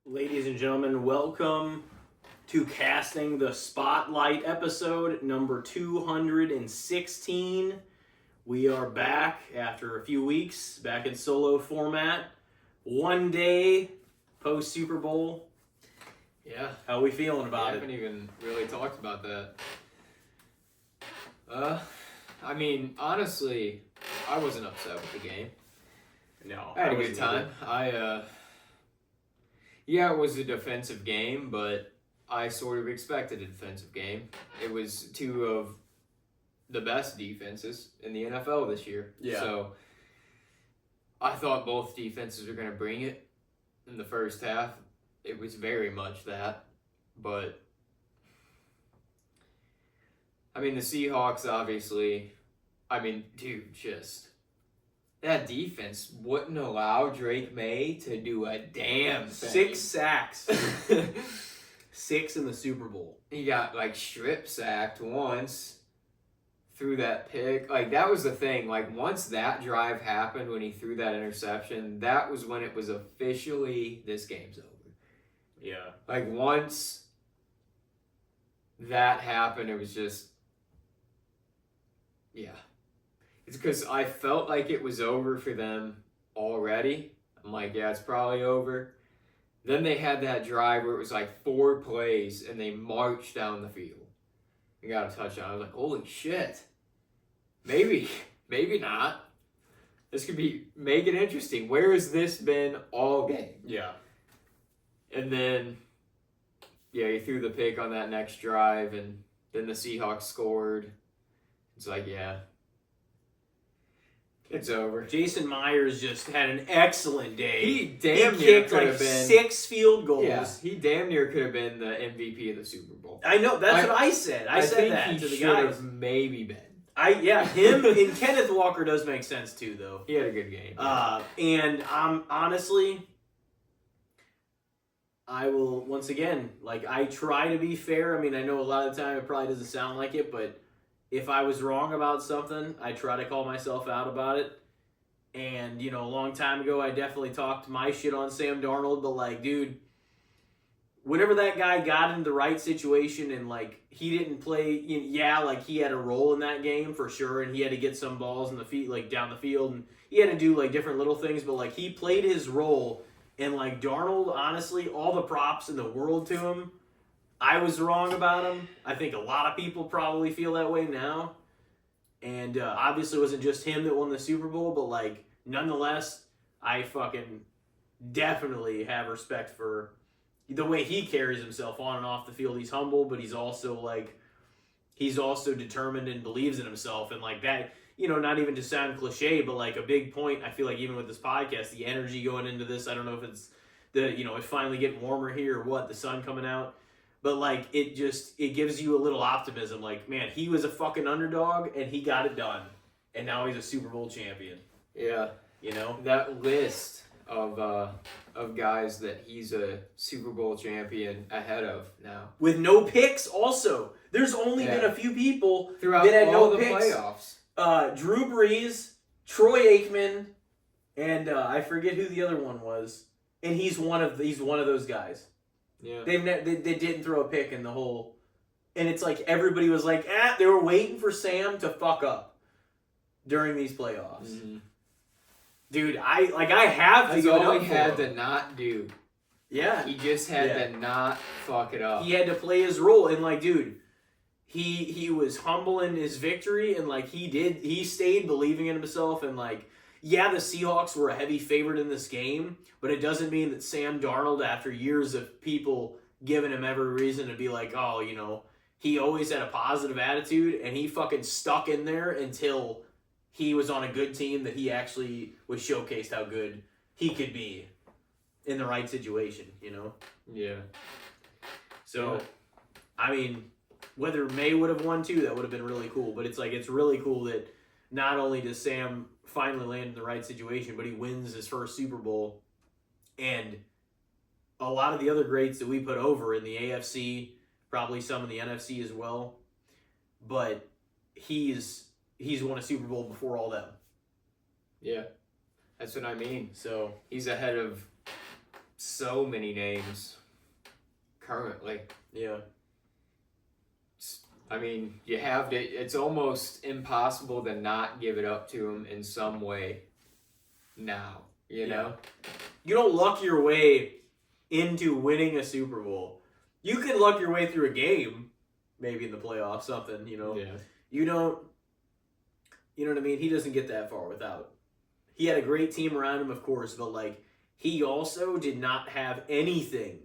Ladies and gentlemen, welcome to Casting the Spotlight episode number 216. We are back after a few weeks, back in solo format. One day post Super Bowl. Yeah. How we feeling about I it? haven't even really talked about that. I mean, honestly, I wasn't upset with the game. No, I had a good time. Yeah, it was a defensive game, but I sort of expected a defensive game. It was two of the best defenses in the NFL this year. Yeah. So I thought both defenses were going to bring it in the first half. It was very much that. But, I mean, the Seahawks obviously, that defense wouldn't allow Drake May to do a damn thing. 6 sacks. 6 in the Super Bowl. He got, strip sacked once threw that pick. That was the thing. Once that drive happened when he threw that interception, that was when it was officially, this game's over. Yeah. Once that happened, it was just, yeah. It's because I felt like it was over for them already. I'm like, yeah, it's probably over. Then they had that drive where it was 4 plays and they marched down the field. And got a touchdown. I was like, holy shit. Maybe not. This could make it interesting. Where has this been all game? Yeah. And then, he threw the pick on that next drive, and then the Seahawks scored. It's it's over. Jason Myers just had an excellent day. He damn near kicked could have been 6 field goals. Yeah, he damn near could have been the MVP of the Super Bowl. I know, that's what I said. I said think that he to the should guys. have maybe been. Him and Kenneth Walker does make sense too, though. He had a good game. And honestly, I will once again, I try to be fair. I mean, I know a lot of the time it probably doesn't sound like it, but if I was wrong about something, I try to call myself out about it. And, a long time ago, I definitely talked my shit on Sam Darnold, but, dude, whenever that guy got into the right situation and, he didn't play, he had a role in that game for sure, and he had to get some balls in the feet, down the field, and he had to do, different little things, but, he played his role, and, Darnold, honestly, all the props in the world to him. I was wrong about him. I think a lot of people probably feel that way now. And obviously it wasn't just him that won the Super Bowl, but nonetheless, I fucking definitely have respect for the way he carries himself on and off the field. He's humble, but he's also determined and believes in himself. And that, not even to sound cliche, but a big point, I feel like even with this podcast, the energy going into this, I don't know if it's it's finally getting warmer here or what, the sun coming out. But, it gives you a little optimism. Man, he was a fucking underdog, and he got it done. And now he's a Super Bowl champion. Yeah. That list of guys that he's a Super Bowl champion ahead of now. With no picks, also. There's only been a few people throughout that had all no the picks. Playoffs. Drew Brees, Troy Aikman, and I forget who the other one was. And he's one of those guys. Yeah. They didn't throw a pick in the whole, and it's everybody was they were waiting for Sam to fuck up during these playoffs. Mm-hmm. Dude, I have to That's give it all up he for had him. to not do. Yeah. He just had to not fuck it up. He had to play his role, and dude, he was humble in his victory, and he stayed believing in himself, and the Seahawks were a heavy favorite in this game, but it doesn't mean that Sam Darnold, after years of people giving him every reason to be he always had a positive attitude, and he fucking stuck in there until he was on a good team that he actually was showcased how good he could be in the right situation, Yeah. So, I mean, whether May would have won too, that would have been really cool, but it's really cool that not only does Sam finally land in the right situation, but he wins his first Super Bowl. And a lot of the other greats that we put over in the AFC, probably some in the NFC as well, but he's won a Super Bowl before all them. Yeah. That's what I mean. So He's ahead of so many names currently. Yeah. I mean, you have to. It's almost impossible to not give it up to him in some way. Now, you know, you don't luck your way into winning a Super Bowl. You can luck your way through a game, maybe in the playoffs, something. You know, you don't. You know what I mean? He doesn't get that far without. He had a great team around him, of course, but like he also did not have anything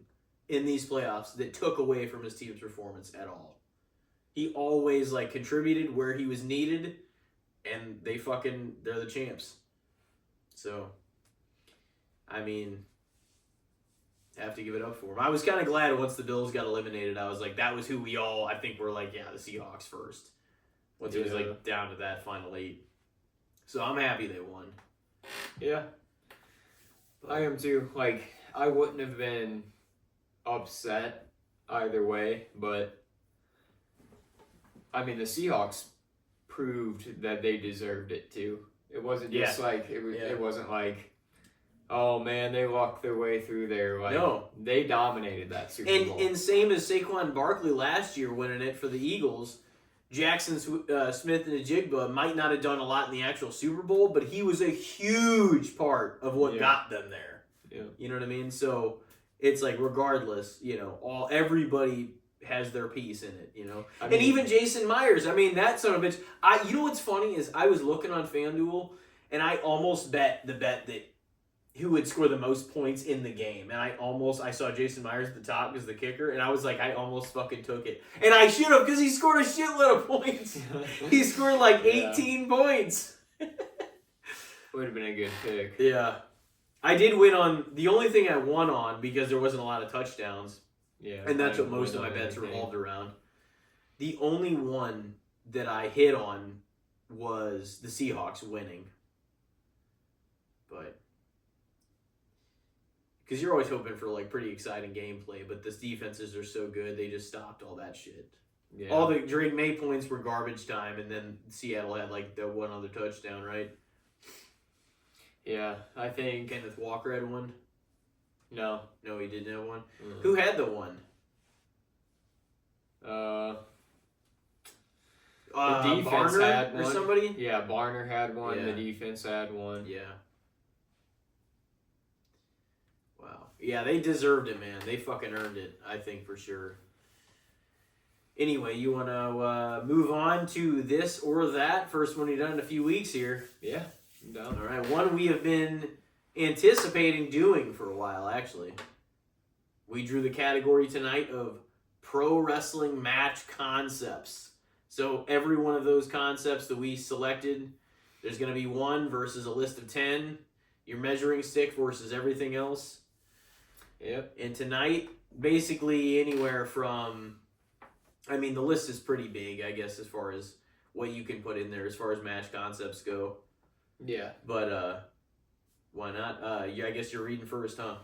in these playoffs that took away from his team's performance at all. He always like contributed where he was needed, and they're the champs. So, I mean, have to give it up for him. I was kind of glad once the Bills got eliminated. I was like, that was who we all, I think, were like, yeah, the Seahawks first. Once it was like down to that final 8. So I'm happy they won. Yeah. I am too. Like, I wouldn't have been upset either way, but I mean, the Seahawks proved that they deserved it too. It wasn't just like it wasn't like, oh man, they walked their way through there. Like, no, they dominated that Super Bowl. And same as Saquon Barkley last year winning it for the Eagles. Jackson Smith and Ajigba might not have done a lot in the actual Super Bowl, but he was a huge part of what got them there. Yeah. You know what I mean? So it's like regardless, you know, everybody has their piece in it, you know. I mean, and even Jason Myers, I mean, that son of a bitch. You know what's funny is I was looking on FanDuel and I almost bet that who would score the most points in the game. And I saw Jason Myers at the top as the kicker, and I was like, I almost fucking took it. And I should have, because he scored a shitload of points. He scored like 18 points. Would have been a good pick. Yeah. I did win on, the only thing I won on, because there wasn't a lot of touchdowns, and that's what most of my bets revolved around. The only one that I hit on was the Seahawks winning. But because you're always hoping for like pretty exciting gameplay, but this defenses are so good, they just stopped all that shit. Yeah. All the Drake May points were garbage time, and then Seattle had like the one other touchdown, right? Yeah, I think Kenneth Walker had one. No, he didn't have one. Mm-hmm. Who had the one? The defense Barner had one. Or somebody? Yeah, Barner had one. Yeah. The defense had one. Yeah. Wow. Yeah, they deserved it, man. They fucking earned it, I think, for sure. Anyway, you want to move on to this or that? First one you've done in a few weeks here. Yeah, I'm down. All right, one we have been anticipating doing for a while, actually. We drew the category tonight of pro wrestling match concepts. So every one of those concepts that we selected, there's going to be one versus a list of 10. Your measuring stick versus everything else. Yep. And tonight, basically anywhere from, I mean, the list is pretty big, I guess, as far as what you can put in there as far as match concepts go. Yeah. But, why not? I guess you're reading first, huh?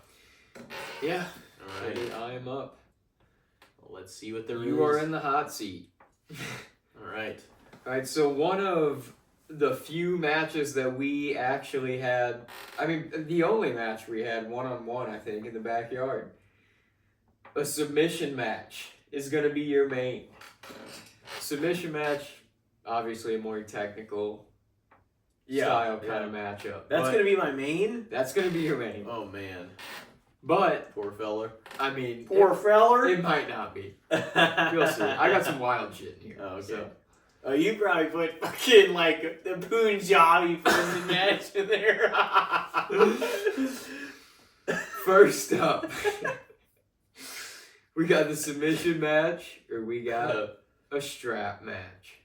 Yeah. All right. I am up. Well, let's see what there is. You are in the hot seat. All right. All right, so one of the few matches that we actually had, I mean, the only match we had one-on-one, I think, in the backyard. A submission match is going to be your main. Submission match, obviously a more technical style kind of matchup. That's going to be my main? That's going to be your main. Oh, man. But, poor feller. I mean, poor feller? It might not be. You'll see. I got some wild shit in here. Oh, okay. So. Oh, you probably put fucking like the Punjabi person match in there. First up, we got the submission match, or we got a strap match.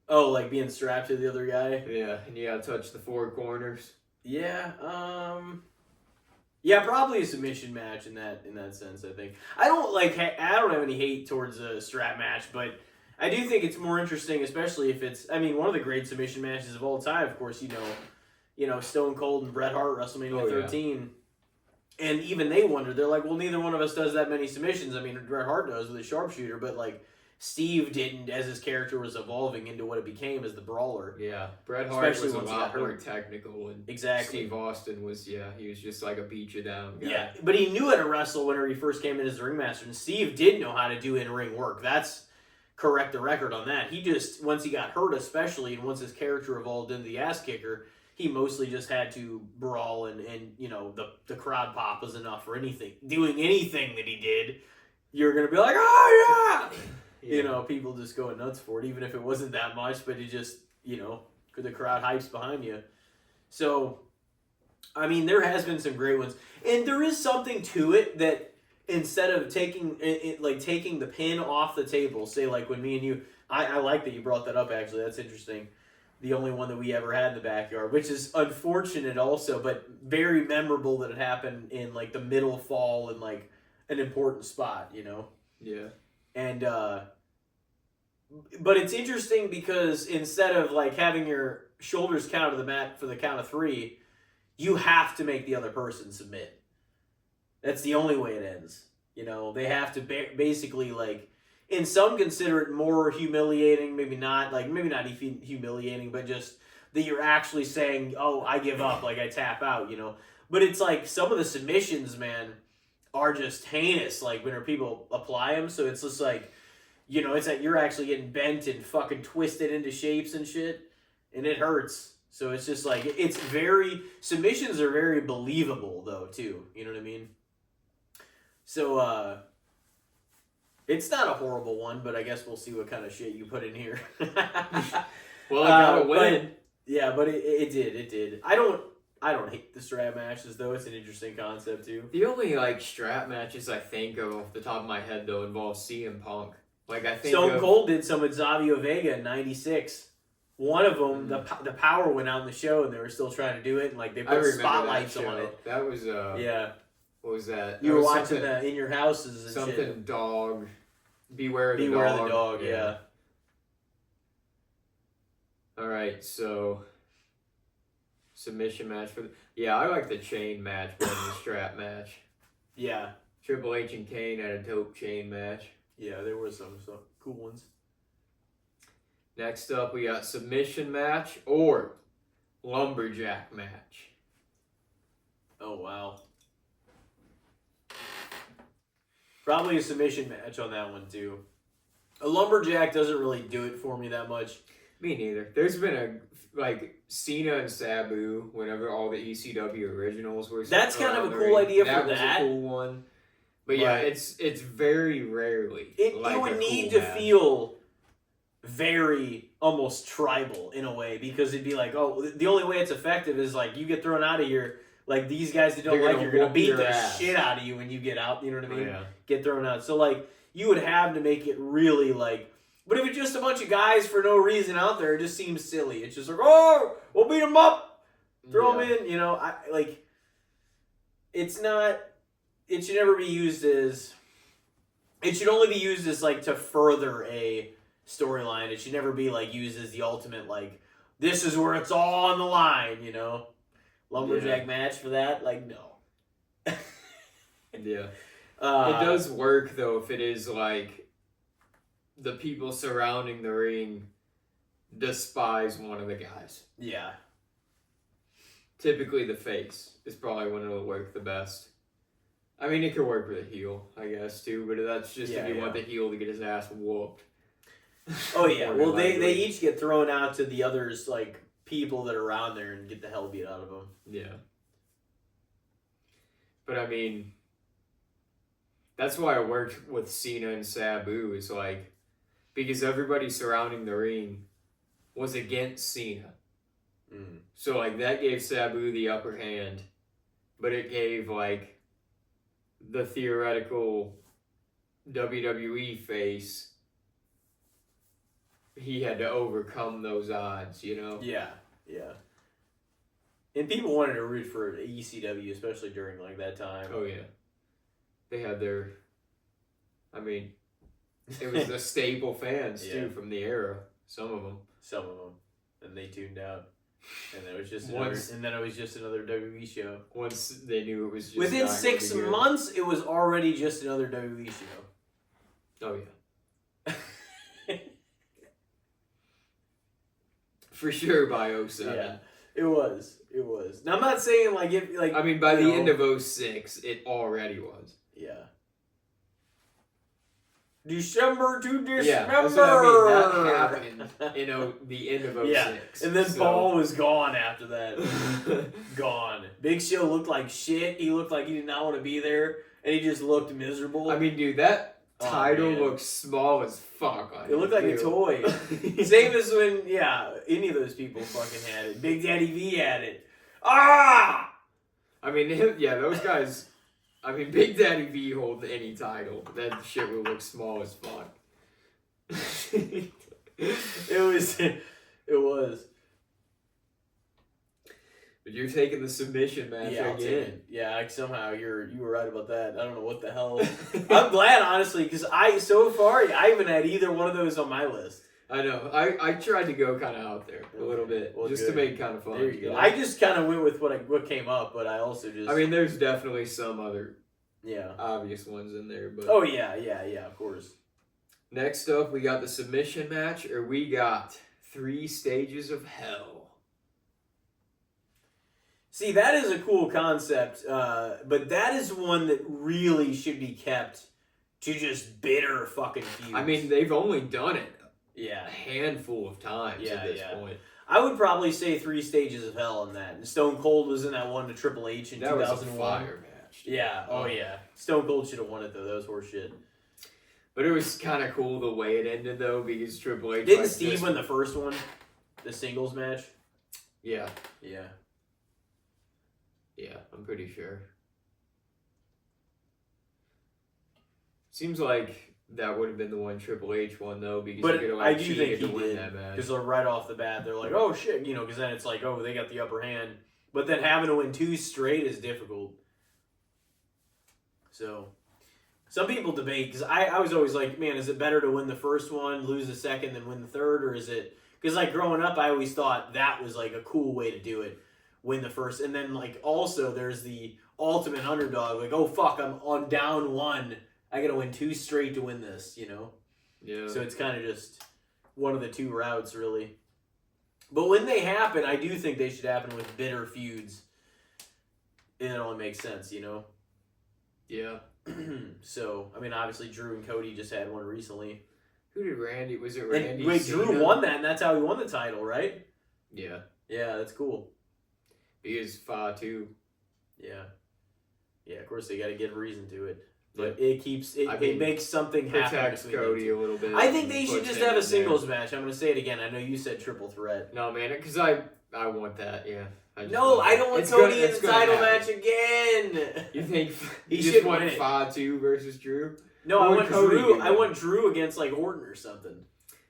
Oh, like being strapped to the other guy? Yeah, and you gotta touch the four corners. Yeah, yeah, probably a submission match in that sense, I think. I don't have any hate towards a strap match, but I do think it's more interesting, especially if it's, I mean, one of the great submission matches of all time, of course, you know, Stone Cold and Bret Hart, WrestleMania 13. Yeah. And even they wondered, they're like, well, neither one of us does that many submissions. I mean, Bret Hart does with a sharpshooter, but like, Steve didn't as his character was evolving into what it became as the Brawler. Yeah, Bret Hart Especially was a once he lot got more hurt. technical, and Exactly. Steve Austin was, he was just like a beat you down guy. Yeah, but he knew how to wrestle whenever he first came in as the ringmaster, and Steve did know how to do in-ring work. That's correct the record on that. He just, once he got hurt especially, and once his character evolved into the ass kicker, he mostly just had to brawl, and you know, the crowd pop was enough for anything. Doing anything that he did, you're going to be like, oh yeah! You know, people just going nuts for it, even if it wasn't that much, but it just, you know, the crowd hypes behind you. So, I mean, there has been some great ones. And there is something to it that instead of taking taking the pin off the table, say like when me and you, I like that you brought that up actually, that's interesting. The only one that we ever had in the backyard, which is unfortunate also, but very memorable that it happened in like the middle fall in like an important spot, you know? Yeah. And, but it's interesting because instead of like having your shoulders count to the mat for the count of 3, you have to make the other person submit. That's the only way it ends. You know, they have to basically like, and some consider it more humiliating, maybe not humiliating, but just that you're actually saying, oh, I give up, like I tap out, you know. But it's like some of the submissions, man, are just heinous, like when people apply them. So it's just like, you know, it's like you're actually getting bent and fucking twisted into shapes and shit, and it hurts. So it's just like, submissions are very believable though, too. You know what I mean? So, it's not a horrible one, but I guess we'll see what kind of shit you put in here. Well, I gotta win. But it did. I don't hate the strap matches though. It's an interesting concept too. The only like strap matches I think of off the top of my head though involve CM Punk. Like I think Stone Cold did some with Savio Vega in '96. One of them, the power went out in the show, and they were still trying to do it, and like they put spotlights on it. That was yeah. What was that? You were watching that in your houses and something shit. Dog. Beware the dog. Yeah. All right, so submission match I like the chain match more than the strap match. Yeah. Triple H and Kane had a dope chain match. Yeah, there were some cool ones. Next up, we got submission match or lumberjack match. Oh, wow. Probably a submission match on that one, too. A lumberjack doesn't really do it for me that much. Me neither. There's been Cena and Sabu, whenever all the ECW originals were. That's kind of a cool idea for that. That was a cool one. But yeah, it's very rarely. It would need to feel very almost tribal in a way, because it'd be like, oh, the only way it's effective is like you get thrown out of here. Like these guys that don't like you're gonna beat the shit out of you when you get out. You know what I mean? Yeah. Get thrown out. So like you would have to make it really like. But if it's just a bunch of guys for no reason out there, it just seems silly. It's just like, oh, we'll beat them up, throw them in. You know, it's not. It should never be used as. It should only be used as like to further a storyline. It should never be like used as the ultimate like. This is where it's all on the line. You know. Lumberjack match for that? Like, no. Yeah. It does work, though, if it is, like, the people surrounding the ring despise one of the guys. Yeah. Typically, the face is probably when it'll work the best. I mean, it could work with a heel, I guess, too, but that's just if you want the heel to get his ass whooped. Oh, yeah. Well, they each get thrown out to the others, like, people that are around there and get the hell beat out of them. Yeah. But I mean, that's why I worked with Cena and Sabu, is like, because everybody surrounding the ring was against Cena. Mm. So like that gave Sabu the upper hand, but it gave like the theoretical WWE face, he had to overcome those odds, you know? Yeah. And people wanted to root for ECW, especially during like that time. Oh yeah. They had their, I mean, it was the staple fans too from the era. Some of them. And they tuned out. And then it was just another WWE show. Once they knew it was just within 6 months, it was already just another WWE show. Oh yeah. for sure by 07. Yeah, it was. Now I'm not saying like if like. I mean, by the end of 06, it already was. Yeah. December to December. Yeah, that's what I mean. That happened in the end of 06. Yeah, and then Paul was gone after that. Gone. Big Show looked like shit. He looked like he did not want to be there, and he just looked miserable. I mean, dude, that title looks small as fuck. It looked like a toy. Same as when, any of those people fucking had it. Big Daddy V had it. Ah! I mean, those guys. I mean, Big Daddy V holds any title. That shit will look small as fuck. It was. But you're taking the submission match again. Yeah, somehow you were right about that. I don't know what the hell. I'm glad, honestly, because so far I haven't had either one of those on my list. I know. I tried to go kind of out there a little bit, just to make it kind of fun. There you go. I just kind of went with what came up, but I also just. I mean, there's definitely some other Yeah. obvious ones in there, but oh yeah, of course. Next up, we got the submission match, or we got 3 Stages of Hell. See, that is a cool concept, but that is one that really should be kept to just bitter fucking feuds. I mean, they've only done it a yeah, handful of times at this point. I would probably say 3 Stages of Hell in that. And Stone Cold was in that one to Triple H in 2001. That was a fire match. Dude. Yeah, oh yeah. Stone Cold should have won it though. That was horse shit. But it was kind of cool the way it ended though, because Triple H. Didn't Steve win the first one? The singles match? Yeah. Yeah. Yeah, I'm pretty sure. Seems like that would have been the one Triple H won though, because but he could have I do think cheated he to win did, that match. because right off the bat they're like, oh shit, because then it's like, oh, they got the upper hand. But then having to win 2 straight is difficult. So, some people debate, because I was always like, man, is it better to win the first one, lose the second, then win the third, or is it? Because like growing up, I always thought that was like a cool way to do it. Win the first, and then like also there's the ultimate underdog, like, oh fuck, I'm on down 1, I gotta win 2 straight to win this, Yeah. So it's kind of just one of the 2 routes, really. But when they happen, I do think they should happen with bitter feuds. And it only makes sense, Yeah. So I mean, obviously Drew and Cody just had one recently. Who did Randy? Was it Randy? And, wait, Cena? Drew won that, and that's how he won the title, right? Yeah. Yeah, that's cool. Because Fatu. Yeah. Yeah, of course they got to give a reason to it. But Yeah. it makes something happen. Protects Cody a little bit. I think they should puts just him have a in singles match. I'm going to say it again. I know you said triple threat. No, man, because I want that, yeah. I don't want Cody in the title match again. You think he you should just want win it. Fatu versus Drew? No, I want Drew. I want Drew against like Orton or something.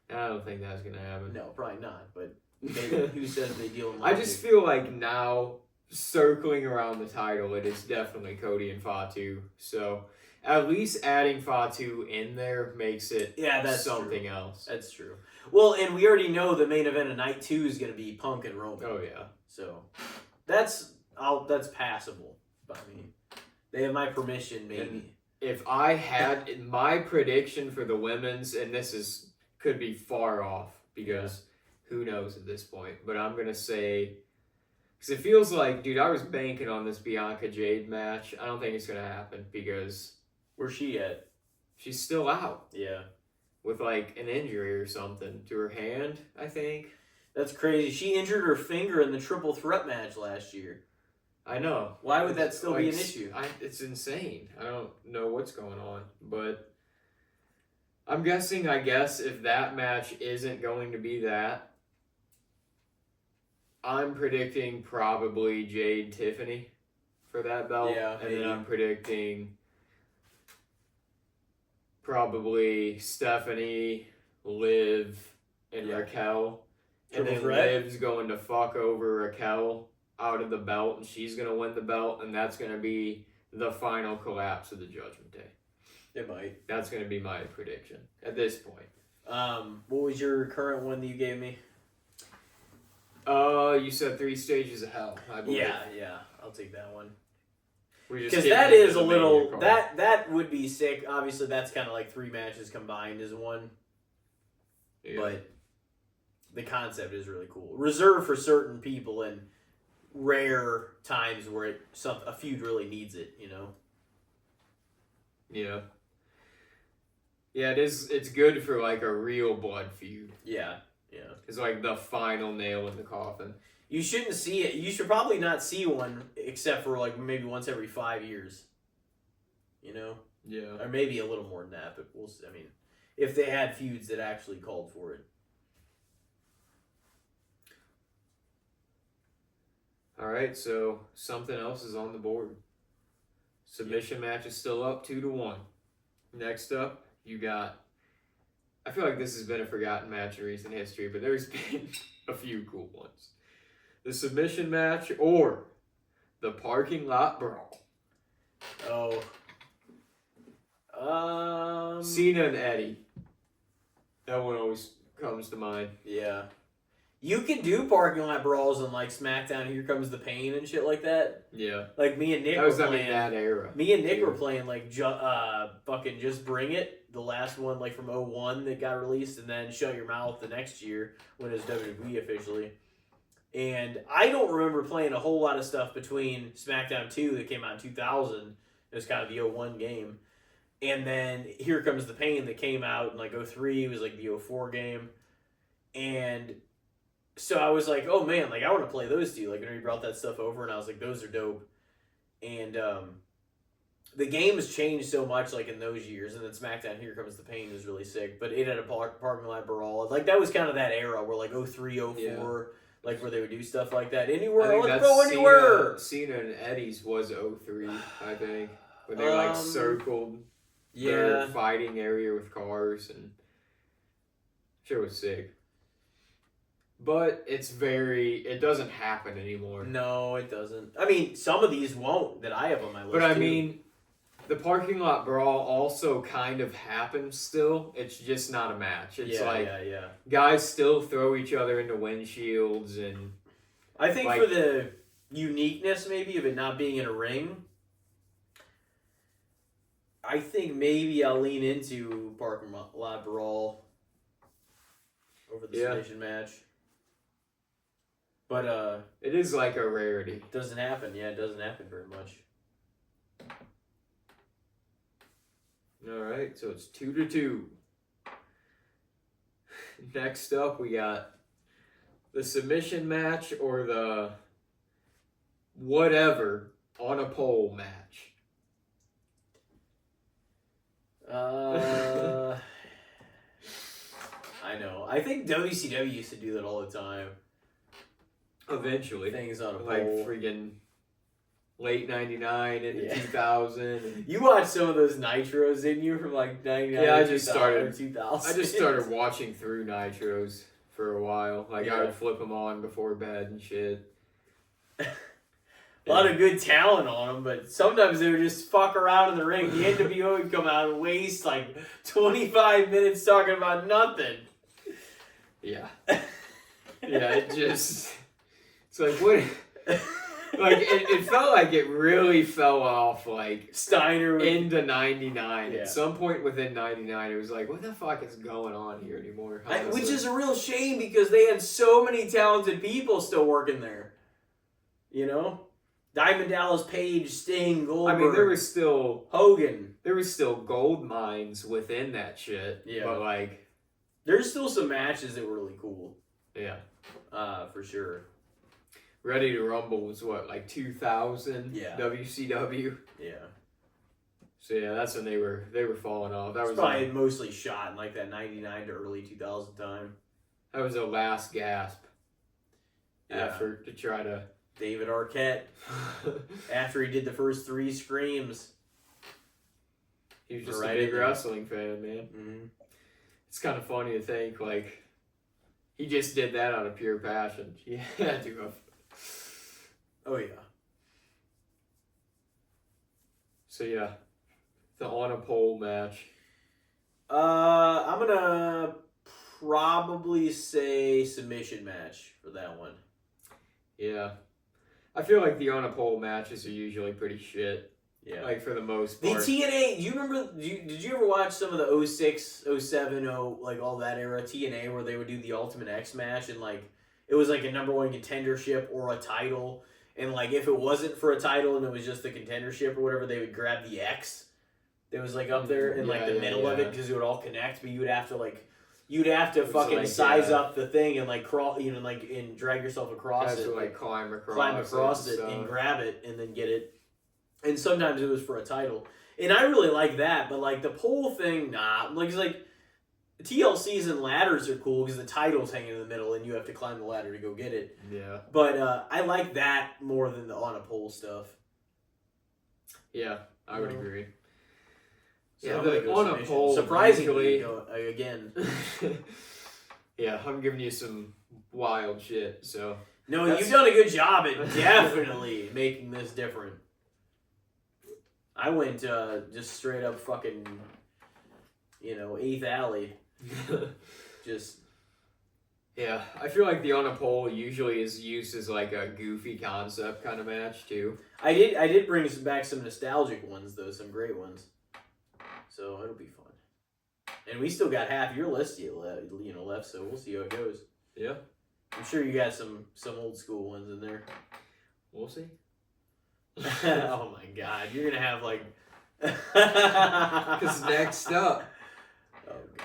I don't think that's gonna happen. No, probably not. But maybe, who says they deal in I just feel like now, circling around the title, it is definitely Cody and Fatu. So at least adding Fatu in there makes it that's something true. else. That's true. Well, and we already know the main event of night 2 is going to be Punk and Roman. Oh yeah. So that's passable by me. They have my permission, maybe. And if I had my prediction for the women's, and could be far off because who knows at this point, but I'm gonna say, because it feels like, dude, I was banking on this Bianca Jade match. I don't think it's gonna happen because where's she at? She's still out. Yeah. With like an injury or something to her hand, I think. That's crazy. She injured her finger in the triple threat match last year. I know. Why would that still be an issue? It's insane. I don't know what's going on, but I'm guessing, I guess, if that match isn't going to be that, I'm predicting probably Jade Tiffany for that belt. Yeah, and then I'm predicting probably Stephanie, Liv, and Raquel. And then Liv's going to fuck over Raquel out of the belt, and she's going to win the belt, and that's going to be the final collapse of the Judgment Day. It might. That's going to be my prediction at this point. What was your current one that you gave me? You said 3 Stages of Hell, I believe. Yeah. I'll take that one. Because that is a little... That would be sick. Obviously, that's kind of like 3 matches combined as one. Yeah. But the concept is really cool. Reserved for certain people and rare times where a feud really needs it, you know? Yeah. Yeah, it is. It's good for like a real blood feud. Yeah. It's like the final nail in the coffin. You shouldn't see it. You should probably not see one except for like maybe once every 5 years. You know? Yeah. Or maybe a little more than that, but we'll see. I mean, if they had feuds that actually called for it. All right, so something else is on the board. Submission match is still up 2-1. Next up, you got. I feel like this has been a forgotten match in recent history, but there's been a few cool ones. The submission match or the parking lot brawl. Oh. Cena and Eddie. That one always comes to mind. Yeah. You can do parking lot brawls on like SmackDown, Here Comes the Pain and shit like that. Yeah. Like me and Nick That was were playing. that era. Me and Nick were playing like fucking Just Bring It, the last one like from 01 that got released, and then Shut Your Mouth the next year when it was WWE officially. And I don't remember playing a whole lot of stuff between SmackDown 2 that came out in 2000. It was kind of the 01 game. And then Here Comes the Pain that came out in like 03 was like the 04 game. And so I was like, oh man, like I want to play those two. Like when he brought that stuff over, and I was like, those are dope. And the game has changed so much, like in those years. And then SmackDown Here Comes the Pain was really sick, but it had a parking lot brawl. Like that was kind of that era where like 03, 04, Yeah. like where they would do stuff like that. Anywhere, I think let's that's go anywhere. Cena and Eddie's was 03, I think, when they like circled their fighting area with cars, and sure was sick. But it doesn't happen anymore. No, it doesn't. I mean, some of these won't that I have on my list. But I too. mean, the parking lot brawl also kind of happens still. It's just not a match. It's guys still throw each other into windshields, and I think for the uniqueness maybe of it not being in a ring, I think maybe I'll lean into parking lot brawl over the submission match. But it is like a rarity. Doesn't happen. Yeah, it doesn't happen very much. All right, so it's 2-2. Next up, we got the submission match or the whatever on a pole match. I know. I think WCW used to do that all the time. Eventually. Things on a like pole. freaking late 99 into 2000. You watched some of those Nitros, didn't you, from like 99 Yeah, I to just 2000? I just started watching through Nitros for a while. Like, I would flip them on before bed and shit. A lot of good talent on them, but sometimes they would just fuck around in the ring. The NWO would come out and waste like 25 minutes talking about nothing. Yeah. Yeah, it just... It's like, what... Like, it felt like it really fell off, like, Steiner into 99. Yeah. At some point within 99, it was like, what the fuck is going on here anymore? Which is a real shame because they had so many talented people still working there. You know? Diamond Dallas Page, Sting, Goldberg. I mean, there was still... Hogan. There was still gold mines within that shit. Yeah. But, like... There's still some matches that were really cool. Yeah. For sure. Ready to Rumble was what, like 2000? Yeah. WCW? Yeah. So yeah, that's when they were falling off. That was probably mostly shot in like that 99 to early 2000 time. That was a last gasp effort to try to... David Arquette, after he did the first 3 screams. He was just a big wrestling fan, man. Mm-hmm. It's kind of funny to think, like, he just did that out of pure passion. He had to have... Oh, yeah. So, yeah. The on a pole match. I'm going to probably say submission match for that one. Yeah. I feel like the on a pole matches are usually pretty shit. Yeah. Like, for the most The part. TNA, do you remember, did you ever watch some of the 06, 07, like all that era TNA where they would do the Ultimate X match and like, it was like a number one contendership or a title. And like, if it wasn't for a title and it was just the contendership or whatever, they would grab the X that was like up there in like the middle of it because it would all connect, but you'd have to fucking like, size up the thing and like crawl, like and drag yourself across it, like climb across it and grab it and then get it. And sometimes it was for a title. And I really like that, but like the pole thing, nah. Like, it's like TLCs and ladders are cool because the title's hanging in the middle and you have to climb the ladder to go get it. Yeah. But I like that more than the on a pole stuff. Yeah, I would agree. So yeah, the on a pole, surprisingly, again. Yeah, I'm giving you some wild shit, so. No, you've done a good job at definitely making this different. I went just straight up fucking, 8th Alley. Just. Yeah, I feel like the on a pole usually is used as like a goofy concept kind of match too. I did bring back some nostalgic ones though, some great ones. So it'll be fun. And we still got half your list left, so we'll see how it goes. Yeah. I'm sure you got some old school ones in there. We'll see. Oh my god, you're gonna have like. Because next up,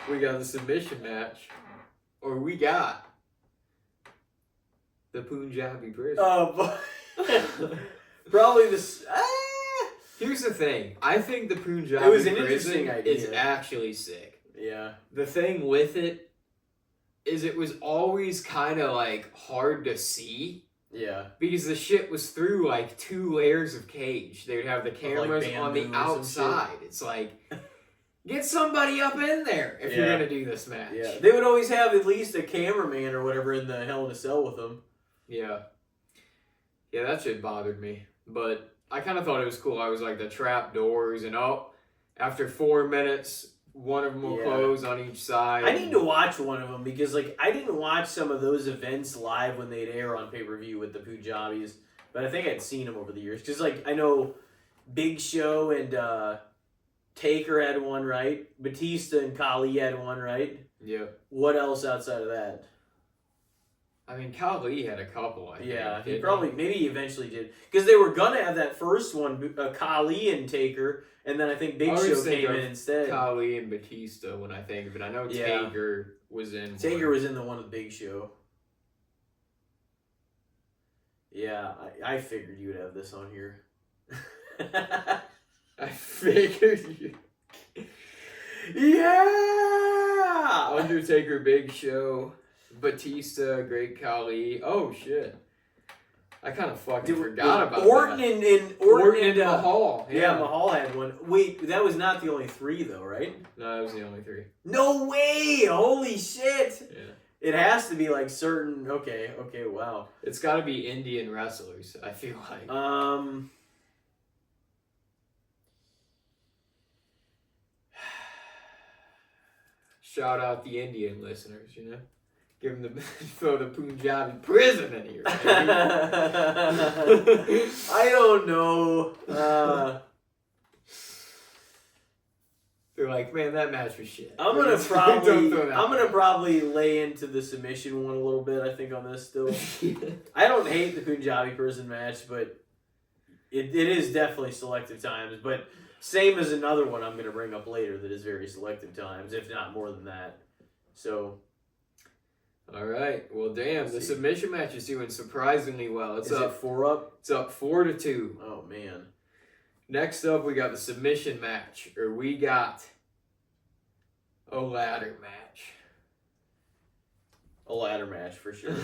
we got the submission match, or we got the Punjabi Prison. Oh, probably this. Here's the thing. I think the Punjabi It was an Prison interesting idea. is actually sick. Yeah. The thing with it is it was always kind of like hard to see. Yeah. Because the shit was through like 2 layers of cage. They would have the cameras on the outside. It's like, get somebody up in there if you're going to do this match. Yeah. They would always have at least a cameraman or whatever in the Hell in a Cell with them. Yeah. Yeah, that shit bothered me. But I kind of thought it was cool. I was like, the trap doors and after 4 minutes, one of them will close on each side. I need to watch one of them because, like, I didn't watch some of those events live when they'd air on pay-per-view with the Punjabis, but I think I'd seen them over the years. Because, like, I know Big Show and Taker had one, right? Batista and Khali had one, right? Yeah. What else outside of that? I mean, Khali had a couple, I think. Yeah, maybe he eventually did. Because they were going to have that first one, Khali and Taker, and then I think Big Show came in instead. Khali and Batista when I think of it. I know Taker was in Taker was in the one with Big Show. Yeah, I figured you would have this on here. I figured you... Yeah! Undertaker, Big Show... Batista, Great Khali. Oh shit! I kind of fucking forgot about Orton that. Orton and Mahal. Yeah, Mahal had one. Wait, that was not the only 3 though, right? No, that was the only 3. No way! Holy shit! Yeah. It has to be like certain. Okay, wow. It's got to be Indian wrestlers. I feel like. Shout out the Indian listeners, Give them throw the Punjabi Prison in here. I don't know. They're like, man, that match was shit. I'm gonna probably lay into the submission one a little bit. I think on this still. I don't hate the Punjabi Prison match, but it is definitely selective times. But same as another one I'm gonna bring up later that is very selective times, if not more than that. So. All right. Well, damn. The submission match is doing surprisingly well. Is it 4 up? It's up 4-2. Oh man. Next up, we got the submission match, or we got a ladder match. A ladder match for sure.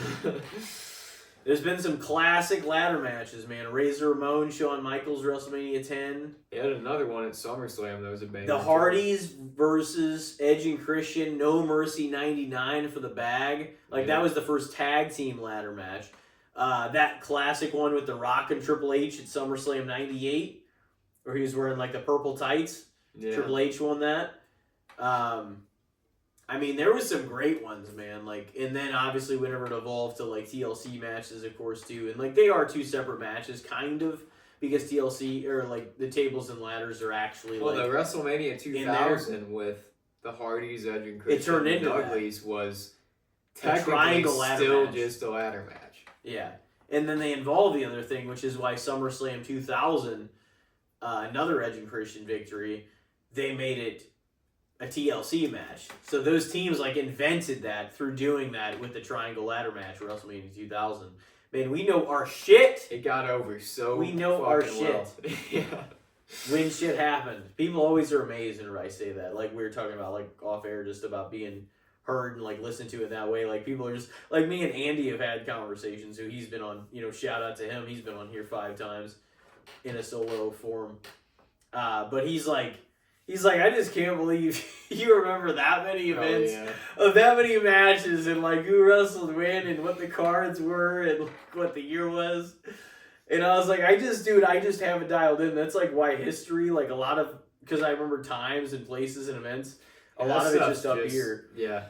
There's been some classic ladder matches, man. Razor Ramon, Shawn Michaels, WrestleMania 10. They had another one at SummerSlam that was a banger. The Hardys versus Edge and Christian, No Mercy 99 for the bag. That was the first tag team ladder match. That classic one with The Rock and Triple H at SummerSlam 98, where he was wearing like the purple tights. Yeah. Triple H won that. I mean, there was some great ones, man. And then obviously whenever it evolved to TLC matches, of course, too. And they are 2 separate matches, kind of. because TLC or like the tables and ladders are actually Well, like the WrestleMania 2000 with the Hardys, Edge, and Christian turned and into Uglies was a technically triangle ladder still match. just a ladder match. Yeah, and then they involved the other thing, which is why SummerSlam 2000, another Edge and Christian victory, they made it a TLC match. So those teams like invented that through doing that with the triangle ladder match for WrestleMania 2000. Man, we know our shit. It got over so We know our fucking shit. well. Yeah. When shit happened. People always are amazed whenever I say that. Like we were talking about like off air just about being heard and like listened to it that way. Like people are just like me and Andy have had conversations who he's been on, shout out to him. He's been on here 5 times in a solo form. But he's like, I just can't believe you remember that many events of that many matches and like who wrestled when and what the cards were and like, what the year was. And I was like, I just have it dialed in. That's like why history, like a lot of, because I remember times and places and events, a lot of it's just up here. Yeah.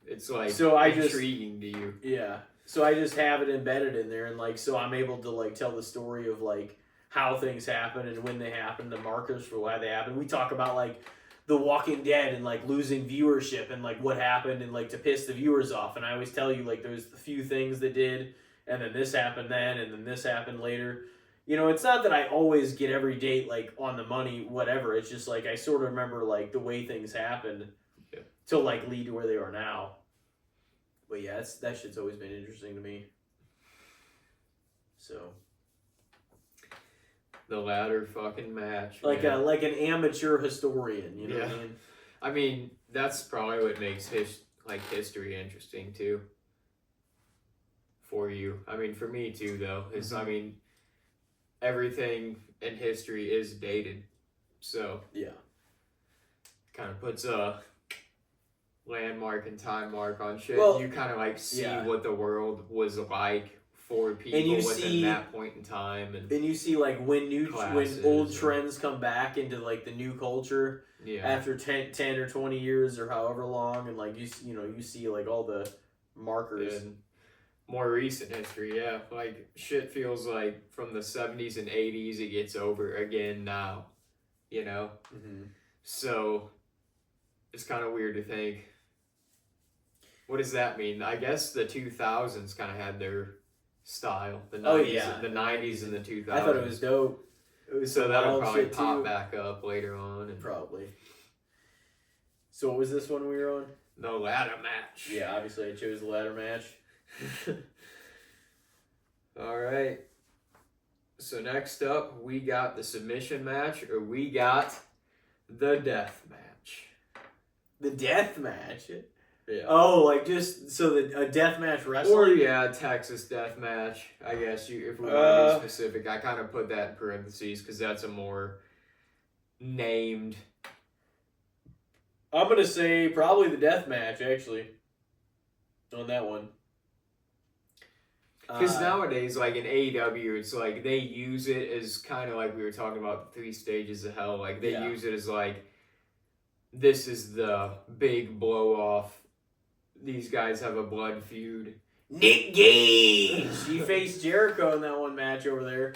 It's like intriguing to you. Yeah. So I just have it embedded in there and like, so I'm able to like tell the story of like, how things happen and when they happen, the markers for why they happen. We talk about like The Walking Dead and like losing viewership and like what happened and like to piss the viewers off. And I always tell you like there's a few things that did, and then this happened then, and then this happened later. It's not that I always get every date like on the money, whatever. It's just like I sort of remember like the way things happened to like lead to where they are now. But yeah, that shit's always been interesting to me. So. The ladder fucking match. Like an amateur historian, you know what I mean? I mean, that's probably what makes history interesting too. For you. I mean, for me too though. Is I mean, everything in history is dated. So yeah. Kind of puts a landmark and time mark on shit. Well, you kind of like see what the world was like for people within that point in time, and you see like when old trends come back into like the new culture after 10 or 20 years or however long, and like you see like all the markers. And more recent history, like shit feels like from the 70s and 80s it gets over again now, So it's kind of weird to think, what does that mean? I guess the 2000s kind of had their style, the 90s, the 90s and the 2000s. I thought it was dope. So that'll probably pop back up later on. And probably. So what was this one we were on? The ladder match. Yeah, obviously I chose the ladder match. All right. So next up, we got the submission match, or we got the death match. The death match? Yeah. Oh, like just so a death match wrestling? Or Texas death match. I guess if we want to be specific, I kind of put that in parentheses because that's a more named. I'm gonna say probably the death match actually. On that one. Because nowadays, like in AEW, it's like they use it as kind of like we were talking about the 3 stages of hell. Like they use it as like, this is the big blow off. These guys have a blood feud. Nick Gage! He faced Jericho in that one match over there.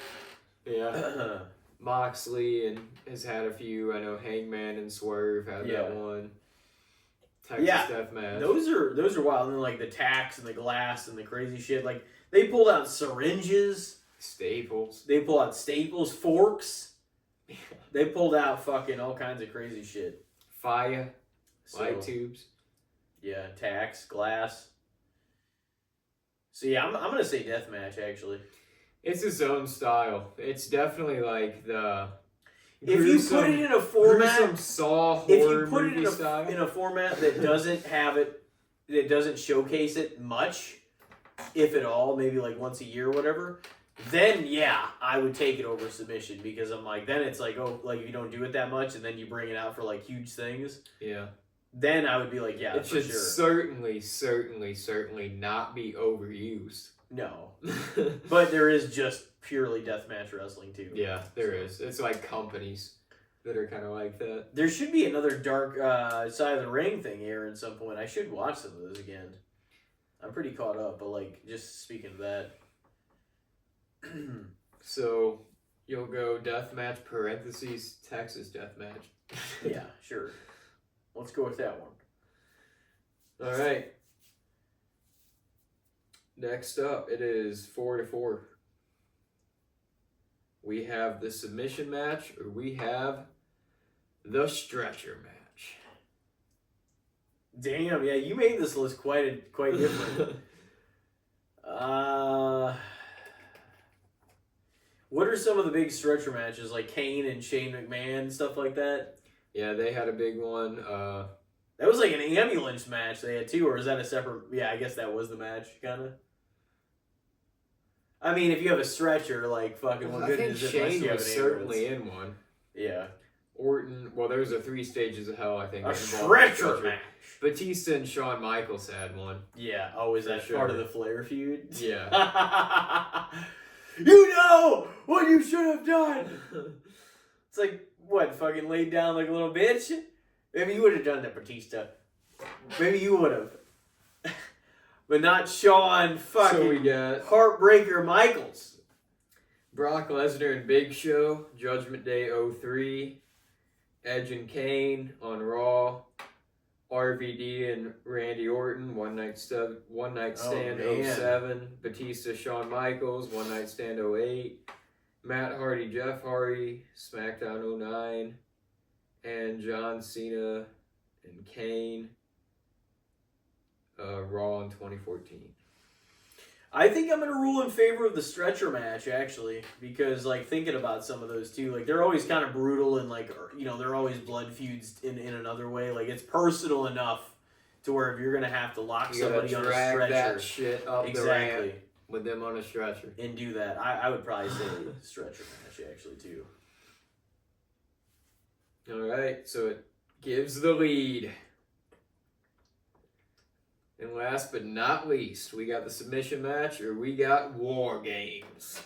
Yeah. Moxley and has had a few. I know Hangman and Swerve had that one. Texas death match. Those are wild. And then like the tacks and the glass and the crazy shit. Like they pulled out syringes. Staples. They pulled out staples, forks. They pulled out fucking all kinds of crazy shit. Fire. Light tubes. Yeah, tacks, glass. So yeah, I'm gonna say deathmatch actually. It's its own style. It's definitely like the. If you put it in a format, in a format that doesn't have it, that doesn't showcase it much, if at all, maybe like once a year or whatever, then I would take it over submission because I'm like, then it's like, oh, like if you don't do it that much and then you bring it out for like huge things. Yeah. Then I would be like, it should certainly not be overused. No. But there is just purely deathmatch wrestling too. Yeah, there is. It's like companies that are kind of like that. There should be another dark side of the ring thing here at some point. I should watch some of those again. I'm pretty caught up, but like just speaking of that. So You'll go deathmatch parentheses Texas deathmatch. Yeah, sure. Let's go with that one. All right. Next up, it is 4-4. We have the submission match, or we have the stretcher match. Damn, yeah, you made this list quite different. What are some of the big stretcher matches, like Kane and Shane McMahon, stuff like that? Yeah, they had a big one. That was like an ambulance match they had too, or is that a separate? Yeah, I guess that was the match, kind of. I mean, if you have a stretcher, like fucking, what I good think is it unless Shane you have was an certainly ambulance? in one. Yeah, Orton, well, there was a 3 stages of hell, I think. a that involved stretcher match. Batista and Shawn Michaels had one. Yeah. Oh, is For that sure. part of the Flair feud? Yeah. You know what you should have done. It's like, what, fucking laid down like a little bitch? Maybe you would have done that, Batista. Maybe you would have. But not Shawn fucking So we got Heartbreaker Michaels. Brock Lesnar and Big Show, Judgment Day 03. Edge and Kane on Raw. RVD and Randy Orton, One Night Stand man. 07. Batista, Shawn Michaels, One Night Stand 08. Matt Hardy, Jeff Hardy, SmackDown 09. And John Cena and Kane, Raw in 2014. I think I'm going to rule in favor of the stretcher match, actually, because, like, thinking about some of those, too, like, they're always kind of brutal and, like, you know, they're always blood feuds in another way. Like, it's personal enough to where if you're going to have to lock somebody on a stretcher. That shit up exactly. the ramp with them on a stretcher. And do that. I would probably say stretcher match, actually, too. All right, so it gives the lead. And last but not least, we got the submission match, or we got War Games.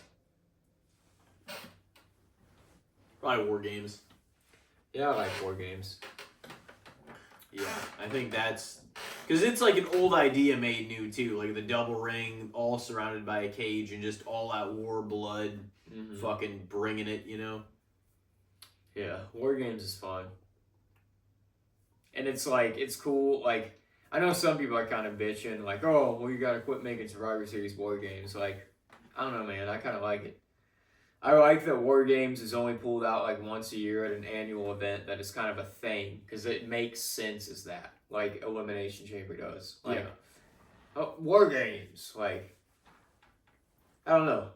Probably War Games. Yeah, I like War Games. Yeah, I think that's... Because it's like an old idea made new, too. Like the double ring, all surrounded by a cage, and just all out war, blood, fucking bringing it, you know? Yeah, War Games is fun. And it's like, it's cool, like... I know some people are kind of bitching, like, oh, well, you gotta quit making Survivor Series War Games. Like, I don't know, man. I kind of like it. I like that War Games is only pulled out, like, once a year at an annual event that is kind of a thing, because it makes sense as that, like Elimination Chamber does. Like, War Games, like, I don't know.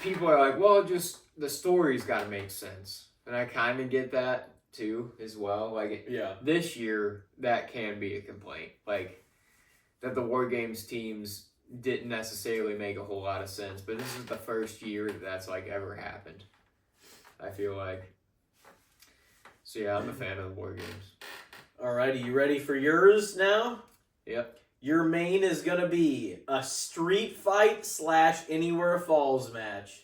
People are like, well, just the story's gotta make sense. And I kind of get that too, as well. Like, this year, that can be a complaint. Like, that the War Games teams didn't necessarily make a whole lot of sense, but this is the first year that's, like, ever happened, I feel like. So, yeah, I'm a fan of the War Games. Alrighty, you ready for yours now? Yep. Your main is going to be a street fight / Anywhere Falls match.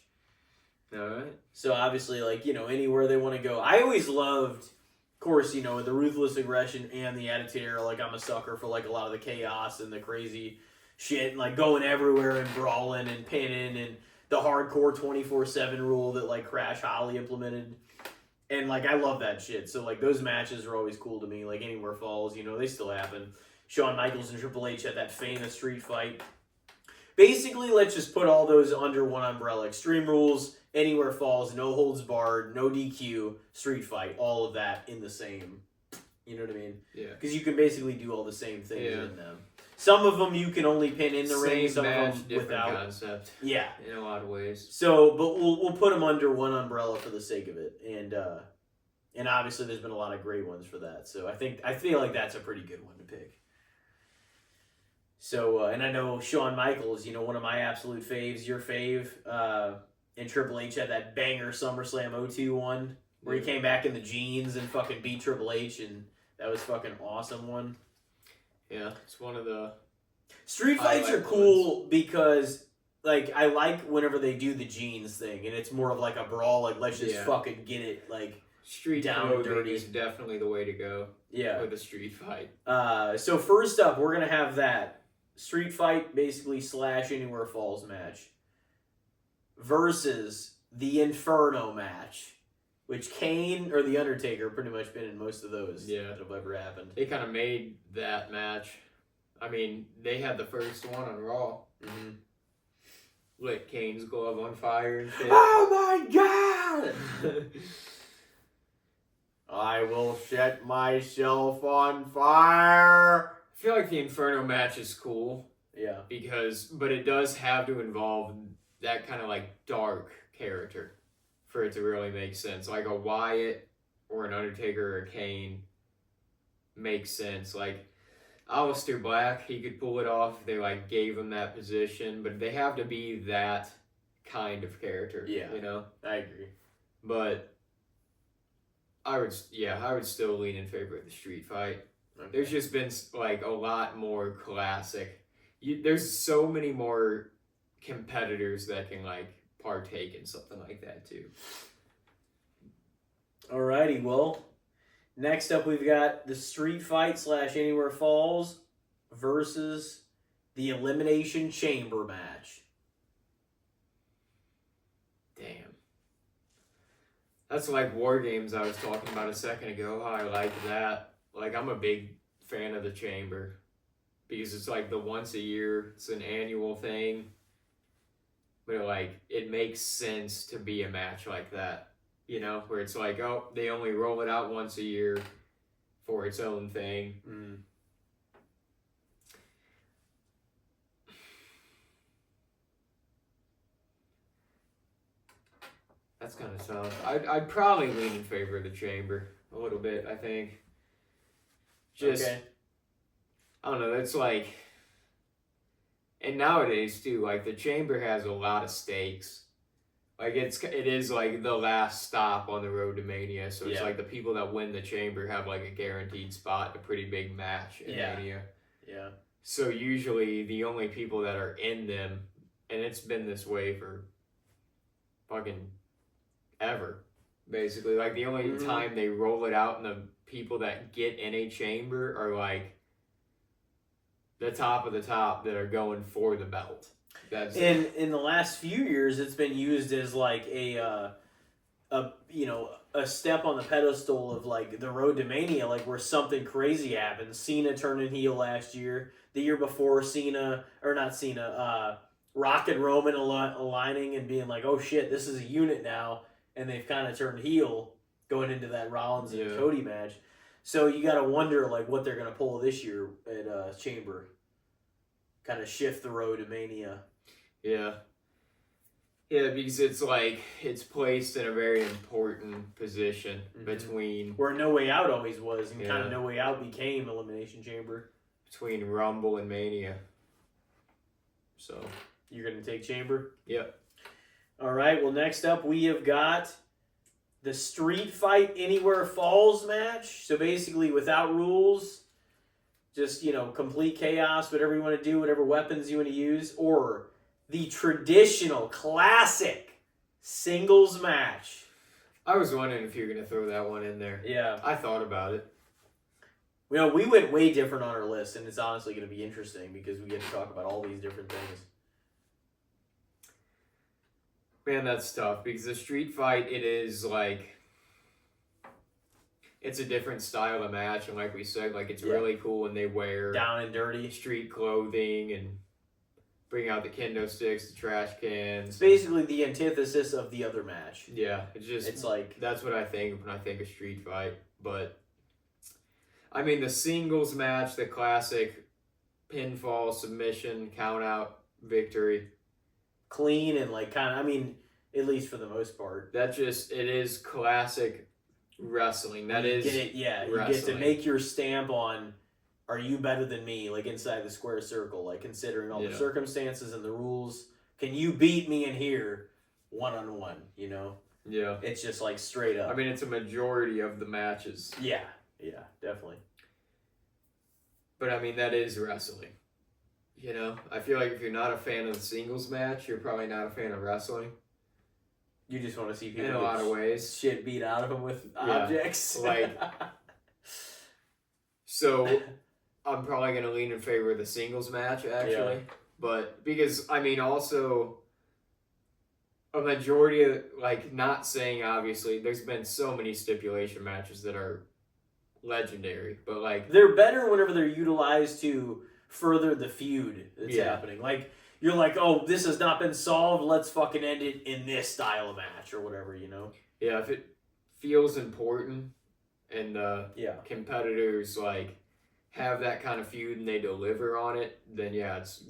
Alright. So obviously, like, you know, anywhere they want to go. I always loved, of course, you know, the Ruthless Aggression and the Attitude Era. Like, I'm a sucker for, like, a lot of the chaos and the crazy shit. And, like, going everywhere and brawling and pinning and the hardcore 24/7 rule that, like, Crash Holly implemented. And, like, I love that shit. So, like, those matches are always cool to me. Like, Anywhere Falls, you know, they still happen. Shawn Michaels and Triple H had that famous street fight. Basically, let's just put all those under one umbrella. Extreme Rules, Anywhere Falls, No Holds Barred, No DQ, Street Fight, all of that in the same. You know what I mean? Yeah. Because you can basically do all the same things in them. Some of them you can only pin in the ring, some match, of them different without. concept. Yeah. In a lot of ways. So, but we'll put them under one umbrella for the sake of it, and obviously there's been a lot of great ones for that. So I feel like that's a pretty good one to pick. So, and I know Shawn Michaels, you know, one of my absolute faves, your fave, and Triple H had that banger SummerSlam 02 one where he came back in the jeans and fucking beat Triple H, and that was fucking awesome one. Yeah, it's one of the... Street fights are cool because, like, I like whenever they do the jeans thing, and it's more of like a brawl, like, let's just fucking get it, like, street down clothing dirty. is definitely the way to go. Yeah. With a street fight. So first up, we're going to have that street fight, basically / Anywhere Falls match versus the Inferno match, which Kane or The Undertaker pretty much been in most of those that have ever happened. They kind of made that match. I mean, they had the first one on Raw. Mm-hmm. Lit Kane's glove on fire and shit. Oh my god! I will set myself on fire. I feel like the Inferno match is cool. Yeah. But it does have to involve that kind of like dark character for it to really make sense. Like a Wyatt or an Undertaker or a Kane makes sense. Like Aleister Black, he could pull it off if they like gave him that position, but they have to be that kind of character. Yeah. You know? I agree. But I would still lean in favor of the street fight. Okay. There's just been like a lot more classic. There's so many more competitors that can like partake in something like that too. Alrighty, well, next up we've got the street fight / Anywhere Falls versus the Elimination Chamber match. Damn. That's like War Games I was talking about a second ago. How I like that. Like I'm a big fan of the Chamber because it's like the once a year, it's an annual thing. But like it makes sense to be a match like that, you know, where it's like, oh, they only roll it out once a year for its own thing. Mm. That's kind of tough. I'd probably lean in favor of the Chamber a little bit, I think. Just, okay. I don't know, that's like, and nowadays too, like the Chamber has a lot of stakes. Like it is like the last stop on the road to Mania, so it's like the people that win the Chamber have like a guaranteed spot, a pretty big match in Mania. Yeah. So usually the only people that are in them, and it's been this way for fucking ever, basically. Like the only time they roll it out and the people that get in a chamber are like the top of the top that are going for the belt. That's in the last few years, it's been used as like a step on the pedestal of like the road to Mania, like where something crazy happens. Cena turning heel last year. The year before, Rock and Roman aligning and being like, oh shit, this is a unit now, and they've kind of turned heel going into that Rollins and Cody match. So you got to wonder like what they're gonna pull this year at Chamber. Kind of shift the road to Mania. Yeah, because it's like it's placed in a very important position between where No Way Out always was, and kind of No Way Out became Elimination Chamber between Rumble and Mania. So you're gonna take Chamber? Yep. All right. Well, next up we have got the Street Fight Anywhere Falls match. So basically, without rules, just complete chaos. Whatever you want to do, whatever weapons you want to use, or the traditional classic singles match. I was wondering if you were going to throw that one in there. Yeah. I thought about it. We went way different on our list, and it's honestly going to be interesting because we get to talk about all these different things. Man, that's tough because the street fight, it is like, it's a different style of match, and like we said, like it's really cool when they wear down and dirty street clothing and bring out the kendo sticks, the trash cans. It's basically the antithesis of the other match. Yeah, it's like that's what I think when I think of street fight. But I mean, the singles match, the classic pinfall, submission, count out, victory, clean and like kind of. I mean, at least for the most part, it is classic wrestling. You get to make your stamp on. Are you better than me? Like inside the square circle, like considering all the circumstances and the rules. Can you beat me in here, 1-on-1? Yeah. It's just like straight up. I mean, it's a majority of the matches. Yeah, definitely. But I mean, that is wrestling. I feel like if you're not a fan of the singles match, you're probably not a fan of wrestling. You just want to see people in a lot of ways shit beat out of them with objects. Like, so I'm probably going to lean in favor of the singles match, actually. But because, I mean, also, a majority of, like, not saying obviously, there's been so many stipulation matches that are legendary, but like they're better whenever they're utilized to further the feud that's happening. Like, you're like, oh, this has not been solved, let's fucking end it in this style of match or whatever, you know? Yeah, if it feels important and Yeah. competitors like have that kind of feud and they deliver on it, then yeah, it's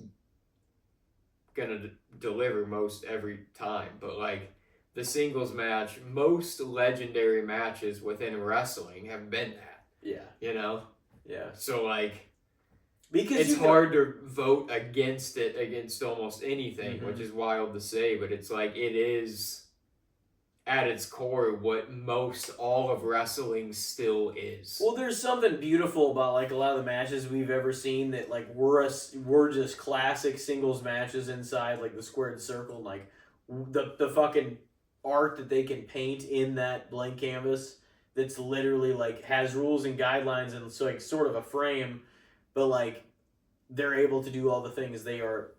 gonna deliver most every time. But like the singles match, most legendary matches within wrestling have been that. Yeah. You know? Yeah. So like because it's hard to vote against it against almost anything, which is wild to say, but it's like it is at its core what most all of wrestling still is. Well, there's something beautiful about like a lot of the matches we've ever seen that like we're just classic singles matches inside like the squared circle, and like the fucking art that they can paint in that blank canvas that's literally like has rules and guidelines and so like sort of a frame, but like they're able to do all the things they are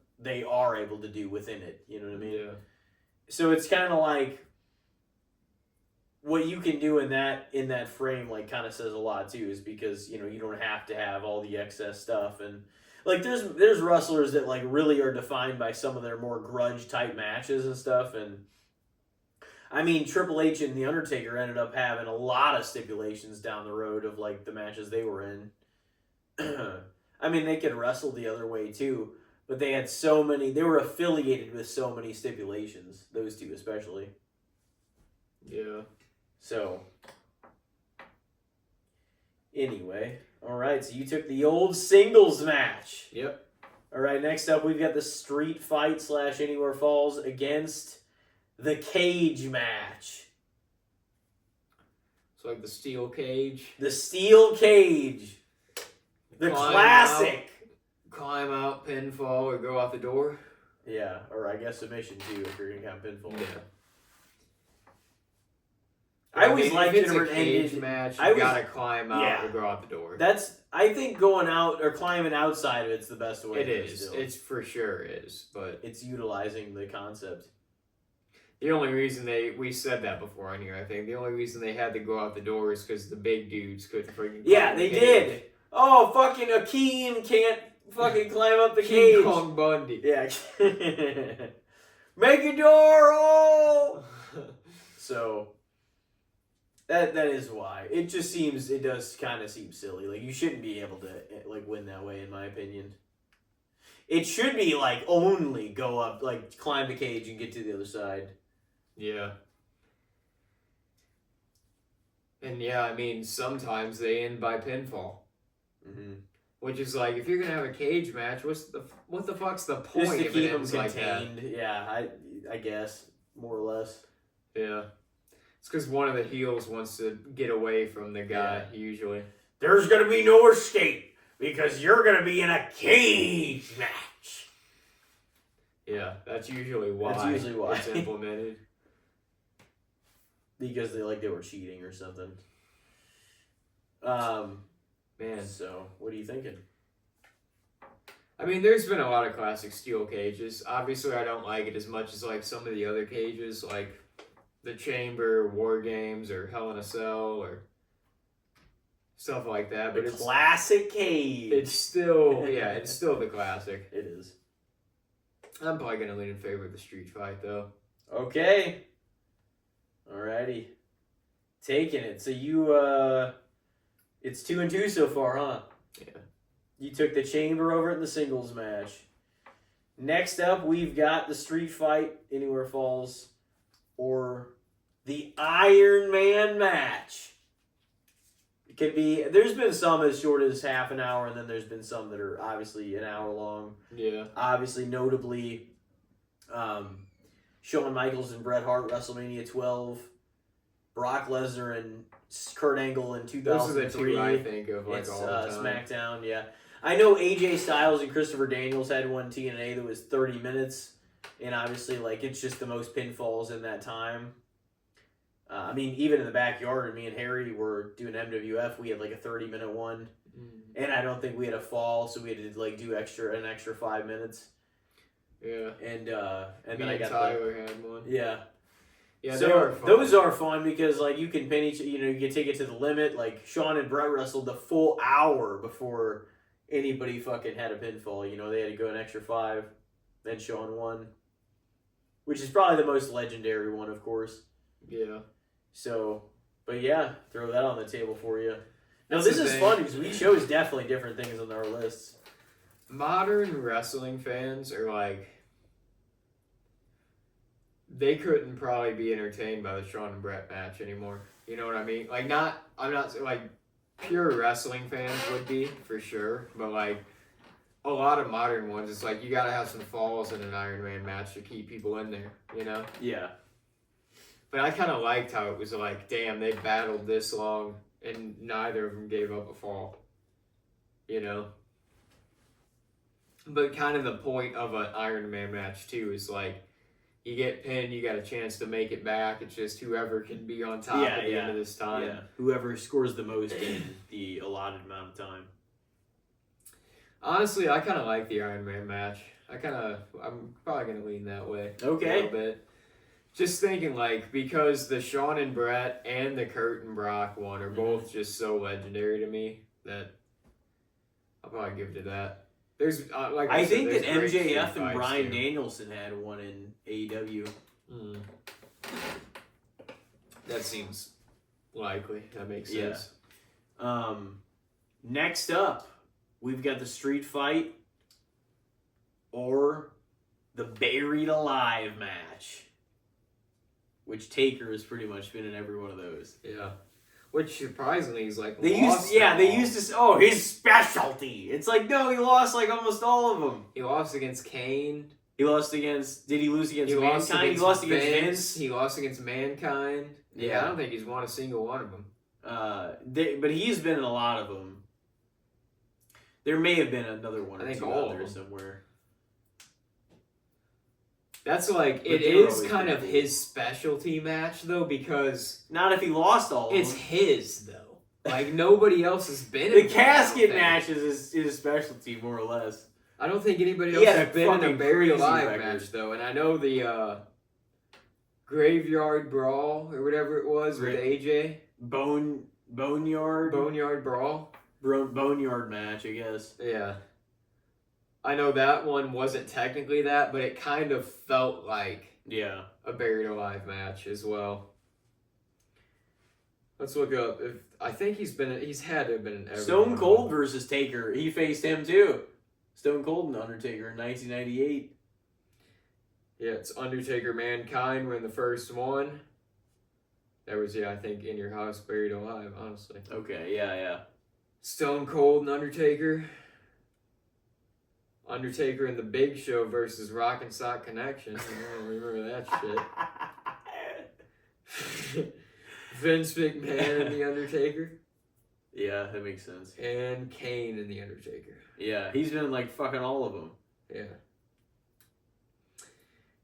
able to do within it. You know what I mean? Yeah. So it's kind of like what you can do in that frame like kind of says a lot too, is because you know you don't have to have all the excess stuff, and like there's wrestlers that like really are defined by some of their more grudge type matches and stuff, and I mean Triple H and The Undertaker ended up having a lot of stipulations down the road of like the matches they were in. I mean they could wrestle the other way too, but they had so many, they were affiliated with so many stipulations, those two especially. Yeah. So, anyway, all right, so you took the old singles match. Yep. All right, next up we've got the street fight / anywhere falls against the cage match. It's like the steel cage. The steel cage. The classic. Climb out, pinfall, or go out the door. Yeah, or I guess submission too if you're going to count pinfall. Yeah. I always liked it when whenever it's it a cage ended. match. I You was- gotta climb out Yeah. or go out the door. I think going out or climbing outside of it's the best way. It is. Still. It's for sure is. But It's utilizing the concept. the only reason we said that before on here, I think the only reason they had to go out the door is because the big dudes couldn't freaking. Yeah, climb they the did. cage. Oh, fucking Akeem can't fucking climb up the King cage. Kong Bundy. Yeah. Make a door. Oh. So that is why it just seems, it does kind of seem silly. Like you shouldn't be able to like win that way, in my opinion. It should be like only go up, like climb the cage and get to the other side. Yeah. And yeah, I mean, sometimes they end by pinfall. Mm-hmm. Which is like, if you're gonna have a cage match, what the fuck's the point Just to if keep it them ends like that? contained. Yeah, I guess more or less. Yeah. It's because one of the heels wants to get away from the guy, usually. There's gonna be no escape because you're gonna be in a cage match. Yeah, that's usually why, it's implemented. Because they were cheating or something. Man. So, what are you thinking? I mean, there's been a lot of classic steel cages. Obviously, I don't like it as much as like some of the other cages, like the Chamber, War Games, or Hell in a Cell, or stuff like that. But The it's classic cage. it's still it's still the classic. It is. I'm probably gonna lean in favor of the street fight though. Okay. Alrighty. Taking it. So you it's 2-2 so far, huh? Yeah. You took the Chamber over in the singles match. Next up, we've got the street fight, anywhere falls, or the Iron Man match. It could be, there's been some as short as half an hour, and then there's been some that are obviously an hour long. Yeah. Obviously, notably, Shawn Michaels and Bret Hart, WrestleMania 12. Brock Lesnar and Kurt Angle in 2003. Those are the two I think of It's all the time. SmackDown, yeah. I know AJ Styles and Christopher Daniels had one TNA that was 30 minutes, and obviously, like, it's just the most pinfalls in that time. I mean, even in the backyard, me and Harry were doing MWF. We had like a 30-minute one, and I don't think we had a fall, so we had to like do an extra 5 minutes. Yeah. And Me then I and got Tyler had one. yeah. Yeah, So they were fun. those are fun because like you can pin each, you can take it to the limit. Like Sean and Brett wrestled the full hour before anybody fucking had a pinfall. They had to go an extra 5, then Sean won, which is probably the most legendary one, of course. Yeah. So, but yeah, throw that on the table for you. Now That's this the is thing. fun because we chose definitely different things on our lists. Modern wrestling fans are like, they couldn't probably be entertained by the Shawn and Brett match anymore. You know what I mean? Like, I'm not like pure wrestling fans would be for sure, but like a lot of modern ones, it's like you gotta have some falls in an Iron Man match to keep people in there. Yeah. But I kind of liked how it was like, damn, they battled this long and neither of them gave up a fall. But kind of the point of an Iron Man match too is like, you get pinned, you got a chance to make it back. It's just whoever can be on top at the end of this time. Yeah. Whoever scores the most in the allotted amount of time. Honestly, I kind of like the Iron Man match. I'm probably going to lean that way. Okay. A little bit. Just thinking, like, because the Shawn and Brett and the Kurt and Brock one are both just so legendary to me that I'll probably give it to that. There's like I said, think that there's great MJF street and fights, Bryan too. Danielson had one in AEW. That seems likely. That makes sense. Next up, we've got the street fight or the buried alive match, which Taker has pretty much been in every one of those. Yeah. Which surprisingly is like They used to his specialty. It's like, no, he lost like almost all of them. He lost against Kane. He lost against. Did he lose against Mankind? He lost against Vince. He lost against Mankind. Yeah, I don't think he's won a single one of them. But he's been in a lot of them. There may have been another one or two out there somewhere. That's like, it is kind of his specialty match though, because not if he lost all of them. It's his though. Like nobody else has been. The casket match is his specialty more or less. I don't think anybody else has been in a buried alive match though, and I know the graveyard brawl or whatever it was with AJ. Boneyard brawl. Boneyard match, I guess. Yeah. I know that one wasn't technically that, but it kind of felt like a buried alive match as well. Let's look up. I think he's had to have been in every Stone Cold versus Taker. He faced him too. Stone Cold and Undertaker in 1998. Yeah, it's Undertaker Mankind were in the first one. That was, I think In Your House Buried Alive, honestly. Okay, yeah. Stone Cold and Undertaker. Undertaker and the Big Show versus Rock and Sock Connection. I don't remember that shit. Vince McMahon and the Undertaker. Yeah, that makes sense. And Kane and the Undertaker. Yeah, he's been in like fucking all of them. Yeah.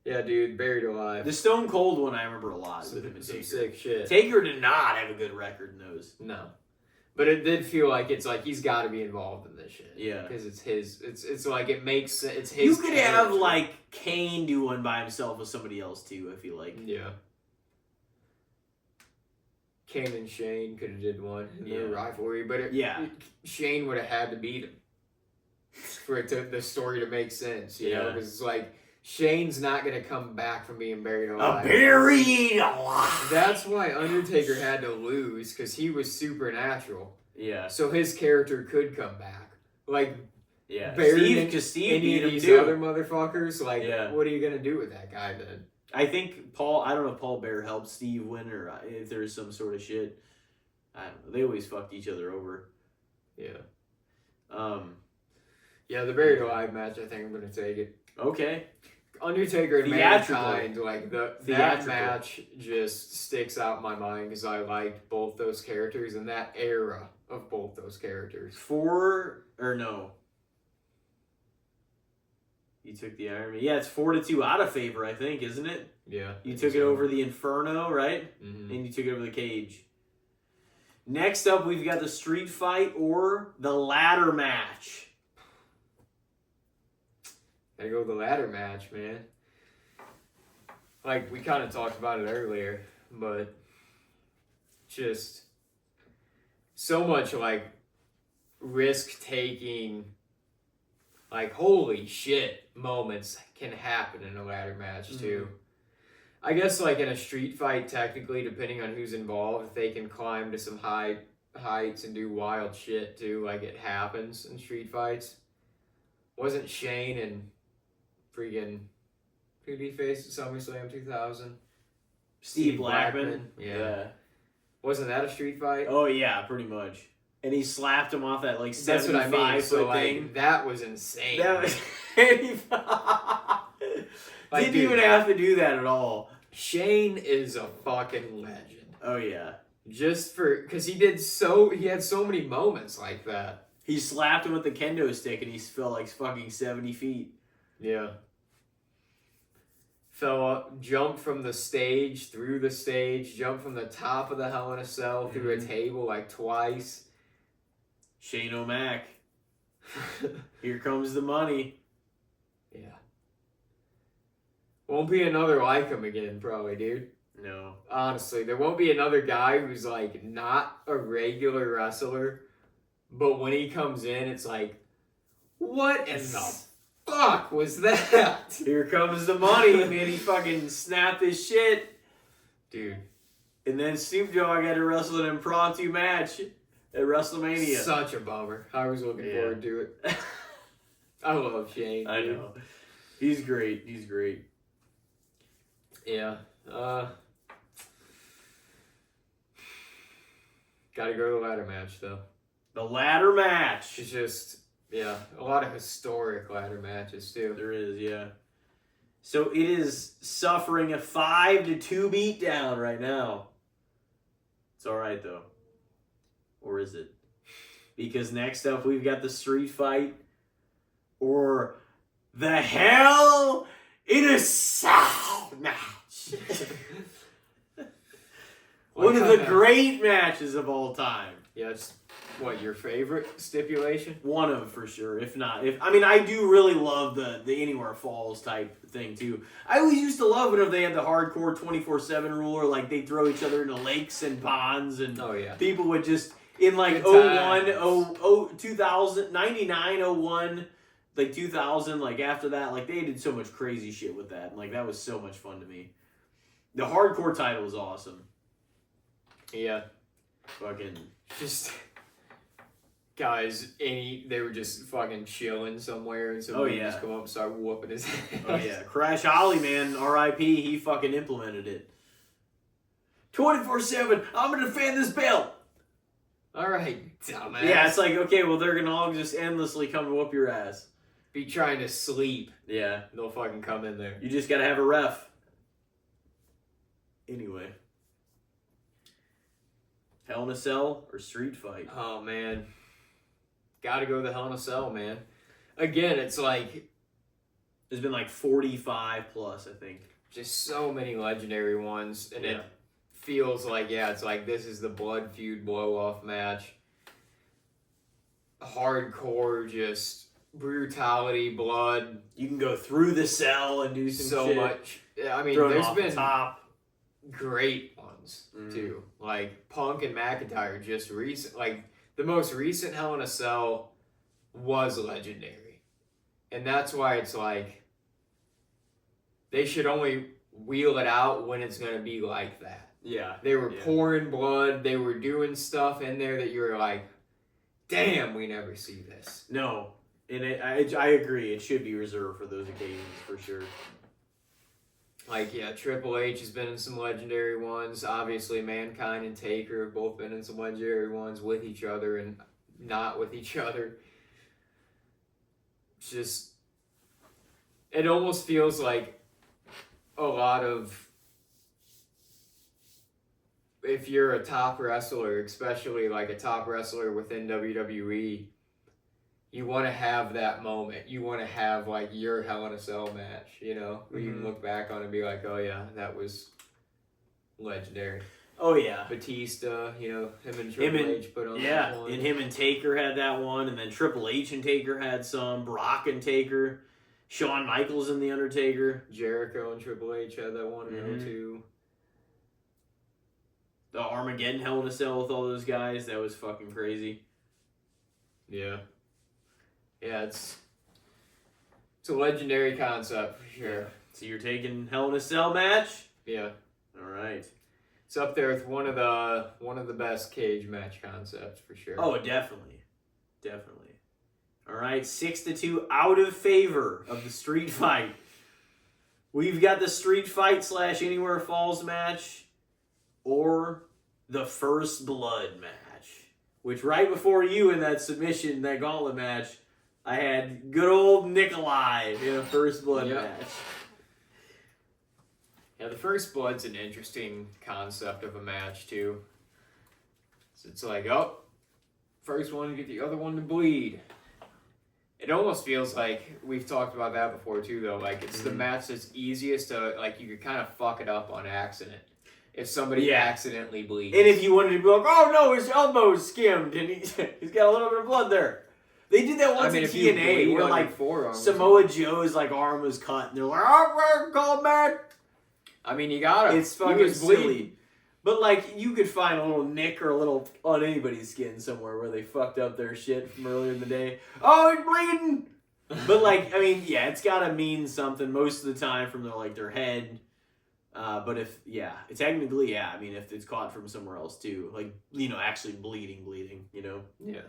Yeah, dude, buried alive. The Stone Cold one I remember a lot. Some sick shit. Taker did not have a good record in those. No. But it did feel like it's like he's got to be involved in this shit. Yeah. Because it's his. It's like it makes it's his. You could have like Kane do one by himself with somebody else too. I feel like. Yeah. Kane and Shane could have did one in their rivalry, but Shane would have had to beat him for the story to make sense. You know, because it's like Shane's not gonna come back from being buried alive. Buried alive. That's why Undertaker had to lose, because he was supernatural. Yeah. So his character could come back. Like, Steve any of these too. other motherfuckers, like, what are you gonna do with that guy then? I think I don't know if Paul Bearer helped Steve win or if there's some sort of shit. I don't know. They always fucked each other over. Yeah. Yeah, the buried alive match, I think I'm gonna take it. Okay. Undertaker and Mankind, like that match just sticks out in my mind because I liked both those characters and that era of both those characters. You took the Iron Man. Yeah, it's 4-2 out of favor, I think, isn't it? Yeah. You took it over the Inferno, right? Mm-hmm. And you took it over the Cage. Next up, we've got the street fight or the ladder match. Gotta go with the ladder match, man. Like, we kind of talked about it earlier, but just so much, like, risk-taking, like, holy shit moments can happen in a ladder match, too. I guess, like, in a street fight, technically, depending on who's involved, if they can climb to some high heights and do wild shit, too, like, it happens in street fights. Wasn't Shane and freaking... Who did he face at SummerSlam 2000? Steve Blackman. Yeah. Wasn't that a street fight? Oh, yeah, pretty much. And he slapped him off that, like, That's what I mean. 75-foot So, thing. like, that was insane. That was... Like, Didn't dude, even have to do that at all. Shane is a fucking legend. Oh, yeah. Just for... Because he had so many moments like that. He slapped him with the kendo stick and he fell like fucking 70 feet. Yeah. Fell up, jumped from the stage, through the stage, jumped from the top of the Hell in a Cell through a table like twice. Shane O'Mac. Here comes the money. Yeah. Won't be another like him again, probably, dude. No. Honestly, there won't be another guy who's like not a regular wrestler, but when he comes in, it's like, what in the fuck was that? Here comes the money, man. He fucking snapped his shit. Dude. And then Snoop Dogg had to wrestle an impromptu match at WrestleMania. Such a bummer. I was looking forward to it. I love Shane. I know. He's great. He's great. Yeah. Gotta go to the ladder match, though. The ladder match. It's just, yeah, a lot of historic ladder matches, too. There is, yeah. So it is suffering a 5-2 beatdown right now. It's all right, though. Or is it? Because next up, we've got the street fight. Or the Hell in a Cell match. One of the great matches of all time. Yeah, it's, what, your favorite stipulation? One of, for sure. If not, I do really love the Anywhere Falls type thing, too. I always used to love whenever they had the hardcore 24/7 rule, or like they'd throw each other into lakes and ponds, and people would just, in like 2000, 99, 01, like 2000, like after that, like they did so much crazy shit with that. And like that was so much fun to me. The hardcore title was awesome. Yeah. Fucking just guys, they were just fucking chilling somewhere, and somebody just come up and start whooping his ass. Oh yeah, Crash Holly, man, R.I.P. He fucking implemented it. 24/7. I'm gonna defend this belt. All right, dumbass. Yeah, it's like, okay, well they're gonna all just endlessly come and whoop your ass. Be trying to sleep. Yeah, they'll fucking come in there. You just gotta have a ref. Anyway. Hell in a Cell or street fight? Oh, man. Gotta go to the Hell in a Cell, man. Again, it's like... There's been like 45 plus, I think. Just so many legendary ones. And it feels like, it's like this is the blood feud blow-off match. Hardcore, just brutality, blood. You can go through the cell and do some shit. So much. I mean, there's been great ones, too. Like, Punk and McIntyre just recent. Like, the most recent Hell in a Cell was legendary. And that's why it's like, they should only wheel it out when it's going to be like that. Yeah. They were pouring blood. They were doing stuff in there that you were like, damn, we never see this. No. And I agree. It should be reserved for those occasions, for sure. Like, Triple H has been in some legendary ones. Obviously, Mankind and Taker have both been in some legendary ones with each other and not with each other. It's just... It almost feels like a lot of... If you're a top wrestler, especially like a top wrestler within WWE, you want to have that moment. You want to have like your Hell in a Cell match, where you can look back on it and be like, oh yeah, that was legendary. Oh yeah. Batista, him and Triple H put on that one. And him and Taker had that one, and then Triple H and Taker had some, Brock and Taker. Shawn Michaels and The Undertaker. Jericho and Triple H had that one in 02. The Armageddon Hell in a Cell with all those guys. That was fucking crazy. Yeah. Yeah, it's a legendary concept for sure. Yeah. So you're taking Hell in a Cell match? Yeah. All right. It's up there with one of the best cage match concepts for sure. Oh, definitely. Definitely. All right, 6-2 out of favor of the street fight. We've got the street fight / Anywhere Falls match or the First Blood match, which right before you in that submission, that gauntlet match, I had good old Nikolai in a First Blood match. Yeah, the First Blood's an interesting concept of a match, too. So it's like, oh, first one to get the other one to bleed. It almost feels like, we've talked about that before, too, though. Like, it's the match that's easiest to, like, you could kind of fuck it up on accident. If somebody accidentally bleeds. And if you wanted to be like, oh no, his elbow's skimmed and he's got a little bit of blood there. They did that once in TNA where like Samoa Joe's like arm was cut and they're like, oh, call back. I mean, you gotta. It's fucking silly. But like, you could find a little nick or a little on anybody's skin somewhere where they fucked up their shit from earlier in the day. Oh, he's bleeding. But like, I mean, yeah, it's gotta mean something most of the time from their head. But if, technically, I mean, if it's caught from somewhere else too, like, actually bleeding, Yeah.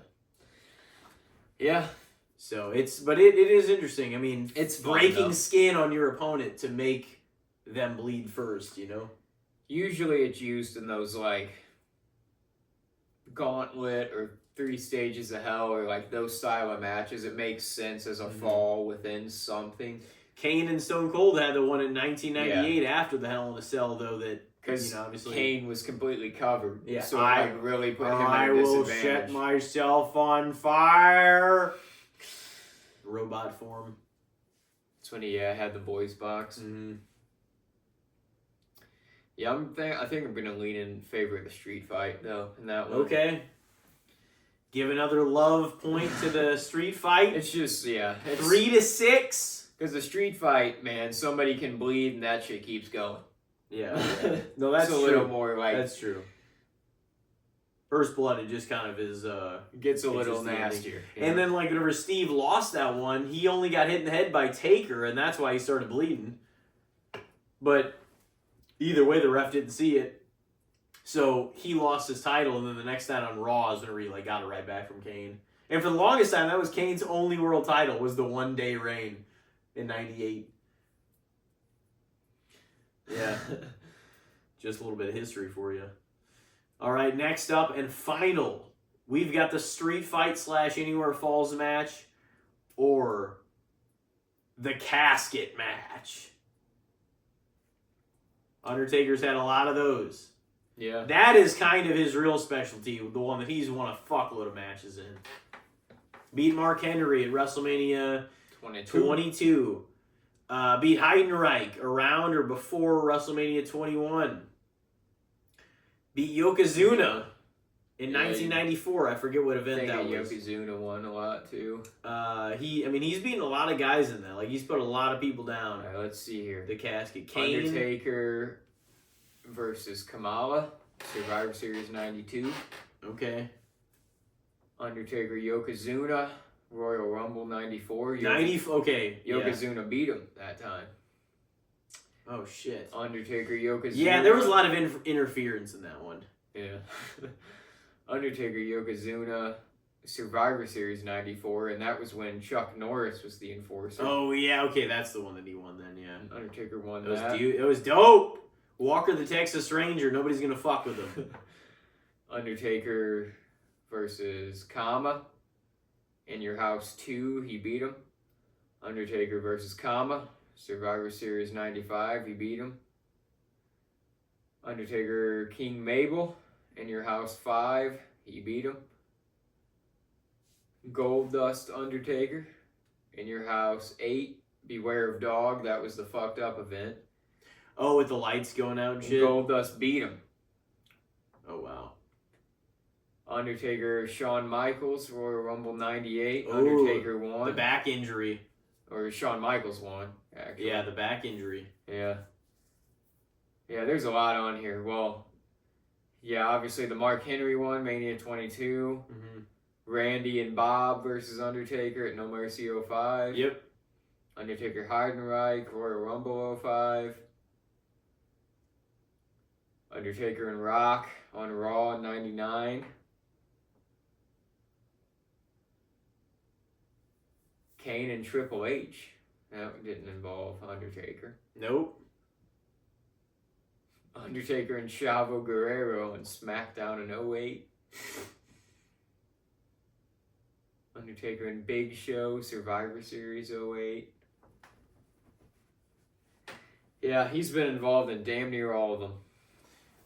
Yeah. So it is interesting. I mean, it's breaking skin on your opponent to make them bleed first, Usually it's used in those, like, gauntlet or 3 stages of hell or, like, those style of matches. It makes sense as a fall within something. Kane and Stone Cold had the one in 1998 after the Hell in a Cell, though, that, because obviously Kane was completely covered. Yeah, so I really put him at a disadvantage. I will set myself on fire. Robot form. That's when he had the voice box. Mm-hmm. Yeah, I think I'm gonna lean in favor of the street fight though in that one. Okay. Give another love point to the street fight. It's just 3-6. Because the street fight, man, somebody can bleed and that shit keeps going. Yeah. No, that's a little more like... That's true. First Blood, it just kind of is... gets a little nastier. Yeah. And then, like, whenever Steve lost that one, he only got hit in the head by Taker, and that's why he started bleeding. But either way, the ref didn't see it. So he lost his title, and then the next night on Raw is whenever he got it right back from Kane. And for the longest time, that was Kane's only world title, was the one-day reign. In 98. Yeah. Just a little bit of history for you. All right, next up and final. We've got the street fight / Anywhere Falls match or the casket match. Undertaker's had a lot of those. Yeah. That is kind of his real specialty, the one that he's won a fuckload of matches in. Beat Mark Henry at WrestleMania 22. Beat Heidenreich around or before WrestleMania 21. Beat Yokozuna in 1994. I forget what event that was. Yokozuna won a lot too. He's beaten a lot of guys in that. Like, he's put a lot of people down. All right, let's see here. The casket. Kane. Undertaker versus Kamala. Survivor Series 92. Okay. Undertaker Yokozuna. Royal Rumble 94. Okay. Yokozuna beat him that time. Oh, shit. Undertaker Yokozuna. Yeah, there was a lot of interference in that one. Yeah. Undertaker Yokozuna, Survivor Series 94, and that was when Chuck Norris was the enforcer. Oh, yeah, okay, that's the one that he won then, yeah. Undertaker won that. It was dope! Walker the Texas Ranger, nobody's gonna fuck with him. Undertaker versus Kama. In Your House 2, he beat him. Undertaker versus Kama. Survivor Series 95, he beat him. Undertaker King Mabel. In Your House 5, he beat him. Goldust Undertaker. In Your House 8, Beware of Dog. That was the fucked up event. Oh, with the lights going out and shit? Goldust beat him. Oh, wow. Undertaker Shawn Michaels, Royal Rumble 98. Ooh, Undertaker won. The back injury. or Shawn Michaels won, actually. Yeah, the back injury. Yeah. Yeah, there's a lot on here. Well, yeah, obviously the Mark Henry one, Mania 22. Mm-hmm. Randy and Bob versus Undertaker at No Mercy 05. Yep. Undertaker Heidenreich, Royal Rumble 05. Undertaker and Rock on Raw in 99. Kane and Triple H. That didn't involve Undertaker. Nope. Undertaker and Chavo Guerrero on SmackDown in 08. Undertaker and Big Show, Survivor Series 08. Yeah, he's been involved in damn near all of them.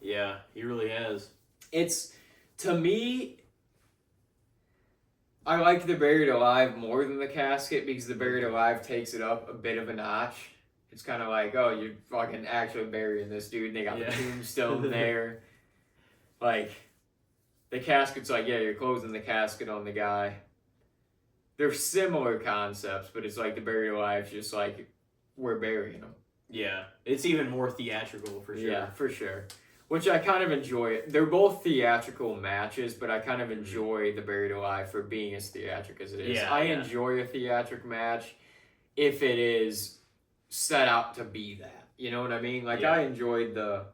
Yeah, he really has. It's, to me, I like the Buried Alive more than the Casket because the Buried Alive takes it up a bit of a notch. It's kind of like, oh, you're fucking actually burying this dude, and they got the tombstone there. Like, the Casket's like, yeah, you're closing the casket on the guy. They're similar concepts, but it's like the Buried Alive's just like, we're burying them. Yeah, it's even more theatrical for sure. Yeah, for sure. Which I kind of enjoy. They're both theatrical matches, but I kind of enjoy the Buried Alive for being as theatric as it is. Yeah, I enjoy a theatric match if it is set out to be that. You know what I mean? Like, I enjoyed the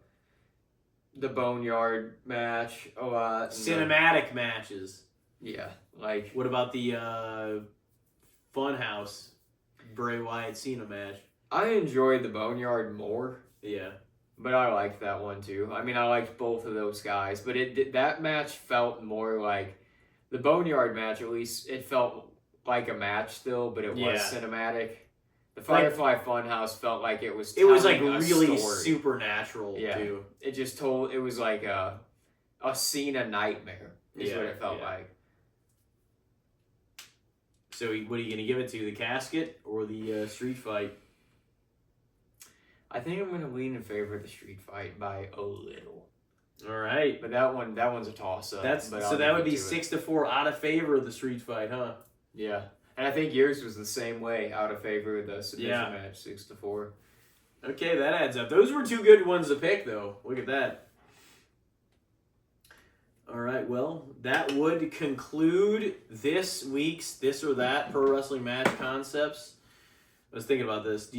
Boneyard match a lot. Cinematic matches. Yeah, like... What about the Funhouse Bray Wyatt Cena match? I enjoyed the Boneyard more. Yeah. But I liked that one too. I mean, I liked both of those guys. But that match felt more like... The Boneyard match, at least, it felt like a match still, but it was cinematic. The Firefly Funhouse felt like it was telling like a really story. Supernatural too. It just it was like a Cena nightmare is what it felt like. So what are you going to give it to, the Casket or the Street Fight? I think I'm going to lean in favor of the Street Fight by a little. All right. But that one's a toss-up. So that would be 6-4 out of favor of the Street Fight, huh? Yeah. And I think yours was the same way, out of favor of the submission match, 6-4. Okay, that adds up. Those were two good ones to pick, though. Look at that. All right, well, that would conclude this week's This or That Pro Wrestling Match Concepts. I was thinking about this. Would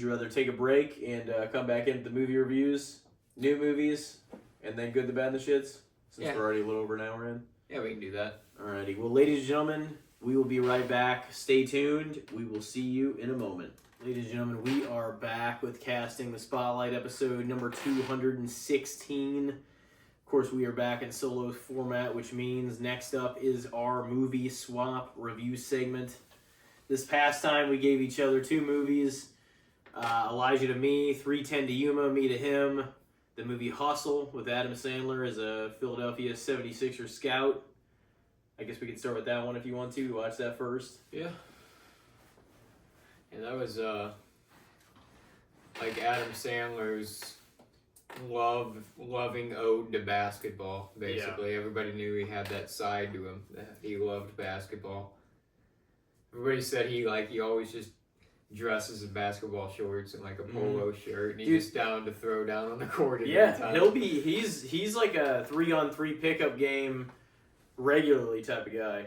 you rather take a break and come back into the movie reviews, new movies, and then good, the bad, and the shits? Since we're already a little over an hour in. Yeah, we can do that. Alrighty. Well, ladies and gentlemen, we will be right back. Stay tuned. We will see you in a moment. Ladies and gentlemen, we are back with Casting the Spotlight episode number 216. Of course, we are back in solo format, which means next up is our movie swap review segment. This past time, we gave each other two movies. Elijah to me, 310 to Yuma, me to him. The movie Hustle with Adam Sandler as a Philadelphia 76er scout. I guess we can start with that one if you want to. Watch that first. Yeah. And that was like Adam Sandler's loving ode to basketball, basically. Yeah. Everybody knew he had that side to him, that he loved basketball. Everybody said he always just dresses in basketball shorts and like a polo shirt, and he's just down to throw down on the court at any time. He's like a 3-on-3 pickup game regularly type of guy.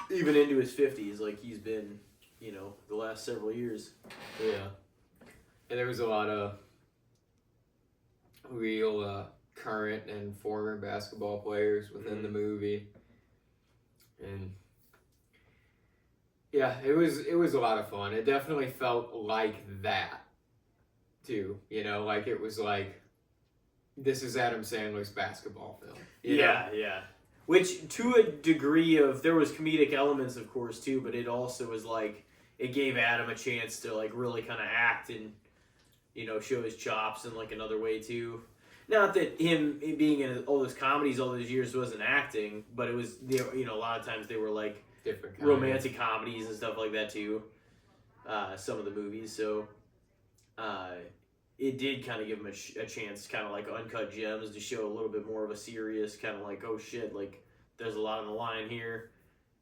Even into his 50s, like he's been, the last several years. Yeah. And there was a lot of real current and former basketball players within the movie. And yeah, it was a lot of fun. It definitely felt like that too. Like it was like, this is Adam Sandler's basketball film. Yeah. Which, to a degree there was comedic elements, of course, too, but it also was like, it gave Adam a chance to like really kind of act and, show his chops in like another way too. Not that him being in all those comedies all those years wasn't acting, but it was, a lot of times they were like different romantic comedies and stuff like that too. Some of the movies, so it did kind of give him a chance, kind of like Uncut Gems, to show a little bit more of a serious kind of like, oh shit, like there's a lot on the line here,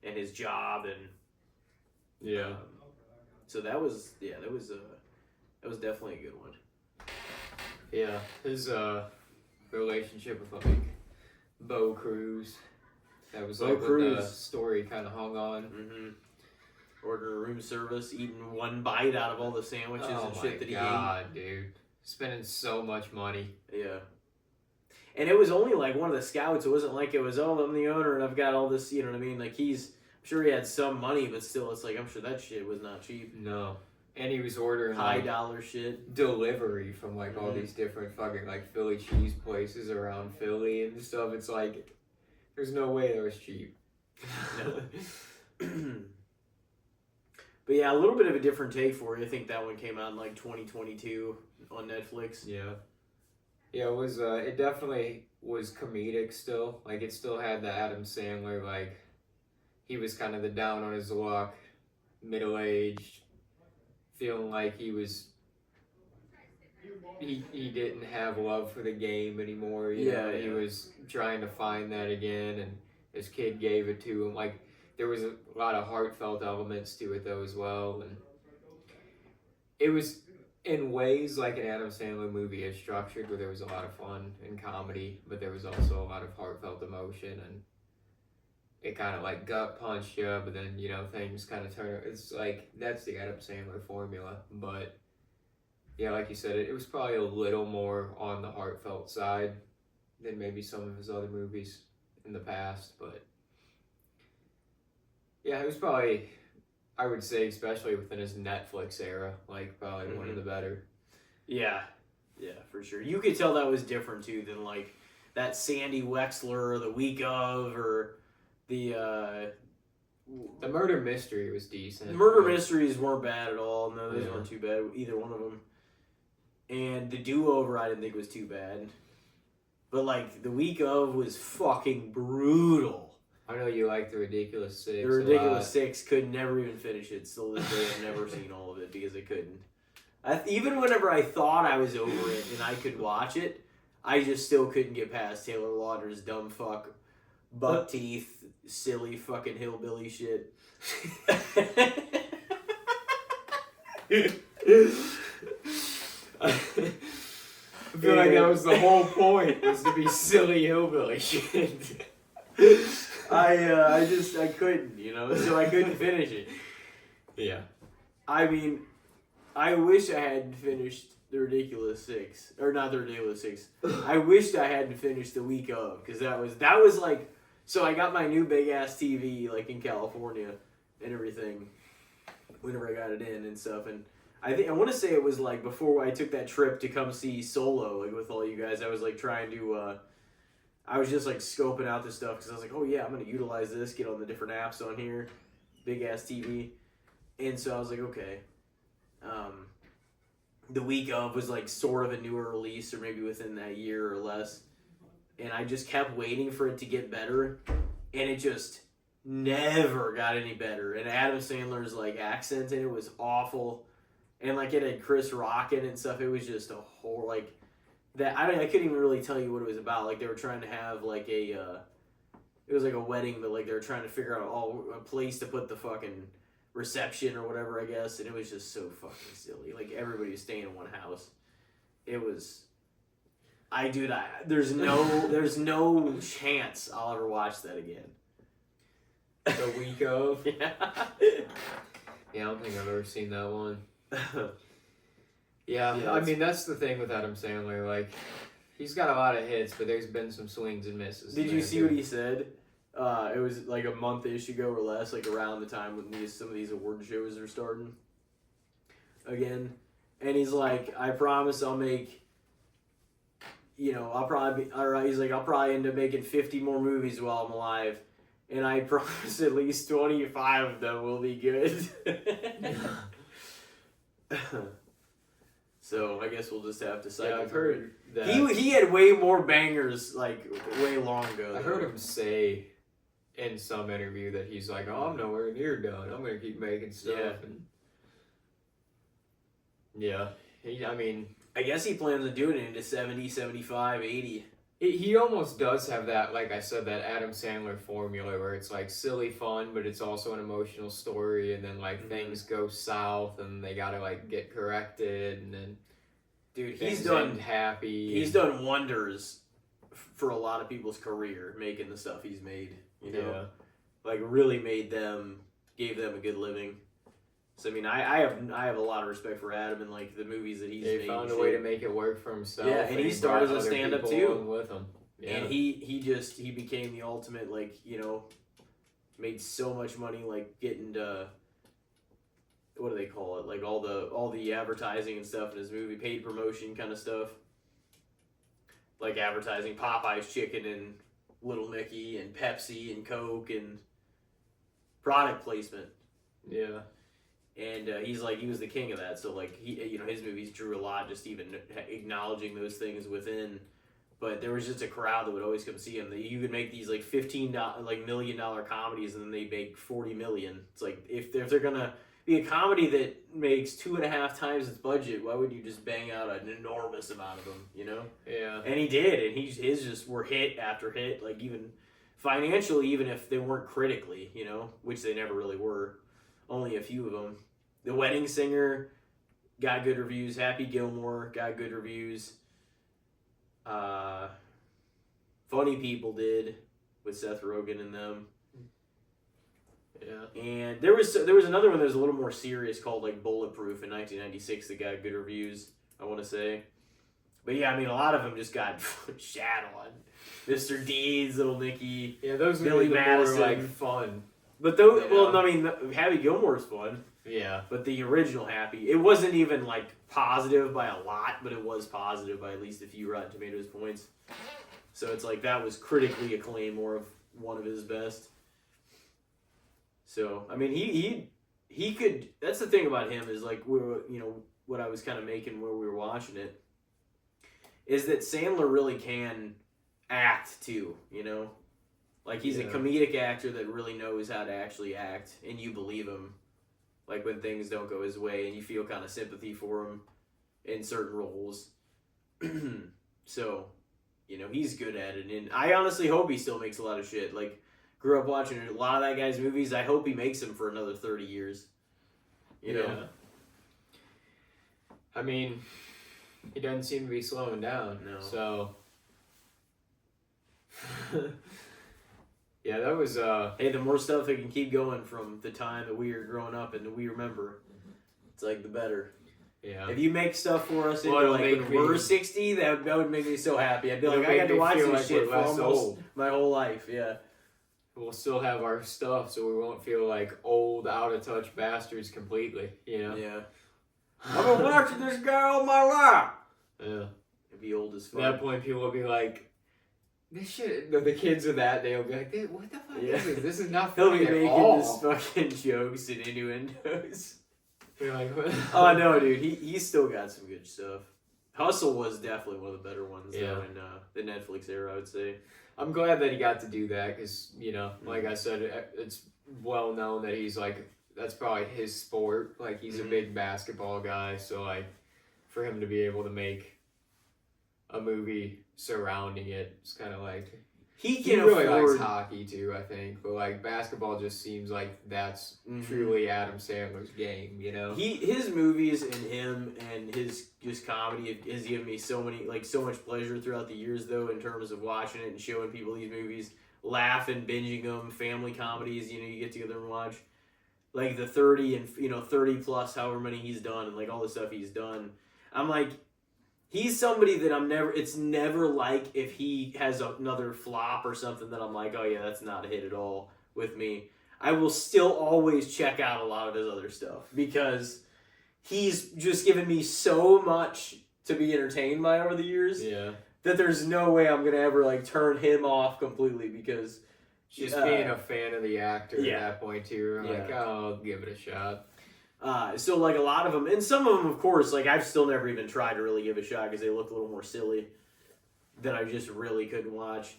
and his job, and Yeah. So that was definitely a good one. Yeah. His relationship with like Bo Cruz. That was Bo like what the Cruz. story kind of hung on. Mm-hmm. Order room service, eating one bite out of all the sandwiches and shit that he ate. Oh my god, dude. Spending so much money. Yeah. And it was only like one of the scouts. It wasn't like it was, oh, I'm the owner and I've got all this, you know what I mean? Like I'm sure he had some money, but still, it's like, I'm sure that shit was not cheap. No. And he was ordering high dollar shit. Delivery from like all these different fucking like Philly cheese places around Philly and stuff. It's like, there's no way that was cheap. No. But yeah, a little bit of a different take for you. I think that one came out in like 2022 on Netflix. Yeah. Yeah, it was. It definitely was comedic still. Like it still had the Adam Sandler, like he was kind of the down on his luck, middle aged, feeling like he didn't have love for the game anymore. You know? He was trying to find that again, and his kid gave it to him. Like there was a lot of heartfelt elements to it though as well, and it was in ways like an Adam Sandler movie is structured, where there was a lot of fun and comedy, but there was also a lot of heartfelt emotion, and it kind of like gut punched you, but then things kind of turn. It's like that's the Adam Sandler formula, but yeah, like you said, it was probably a little more on the heartfelt side than maybe some of his other movies in the past, but yeah, it was probably, I would say, especially within his Netflix era, like probably one of the better. Yeah, for sure. You could tell that was different too than like that Sandy Wexler or The Week Of or the Murder Mystery was decent. Murder Mysteries weren't bad at all. No, those weren't too bad, either one of them. And the Do Over I didn't think was too bad. But like The Week Of was fucking brutal. I know you like The Ridiculous Six. The Ridiculous Six could never even finish it. Still this day, I've never seen all of it because I couldn't. Even whenever I thought I was over it and I could watch it, I just still couldn't get past Taylor Lautner's dumb fuck, buck teeth, silly fucking hillbilly shit. I feel like that was the whole point, was to be silly hillbilly shit. I couldn't, so I couldn't finish it. Yeah. I mean, I wish I hadn't finished The Ridiculous Six, or not The Ridiculous Six. I wished I hadn't finished The Week Of, because that was like, so I got my new big ass TV like in California and everything, whenever I got it in and stuff, and I want to say it was like before I took that trip to come see Solo like with all you guys. I was like trying to. I was just like scoping out this stuff because I was like, oh yeah, I'm going to utilize this, get on the different apps on here, big ass TV. And so I was like, okay. The Week Of was like sort of a newer release or maybe within that year or less. And I just kept waiting for it to get better. And it just never got any better. And Adam Sandler's like accent in it was awful. And like it had Chris Rock in it and stuff. It was just a whole like... That I couldn't even really tell you what it was about. Like they were trying to have like it was like a wedding, but like they were trying to figure out a place to put the fucking reception or whatever, I guess, and it was just so fucking silly. Like everybody was staying in one house. It was, there's no chance I'll ever watch that again. The Week Of. Yeah. Yeah, I don't think I've ever seen that one. Yeah, I mean, that's the thing with Adam Sandler. Like, he's got a lot of hits, but there's been some swings and misses. Did you see what he said? It was like a month-ish ago or less, like around the time when some of these award shows are starting again. And he's like, I promise I'll make, I'll probably end up making 50 more movies while I'm alive. And I promise at least 25 of them will be good. So I guess we'll just have to cycle. Yeah, I've heard that. He had way more bangers like way long ago. I heard him say in some interview that he's like, oh, I'm nowhere near done. I'm going to keep making stuff. Yeah. I mean... I guess he plans on doing it into 70, 75, 80. He almost does have that, like I said, that Adam Sandler formula where it's like silly fun, but it's also an emotional story, and then like things go south and they gotta like get corrected, and then Dude, he's done happy. He's done wonders for a lot of people's career making the stuff he's made. You know, Yeah. like really gave them a good living. So I mean, I have a lot of respect for Adam and like the movies that he's made. He found a way to make it work for himself. Yeah, and he started as a stand-up too. With him. Yeah. And he became the ultimate, like, you know, made so much money, like getting to, what do they call it? Like all the advertising and stuff in his movie, paid promotion kind of stuff. Like advertising Popeye's chicken and Little Nicky and Pepsi and Coke and product placement. Yeah. And he was the king of that. So like his movies drew a lot, just even acknowledging those things within. But there was just a crowd that would always come see him. You could make these like $15 $1 million comedies, and then they make $40 million. It's like if they're gonna be a comedy that makes 2.5 times its budget, why would you just bang out an enormous amount of them? You know? Yeah. And he did, and his just were hit after hit, like even financially, even if they weren't critically, you know, which they never really were. Only a few of them. The Wedding Singer got good reviews. Happy Gilmore got good reviews. Funny People did with Seth Rogen and them. Yeah. And there was another one that was a little more serious called like Bulletproof in 1996 that got good reviews, I want to say. But yeah, I mean, a lot of them just got shat on. Mr. Deeds, Little Nicky, yeah, those Billy are the Madison. more like fun. But those, well, I mean, Happy Gilmore's fun. Yeah. But the original Happy, it wasn't even like positive by a lot, but it was positive by at least a few Rotten Tomatoes points. So it's like that was critically acclaimed, more of one of his best. So I mean, he could. That's the thing about him is like what I was kind of making where we were watching it is that Sandler really can act too. You know, like he's a comedic actor that really knows how to actually act, and you believe him. Like when things don't go his way, and you feel kind of sympathy for him in certain roles. So, he's good at it, and I honestly hope he still makes a lot of shit. Like, grew up watching a lot of that guy's movies. I hope he makes them for another 30 years. You know? I mean, he doesn't seem to be slowing down. No. So, yeah, that was Hey, the more stuff that can keep going from the time that we were growing up and that we remember, it's like the better. Yeah. If you make stuff for us Well, like when we're 60, that would make me so happy. I'd be like, I got to watch this shit for almost my whole life. Yeah. We'll still have our stuff, so we won't feel like old, out of touch bastards completely. Yeah. I've been watching this guy all my life. Yeah. It'd be old as fuck. At that point, people will be like, "This shit." The kids of that day will be like, "What the fuck is this? This is not He'll funny be at making all." this fucking jokes and innuendos. You're like, oh no, dude, he's still got some good stuff. Hustle was definitely one of the better ones though in the Netflix era, I would say. I'm glad that he got to do that because, like I said, it's well known that he's like, that's probably his sport. Like, he's a big basketball guy, so like, for him to be able to make a movie surrounding it, it's kind of like, he really likes hockey too, I think, but like basketball just seems like that's truly Adam Sandler's game, His movies and him and his just comedy has given me so much pleasure throughout the years though, in terms of watching it and showing people these movies, laughing, binging them, family comedies, you get together and watch. Like the 30 and 30 plus however many he's done and like all the stuff he's done. I'm like, he's somebody that it's never like if he has another flop or something that I'm like, oh yeah, that's not a hit at all with me. I will still always check out a lot of his other stuff because he's just given me so much to be entertained by over the years that there's no way I'm going to ever like turn him off completely because just being a fan of the actor at that point too. Like, oh, I'll give it a shot. So like a lot of them, and some of them, of course, like I've still never even tried to really give a shot because they look a little more silly that I just really couldn't watch.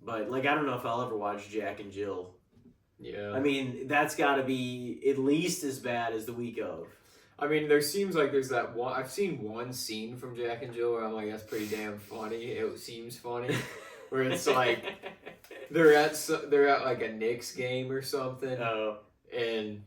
But like I don't know if I'll ever watch Jack and Jill. Yeah. I mean, that's got to be at least as bad as The Week Of. I mean, there seems like there's that one. I've seen one scene from Jack and Jill where I'm like, that's pretty damn funny. It seems funny, where it's like they're at like a Knicks game or something, Oh. and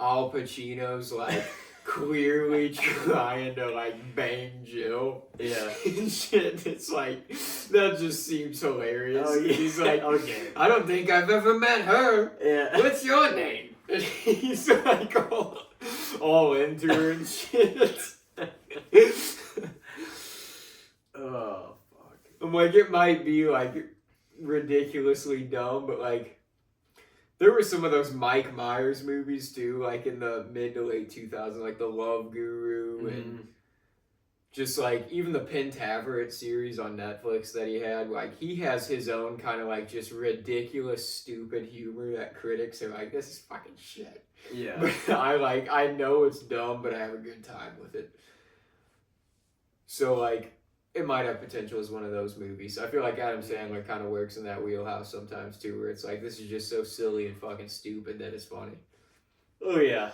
Al Pacino's like clearly trying to like bang Jill. Yeah. And shit. It's like that just seems hilarious. Oh, yeah. He's like, Okay. I don't think I've ever met her. Yeah. What's your name? And he's like all into her and shit. Oh, fuck. I'm like, it might be like ridiculously dumb, but like there were some of those Mike Myers movies too, like in the mid to late 2000s, like The Love Guru and just like even the Pentaveret series on Netflix that he had. Like he has his own kind of like just ridiculous, stupid humor that critics are like, this is fucking shit. Yeah. But I know it's dumb, but I have a good time with it. So like it might have potential as one of those movies. I feel like Adam Sandler kind of works in that wheelhouse sometimes too, where it's like, this is just so silly and fucking stupid that it's funny. Oh yeah.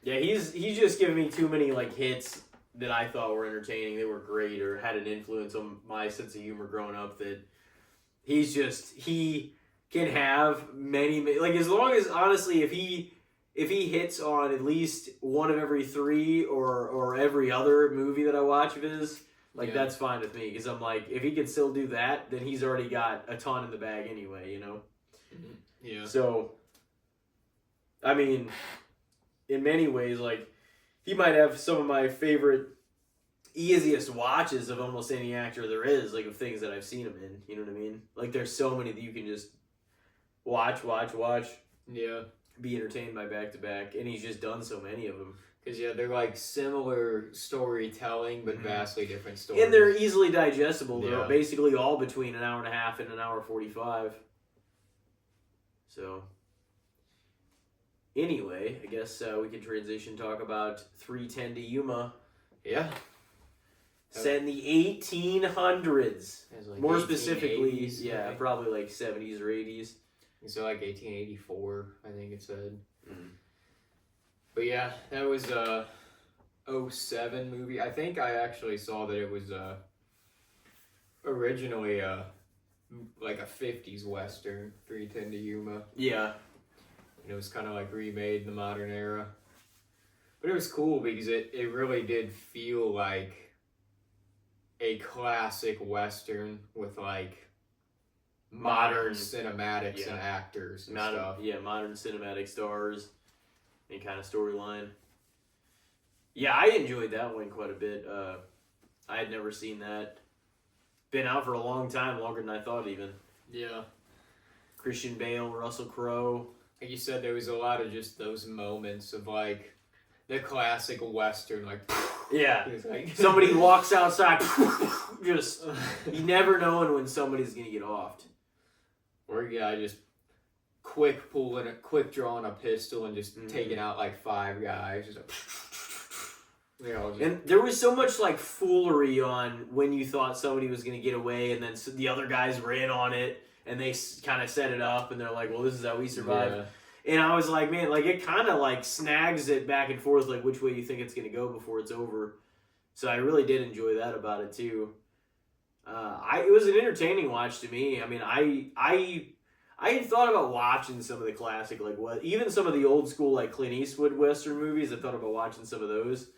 Yeah, he's just giving me too many like hits that I thought were entertaining, they were great, or had an influence on my sense of humor growing up, that he can have many, like, as long as, honestly, if he hits on at least one of every three or every other movie that I watch of his, like, that's fine with me, because I'm like, if he can still do that, then he's already got a ton in the bag anyway, you know? Mm-hmm. Yeah. So, I mean, in many ways, like, he might have some of my favorite, easiest watches of almost any actor there is, like, of things that I've seen him in. You know what I mean? Like, there's so many that you can just watch. Yeah. Be entertained by back to back, and he's just done so many of them. Because, yeah, they're, like, similar storytelling, but vastly different stories. And they're easily digestible. They're Yeah. basically all between an hour and a half and an hour 45. So... Anyway, I guess we can transition, talk about 310 to Yuma. Yeah. Set in the 1800s. Like more specifically, 1880s, yeah, probably like 70s or 80s. So like 1884, I think it said. Mm. But yeah, that was a 07 movie. I think I actually saw that it was originally like a 50s Western, 310 to Yuma. Yeah. And it was kind of like remade in the modern era. But it was cool because it really did feel like a classic Western with like modern cinematics and actors and stuff. Yeah, modern cinematic stars and kind of storyline. Yeah, I enjoyed that one quite a bit. I had never seen that. Been out for a long time, longer than I thought even. Yeah. Christian Bale, Russell Crowe. Like you said, there was a lot of just those moments of like the classic Western, like yeah, like somebody walks outside, just you never knowing when somebody's gonna get offed. Or yeah, just quick drawing a pistol and just taking out like 5 guys. Just like, and there was so much like foolery on when you thought somebody was gonna get away, and then the other guys were in on it. And they kind of set it up, and they're like, well, this is how we survive. Yeah. And I was like, man, like, it kind of, like, snags it back and forth, like, which way you think it's going to go before it's over. So I really did enjoy that about it, too. It was an entertaining watch to me. I mean, I had thought about watching some of the classic, like, even some of the old school, like, Clint Eastwood Western movies. I thought about watching some of those.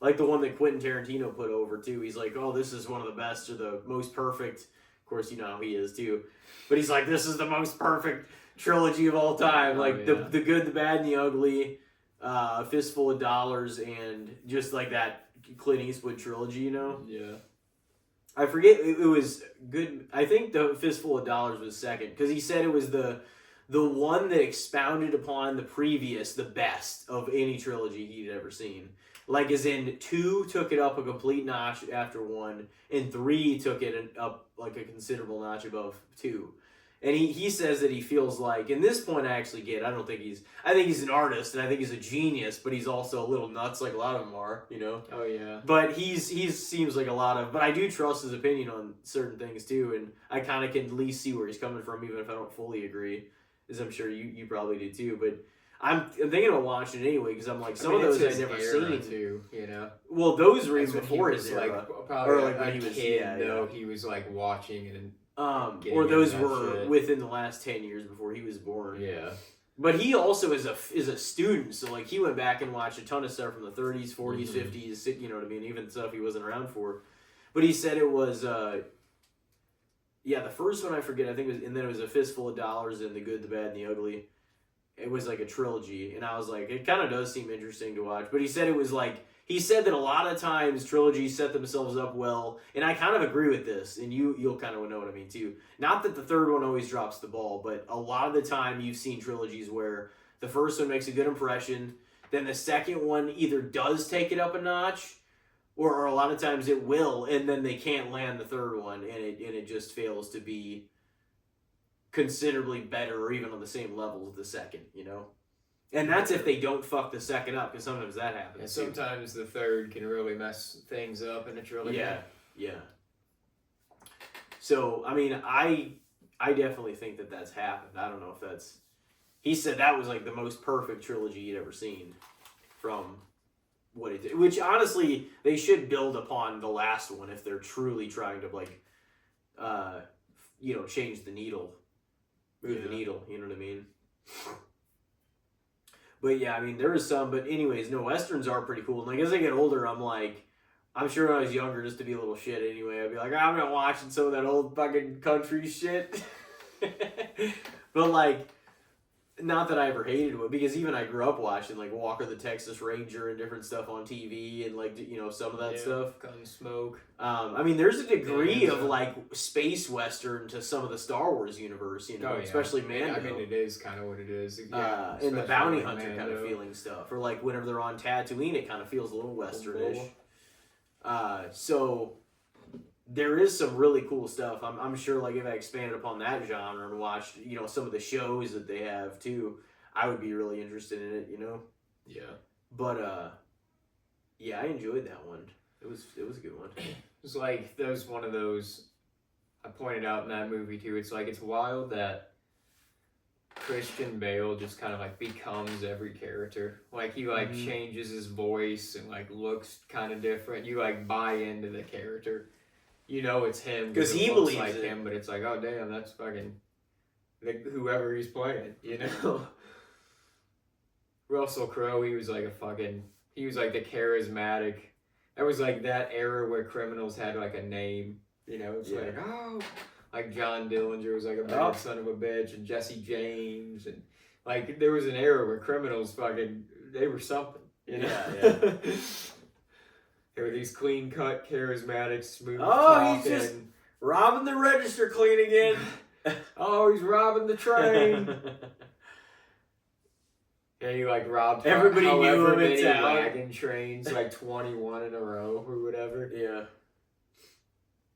Like the one that Quentin Tarantino put over, too. He's like, oh, this is one of the best or the most perfect. Of course, you know how he is, too. But he's like, this is the most perfect trilogy of all time. Like, the good, the bad, and the ugly, A Fistful of Dollars, and just like that Clint Eastwood trilogy, you know? Yeah. I forget, it was good. I think the Fistful of Dollars was second, because he said it was the one that expounded upon the previous, the best of any trilogy he'd ever seen. Like, as in, 2 took it up a complete notch after 1, and 3 took it up, like, a considerable notch above 2. And he says that he feels like, and this point I actually get, I think he's an artist, and I think he's a genius, but he's also a little nuts, like a lot of them are, you know? Oh, yeah. But he seems like but I do trust his opinion on certain things, too, and I kind of can at least see where he's coming from, even if I don't fully agree, as I'm sure you probably do, too, but I'm thinking about watching it anyway because I'm like some I mean, of it's those his I've never era seen. too, you know. Well, those were That's even when he before was his era. like probably Or, like, a when he was- kid, yeah, though. yeah. He was like watching and getting or into those that were shit. within the last 10 years before he was born. Yeah. But he also is a student, so like he went back and watched a ton of stuff from the 30s, 40s, 50s, you know what I mean, even stuff he wasn't around for. But he said it was the first one I forget, I think it was, and then it was A Fistful of Dollars and The Good, the Bad, and the Ugly. It was like a trilogy, and I was like, it kind of does seem interesting to watch. But he said it was like, he said that a lot of times trilogies set themselves up well, and I kind of agree with this, and you'll kind of know what I mean too. Not that the third one always drops the ball, but a lot of the time you've seen trilogies where the first one makes a good impression, then the second one either does take it up a notch, or a lot of times it will, and then they can't land the third one, and it just fails to be considerably better or even on the same level as the second, you know? And that's if they don't fuck the second up, because sometimes that happens. And sometimes the third can really mess things up in a trilogy. Yeah. So, I mean, I definitely think that that's happened. I don't know if that's... He said that was like the most perfect trilogy he'd ever seen from what it did. Which, honestly, they should build upon the last one if they're truly trying to, like, change the needle. Move the needle, you know what I mean? But yeah, I mean, there is some, but anyways, no, Westerns are pretty cool. And like, as I get older, I'm like, I'm sure when I was younger, just to be a little shit anyway, I'd be like, I'm not watching some of that old fucking country shit. But like, not that I ever hated it, because even I grew up watching like Walker the Texas Ranger and different stuff on TV and like, some of that stuff. Gunsmoke. I mean, there's a degree of like space western to some of the Star Wars universe, especially Mando. I mean, it is kind of what it is. Yeah, and the bounty hunter kind of feeling stuff, or like whenever they're on Tatooine, it kind of feels a little westernish. So there is some really cool stuff. I'm sure, like if I expanded upon that genre and watched, some of the shows that they have too, I would be really interested in it. Yeah. But yeah, I enjoyed that one. It was a good one. It's like that was one of those I pointed out in that movie too. It's like it's wild that Christian Bale just kind of like becomes every character. Like he like changes his voice and like looks kind of different. You like buy into the character. It's him because he looks believes like it. him, but it's like, oh damn, that's fucking like whoever he's playing. Russell Crowe, he was like the charismatic. That was like that era where criminals had like a name. It's like, oh, like John Dillinger was like a bad son of a bitch, and Jesse James, and like there was an era where criminals they were something. Yeah. They were these clean cut, charismatic, smooth. Oh, he's just robbing the register clean again. Oh, he's robbing the train. Yeah, he like robbed everybody knew him in town. Wagon trains, like 21 in a row or whatever. Yeah.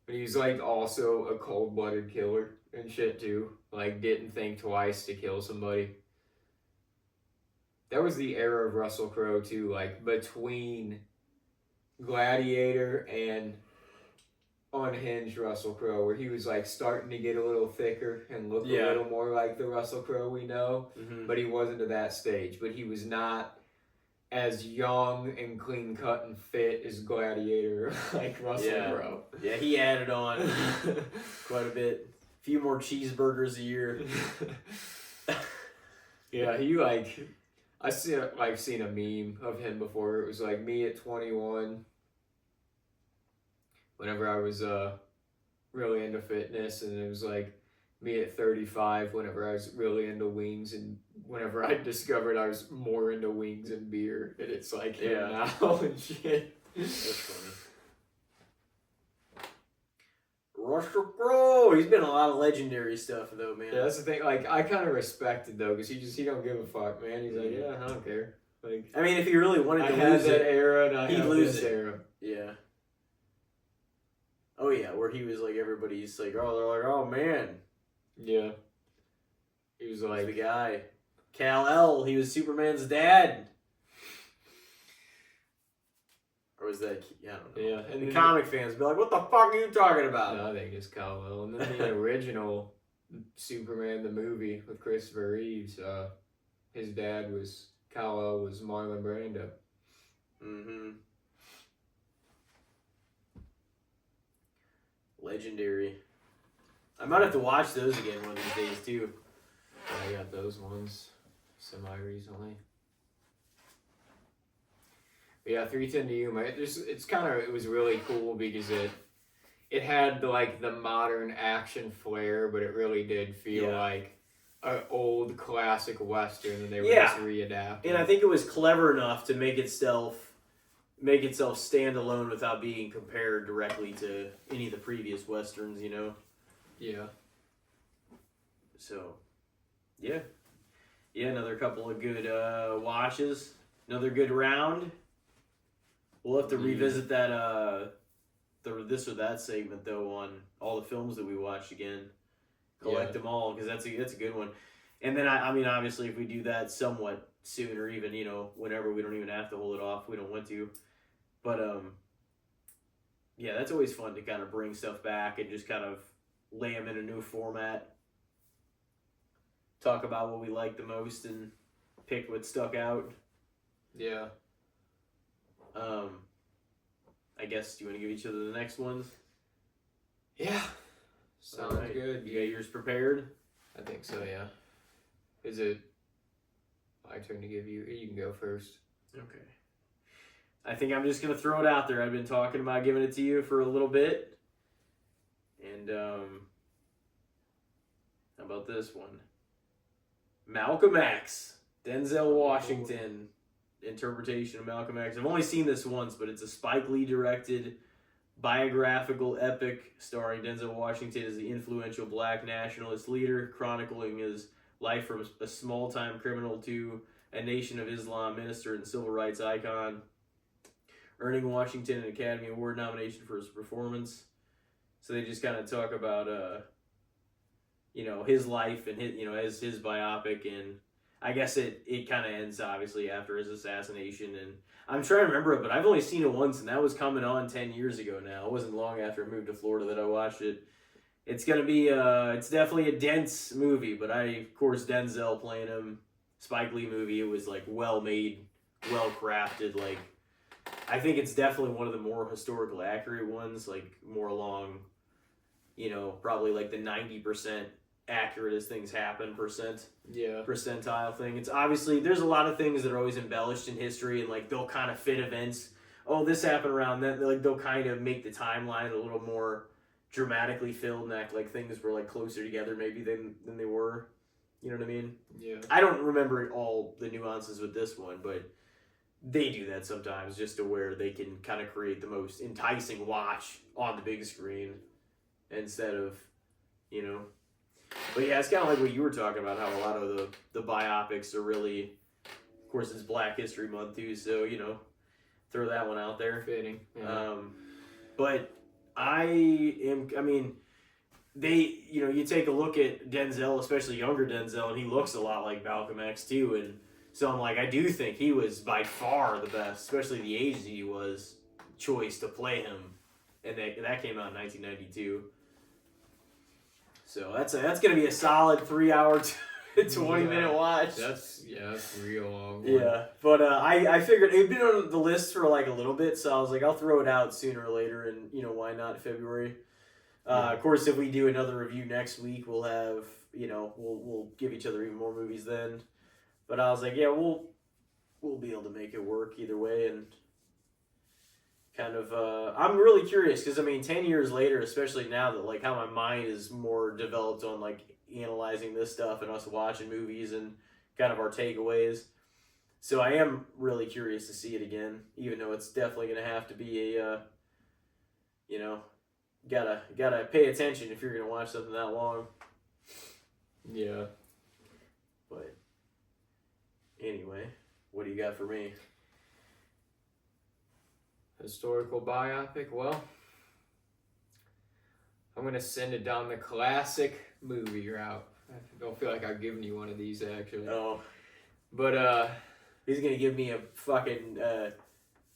But he was like also a cold-blooded killer and shit too. Like didn't think twice to kill somebody. That was the era of Russell Crowe too, like between Gladiator and Unhinged Russell Crowe, where he was like starting to get a little thicker and look a little more like the Russell Crowe we know, but he wasn't to that stage. But he was not as young and clean cut and fit as Gladiator like Russell Crowe. Yeah, he added on quite a bit. A few more cheeseburgers a year. Yeah, he I seen a meme of him before. It was like me at 21. Whenever I was really into fitness, and it was like me at 35 whenever I was really into wings, and whenever I discovered I was more into wings and beer, and it's like him now and shit. That's funny. Russell Crowe, he's been in a lot of legendary stuff though, man. Yeah, that's the thing. Like I kind of respect it though, because he don't give a fuck, man. He's like, yeah, I don't care. Like, I mean, if he really wanted to lose lose that it, era, and I he'd have lose this it. era. Yeah. Oh yeah, where he was like, everybody's like, oh, they're like, oh man. Yeah. He was like the guy. Kal-El, he was Superman's dad. Or was that, I don't know. Yeah. And the comic fans be like, what the fuck are you talking about? No, I think it's Kal-El. And then the original Superman, the movie with Christopher Reeves, his dad was Kal-El was Marlon Brando. Mm-hmm. Legendary. I might have to watch those again one of these days too. I got those ones semi-recently. But yeah, 310 to Yuma. It was really cool because it had the modern action flair, but it really did feel like an old classic Western, and they were just readapting. And I think it was clever enough to make itself stand alone without being compared directly to any of the previous Westerns, you know? Yeah. So, yeah. Yeah, another couple of good watches. Another good round. We'll have to revisit that the this or that segment though on all the films that we watched again. Collect them all because that's a good one. And then I mean obviously if we do that somewhat soon or even whenever, we don't even have to hold it off. We don't want to. But yeah, that's always fun to kind of bring stuff back and just kind of lay them in a new format. Talk about what we like the most and pick what stuck out. Yeah. I guess, do you want to give each other the next ones? Yeah. Sounds good. You got yours prepared? I think so, yeah. Is it my turn to give you? You can go first. Okay. I think I'm just going to throw it out there. I've been talking about giving it to you for a little bit. And, how about this one? Malcolm X. Denzel Washington interpretation of Malcolm X. I've only seen this once, but it's a Spike Lee directed biographical epic starring Denzel Washington as the influential black nationalist leader, chronicling his life from a small-time criminal to a Nation of Islam minister and civil rights icon, earning Washington an Academy Award nomination for his performance. So they just kind of talk about his life and his biopic, and I guess it kind of ends obviously after his assassination. And I'm trying to remember it, but I've only seen it once, and that was coming on 10 years ago now. It wasn't long after I moved to Florida that I watched it. It's gonna be it's definitely a dense movie, but of course Denzel playing him, Spike Lee movie. It was well made, well crafted. I think it's definitely one of the more historically accurate ones, more along, probably the 90% accurate as things happen percentile thing. It's obviously, there's a lot of things that are always embellished in history, and they'll kind of fit events. Oh, this happened around then. They'll kind of make the timeline a little more dramatically filled and act like things were closer together maybe than they were. You know what I mean? Yeah. I don't remember all the nuances with this one, but they do that sometimes just to where they can kind of create the most enticing watch on the big screen instead of, But yeah, it's kind of like what you were talking about, how a lot of the biopics are really, of course, it's Black History Month too, so, throw that one out there. Fitting. Yeah. But you take a look at Denzel, especially younger Denzel, and he looks a lot like Malcolm X too, and so I'm I do think he was by far the best, especially the age that he was, choice to play him, and that came out in 1992. So that's going to be a solid 3 hour, 20-minute watch. That's real long. Yeah, but I figured it'd been on the list for a little bit, so I was I'll throw it out sooner or later, and why not February? Of course, if we do another review next week, we'll have we'll give each other even more movies then. But I was we'll be able to make it work either way, and kind of I'm really curious because 10 years later, especially now that how my mind is more developed on analyzing this stuff and us watching movies and kind of our takeaways. So I am really curious to see it again, even though it's definitely going to have to be a gotta pay attention if you're going to watch something that long. Yeah. But anyway, what do you got for me? Historical biopic? Well, I'm going to send it down the classic movie route. I don't feel like I've given you one of these, actually. Oh. But, he's going to give me a fucking,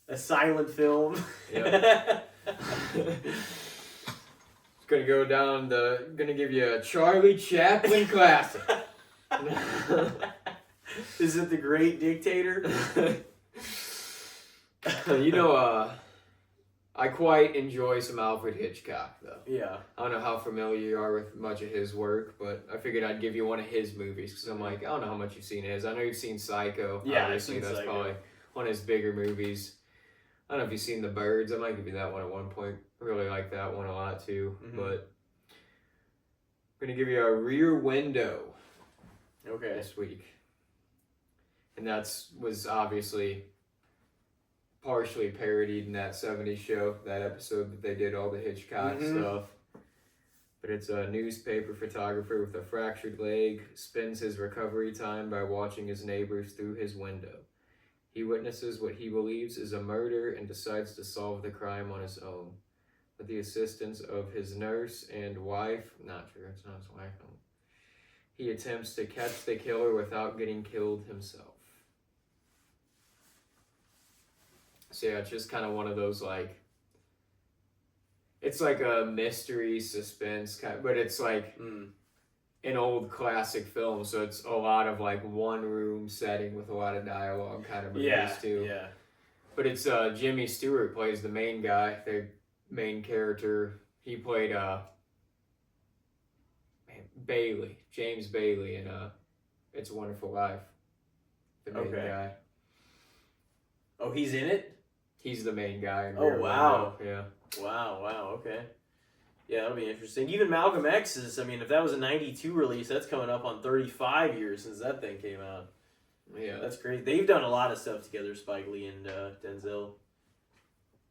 a silent film. Yeah. It's going to go down going to give you a Charlie Chaplin classic. Is it the Great Dictator? You know, I quite enjoy some Alfred Hitchcock, though. Yeah. I don't know how familiar you are with much of his work, but I figured I'd give you one of his movies because I'm like, I don't know how much you've seen his. I know you've seen Psycho. Yeah, obviously, I've seen that's Psycho. probably one of his bigger movies. I don't know if you've seen The Birds. I might give you that one at one point. I really like that one a lot too. Mm-hmm. But I'm gonna give you a Rear Window. Okay. This week, and was obviously partially parodied in that 70s show, that episode that they did all the Hitchcock stuff. But it's a newspaper photographer with a fractured leg spends his recovery time by watching his neighbors through his window. He witnesses what he believes is a murder and decides to solve the crime on his own. With the assistance of his nurse and wife, not sure, it's not his wife, he attempts to catch the killer without getting killed himself. So yeah, it's just kind of one of those like, it's like a mystery suspense kind, but it's like an old classic film, so it's a lot of like one room setting with a lot of dialogue kind of movies too. Yeah. But it's Jimmy Stewart plays the main guy, the main character. He played James Bailey in It's a Wonderful Life. The main guy. Oh, he's in it? He's the main guy. In Oh, wow. Yeah. Wow, okay. Yeah, that'll be interesting. Even Malcolm X is, I mean, if that was a 92 release, that's coming up on 35 years since that thing came out. Yeah. That's great. They've done a lot of stuff together, Spike Lee and Denzel.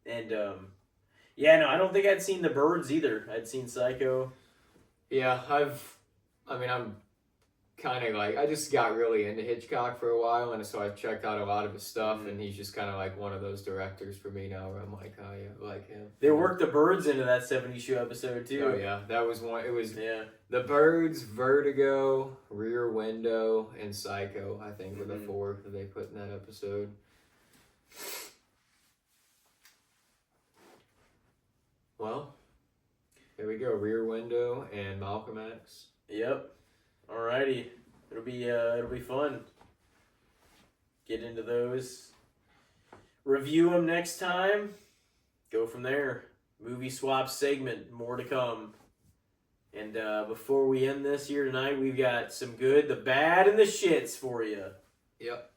And, I don't think I'd seen The Birds either. I'd seen Psycho. Yeah, I'm kind of like, I just got really into Hitchcock for a while, and so I've checked out a lot of his stuff, and he's just kind of like one of those directors for me now where I'm like, oh yeah, I like him. They worked The Birds into that 70s show episode too. Oh yeah, that was one. It was The Birds, Vertigo, Rear Window, and Psycho, I think, were the four that they put in that episode. Well, here we go, Rear Window and Malcolm X. Yep. Alrighty, it'll be fun. Get into those. Review them next time. Go from there. Movie swap segment, more to come. And before we end this here tonight, we've got some good, the bad, and the shits for you. Yep.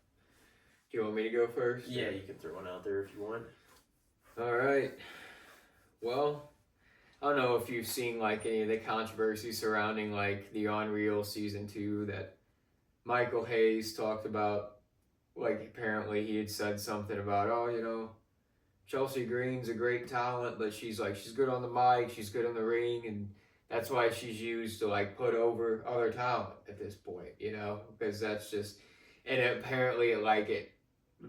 Do you want me to go first? Yeah, you can throw one out there if you want. All right. Well, I don't know if you've seen like any of the controversy surrounding like the Unreal season 2 that Michael Hayes talked about. Like apparently he had said something about, Chelsea Green's a great talent, but she's good on the mic, she's good in the ring, and that's why she's used to like put over other talent at this point, because that's just, and apparently it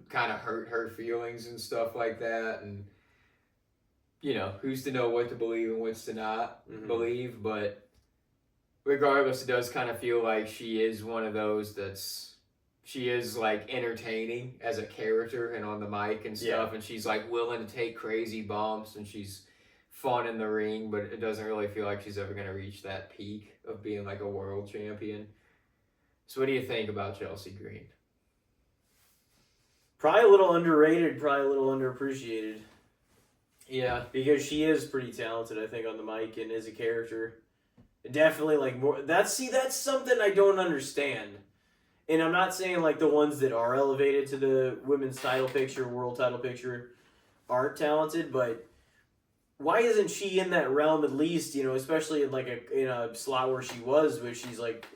kind of hurt her feelings and stuff like that, and who's to know what to believe and what's to not believe, but regardless, it does kind of feel like she is one of those she is like entertaining as a character and on the mic and stuff, and she's like willing to take crazy bumps and she's fun in the ring, but it doesn't really feel like she's ever going to reach that peak of being like a world champion. So what do you think about Chelsea Green? Probably a little underrated, probably a little underappreciated. Yeah. Because she is pretty talented, I think, on the mic and as a character. Definitely, like, more... That's something I don't understand. And I'm not saying, like, the ones that are elevated to the women's title picture, world title picture, aren't talented, but why isn't she in that realm at least, especially in, like, in a slot where she was, where she's, like,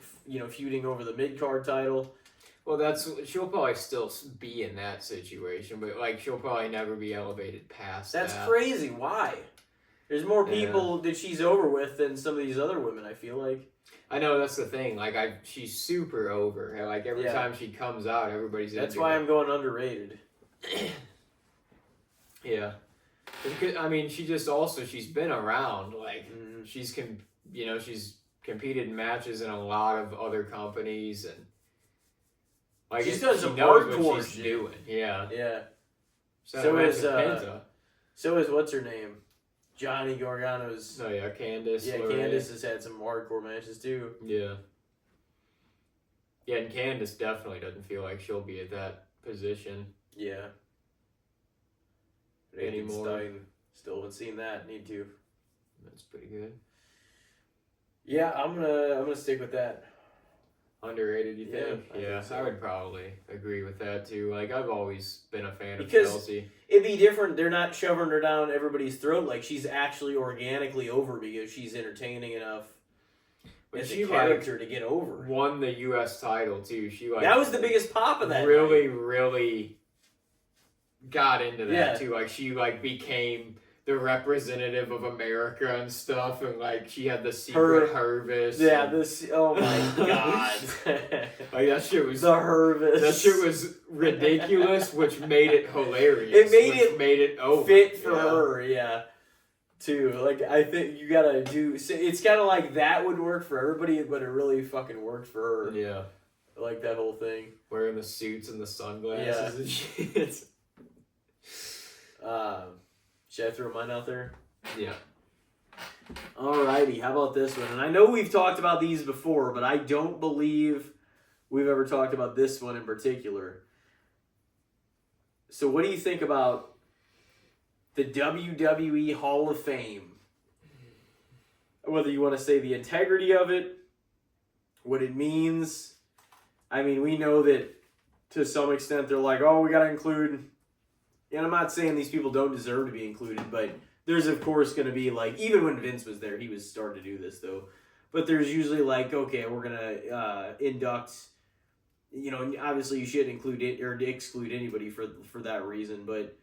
feuding over the mid-card title? Well, she'll probably still be in that situation, but like she'll probably never be elevated past that. That's crazy. Why? There's more people that she's over with than some of these other women, I feel like. I know, that's the thing. Like she's super over. Like every time she comes out, everybody's That's why I'm going underrated. Yeah. I mean, she's been around. Like she's competed in matches in a lot of other companies, and like she's done some hardcore hardcore shit. Doing. Yeah. Yeah. So is what's her name? Johnny Gargano's. Oh yeah, Candice. Yeah, Candice has had some hardcore matches too. Yeah. Yeah, and Candace definitely doesn't feel like she'll be at that position. Yeah. Anymore. Stein, still haven't seen that. Need to. That's pretty good. Yeah, I'm gonna stick with that. Underrated, you think? I think so. I would probably agree with that too. Like, I've always been a fan of Because Chelsea. it'd be different. They're not shoving her down everybody's throat. Like, she's actually organically over because she's entertaining enough But as she a character to get over. Won the U.S. title too. She That was the biggest pop of that. Really, night. really got into that Yeah. too. Like, she became the representative of America and stuff, and she had the secret Hervis. Yeah, oh my god. That shit was the Hervis. That shit was ridiculous, which made it hilarious. It made it over. Fit for her, yeah. Too. Like, I think you gotta do. It's kind of like that would work for everybody, but it really fucking worked for her. Yeah. I like that whole thing. Wearing the suits and the sunglasses and shit. Should I throw mine out there? Yeah. Alrighty, how about this one? And I know we've talked about these before, but I don't believe we've ever talked about this one in particular. So what do you think about the WWE Hall of Fame? Whether you want to say the integrity of it, what it means. I mean, we know that to some extent they're like, oh, we got to include... And I'm not saying these people don't deserve to be included, but there's of course going to be even when Vince was there, he was starting to do this though. But there's usually okay, we're going to induct, obviously you shouldn't include it or exclude anybody for that reason, but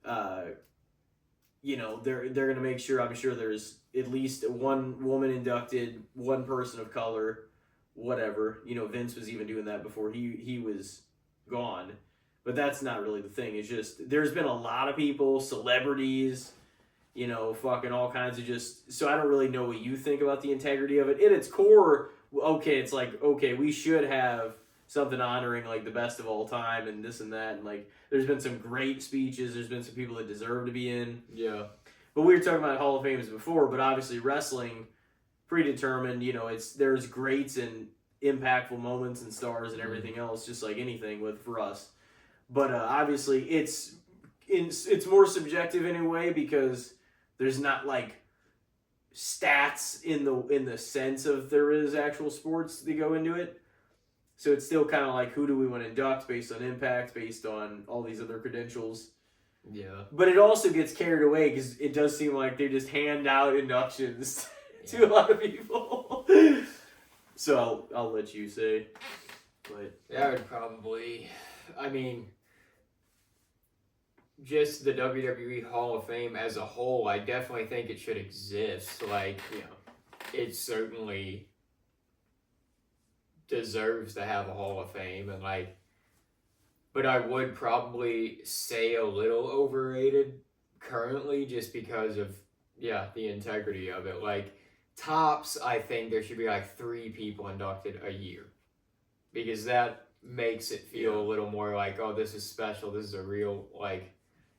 they're going to make sure, I'm sure there's at least one woman inducted, one person of color, whatever. Vince was even doing that before he was gone. But that's not really the thing. It's just, there's been a lot of people, celebrities, fucking all kinds of so I don't really know what you think about the integrity of it. In its core, okay, it's we should have something honoring, the best of all time and this and that. And, there's been some great speeches. There's been some people that deserve to be in. Yeah. But we were talking about Hall of Fames before, but obviously wrestling, predetermined, there's greats and impactful moments and stars and everything else, just like anything for us. But obviously, it's more subjective in a way because there's not stats in the sense of there is actual sports that go into it. So it's still kind of who do we want to induct based on impact, based on all these other credentials. Yeah. But it also gets carried away because it does seem like they just hand out inductions to a lot of people. So I'll let you say. But yeah, I would probably. I mean, just the WWE Hall of Fame as a whole, I definitely think it should exist. It certainly deserves to have a Hall of Fame, and but I would probably say a little overrated currently, just because of the integrity of it. Tops, I think there should be 3 people inducted a year, because that makes it feel a little more oh, this is special, this is a real,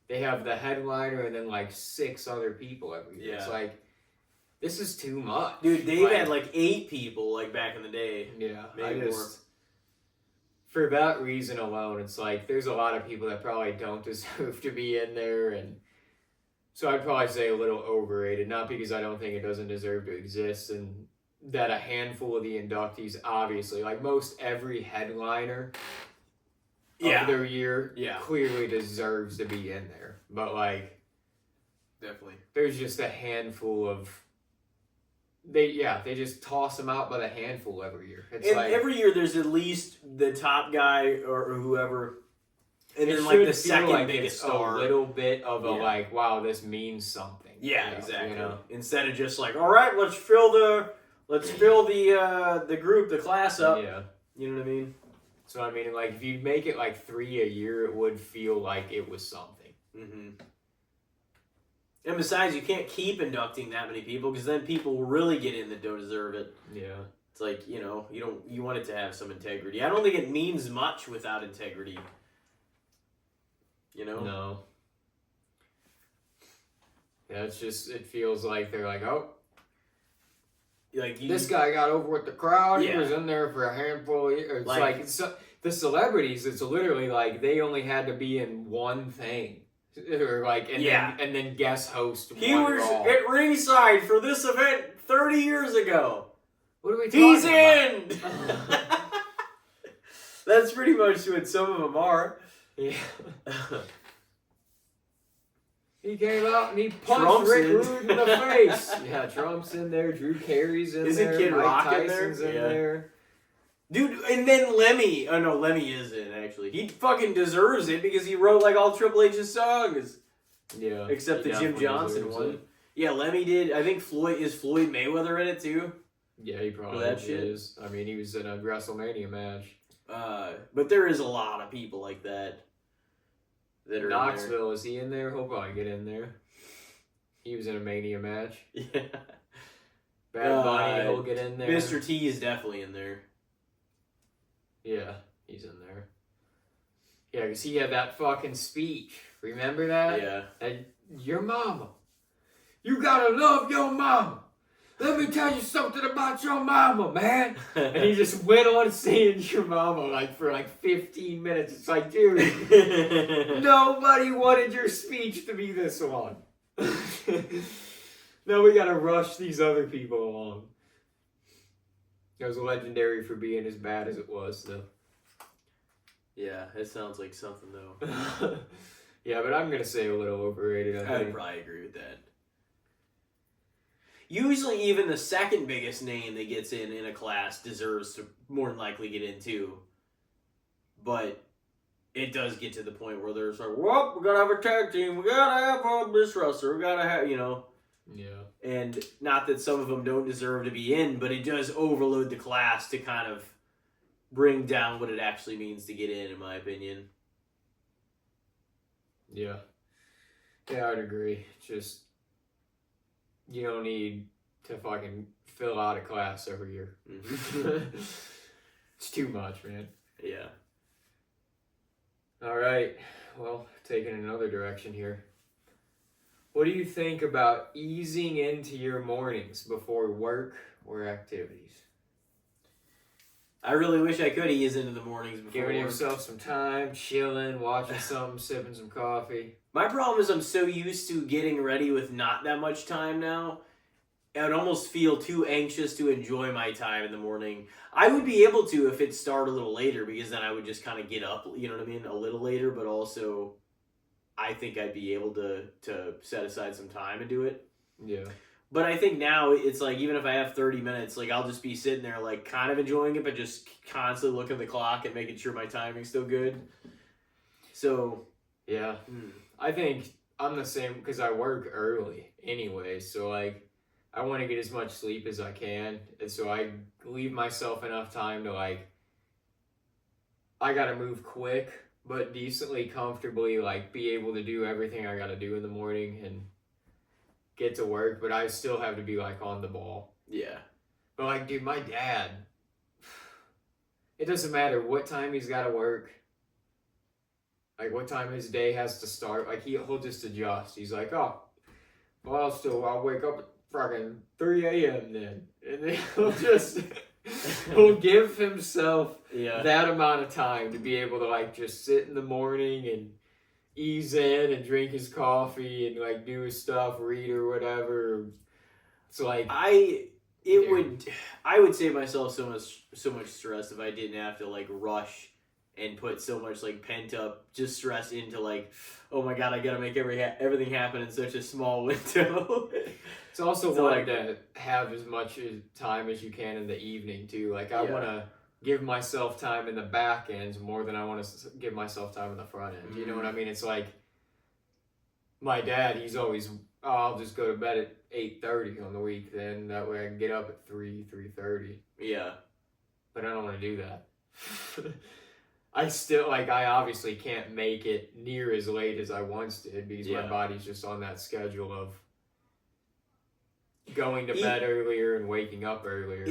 they have the headliner and then 6 other people every year. It's this is too much. Dude, they've had 8 people back in the day. Yeah, maybe more. For that reason alone, it's there's a lot of people that probably don't deserve to be in there, and so I'd probably say a little overrated, not because I don't think it doesn't deserve to exist, and that a handful of the inductees, obviously, most every headliner of their year clearly deserves to be in there. But, definitely. There's just a handful of... They just toss them out by the handful every year. It's every year there's at least the top guy or whoever, and then the second biggest star. A little bit of a wow, this means something. Yeah, exactly. Instead of just all right, let's fill the group, the class up. Yeah. You know what I mean? So I mean, if you make it 3 a year, it would feel like it was something. Mm-hmm. And besides, you can't keep inducting that many people because then people will really get in that don't deserve it. Yeah. It's you want it to have some integrity. I don't think it means much without integrity. No. Yeah, it's just, it feels like they're oh. like this guy got over with the crowd. Yeah. He was in there for a handful of years. It's like the celebrities. It's literally like they only had to be in one thing, or like and then guest host. He was at ringside for this event 30 years ago. What are we talking He's in. That's pretty much what some of them are. Yeah. He came out and he punched Trump's Rick in. Rude in the face. Yeah, Trump's in there. Drew Carey's in Isn't there. Kid Mike Rock Tyson's in in there? there. Dude, and then Lemmy. Oh no, Lemmy is in actually. He fucking deserves it because he wrote like all Triple H's songs. Yeah. Except the Jim Johnson one. It. Yeah, Lemmy did. I think Floyd Mayweather in it too. Yeah, he probably that shit? is. I mean, he was in a WrestleMania match. But there is a lot of people like that are Knoxville, is he in there? He'll probably get in there. He was in a Mania match. in there. Yeah. Bad Bunny, he'll get in there. Mr. T is definitely in there. Yeah, he's in there. Yeah, because he had that fucking speech. Remember that? Yeah. And your mama. You gotta love your mama. Let me tell you something about your mama, man. And he just went on saying your mama like for like 15 minutes. It's like, dude, nobody wanted your speech to be this long. Now we gotta rush these other people along. It was legendary for being as bad as it was, though. Yeah, it sounds like something though. Yeah, but I'm gonna say a little overrated. I I'd think. probably agree with that. Usually, even the second biggest name that gets in a class deserves to more than likely get in too. But it does get to the point where there's like, well, we gotta have a tag team, we gotta have this wrestler, we gotta have, Yeah. And not that some of them don't deserve to be in, but it does overload the class to kind of bring down what it actually means to get in my opinion. Yeah. Yeah, I'd agree. Just, you don't need to fucking fill out a class every year. Mm-hmm. It's too much, man. Yeah. All right. Well, taking another direction here. What do you think about easing into your mornings before work or activities? I really wish I could ease into the mornings before Giving work. yourself some time, chilling, watching something, sipping some coffee. My problem is I'm so used to getting ready with not that much time now. I would almost feel too anxious to enjoy my time in the morning. I would be able to if it started a little later because then I would just kind of get up, you know what I mean, a little later, but also I think I'd be able to set aside some time and do it. Yeah. But I think now it's like even if I have 30 minutes, like I'll just be sitting there like kind of enjoying it, but just constantly looking at the clock and making sure my timing's still good. So, yeah. I think I'm the same because I work early anyway. So, like, I want to get as much sleep as I can. And so I leave myself enough time to, like, I got to move quick, but decently, comfortably, like, be able to do everything I got to do in the morning and get to work. But I still have to be, like, on the ball. yeah. But, like, dude, my dad, it doesn't matter what time he's got to work. Like, what time his day has to start. Like, he'll just adjust. He's like, oh, well, I'll wake up at fucking 3 a.m. then. And then he'll give himself that amount of time to be able to, like, just sit in the morning and ease in and drink his coffee and, like, do his stuff, read or whatever. It's like... I would save myself so much stress if I didn't have to, like, rush and put so much like pent up just stress into like, oh my god, I gotta make everything happen in such a small window. It's also wanting to have as much time as you can in the evening too. Like I want to give myself time in the back end more than I want to give myself time in the front end. You know what I mean? It's like my dad. He's always, I'll just go to bed at 8:30 on the week. Then that way I can get up at 3:30. Yeah, but I don't want to do that. I obviously can't make it near as late as I once did because my body's just on that schedule of going to bed earlier and waking up earlier.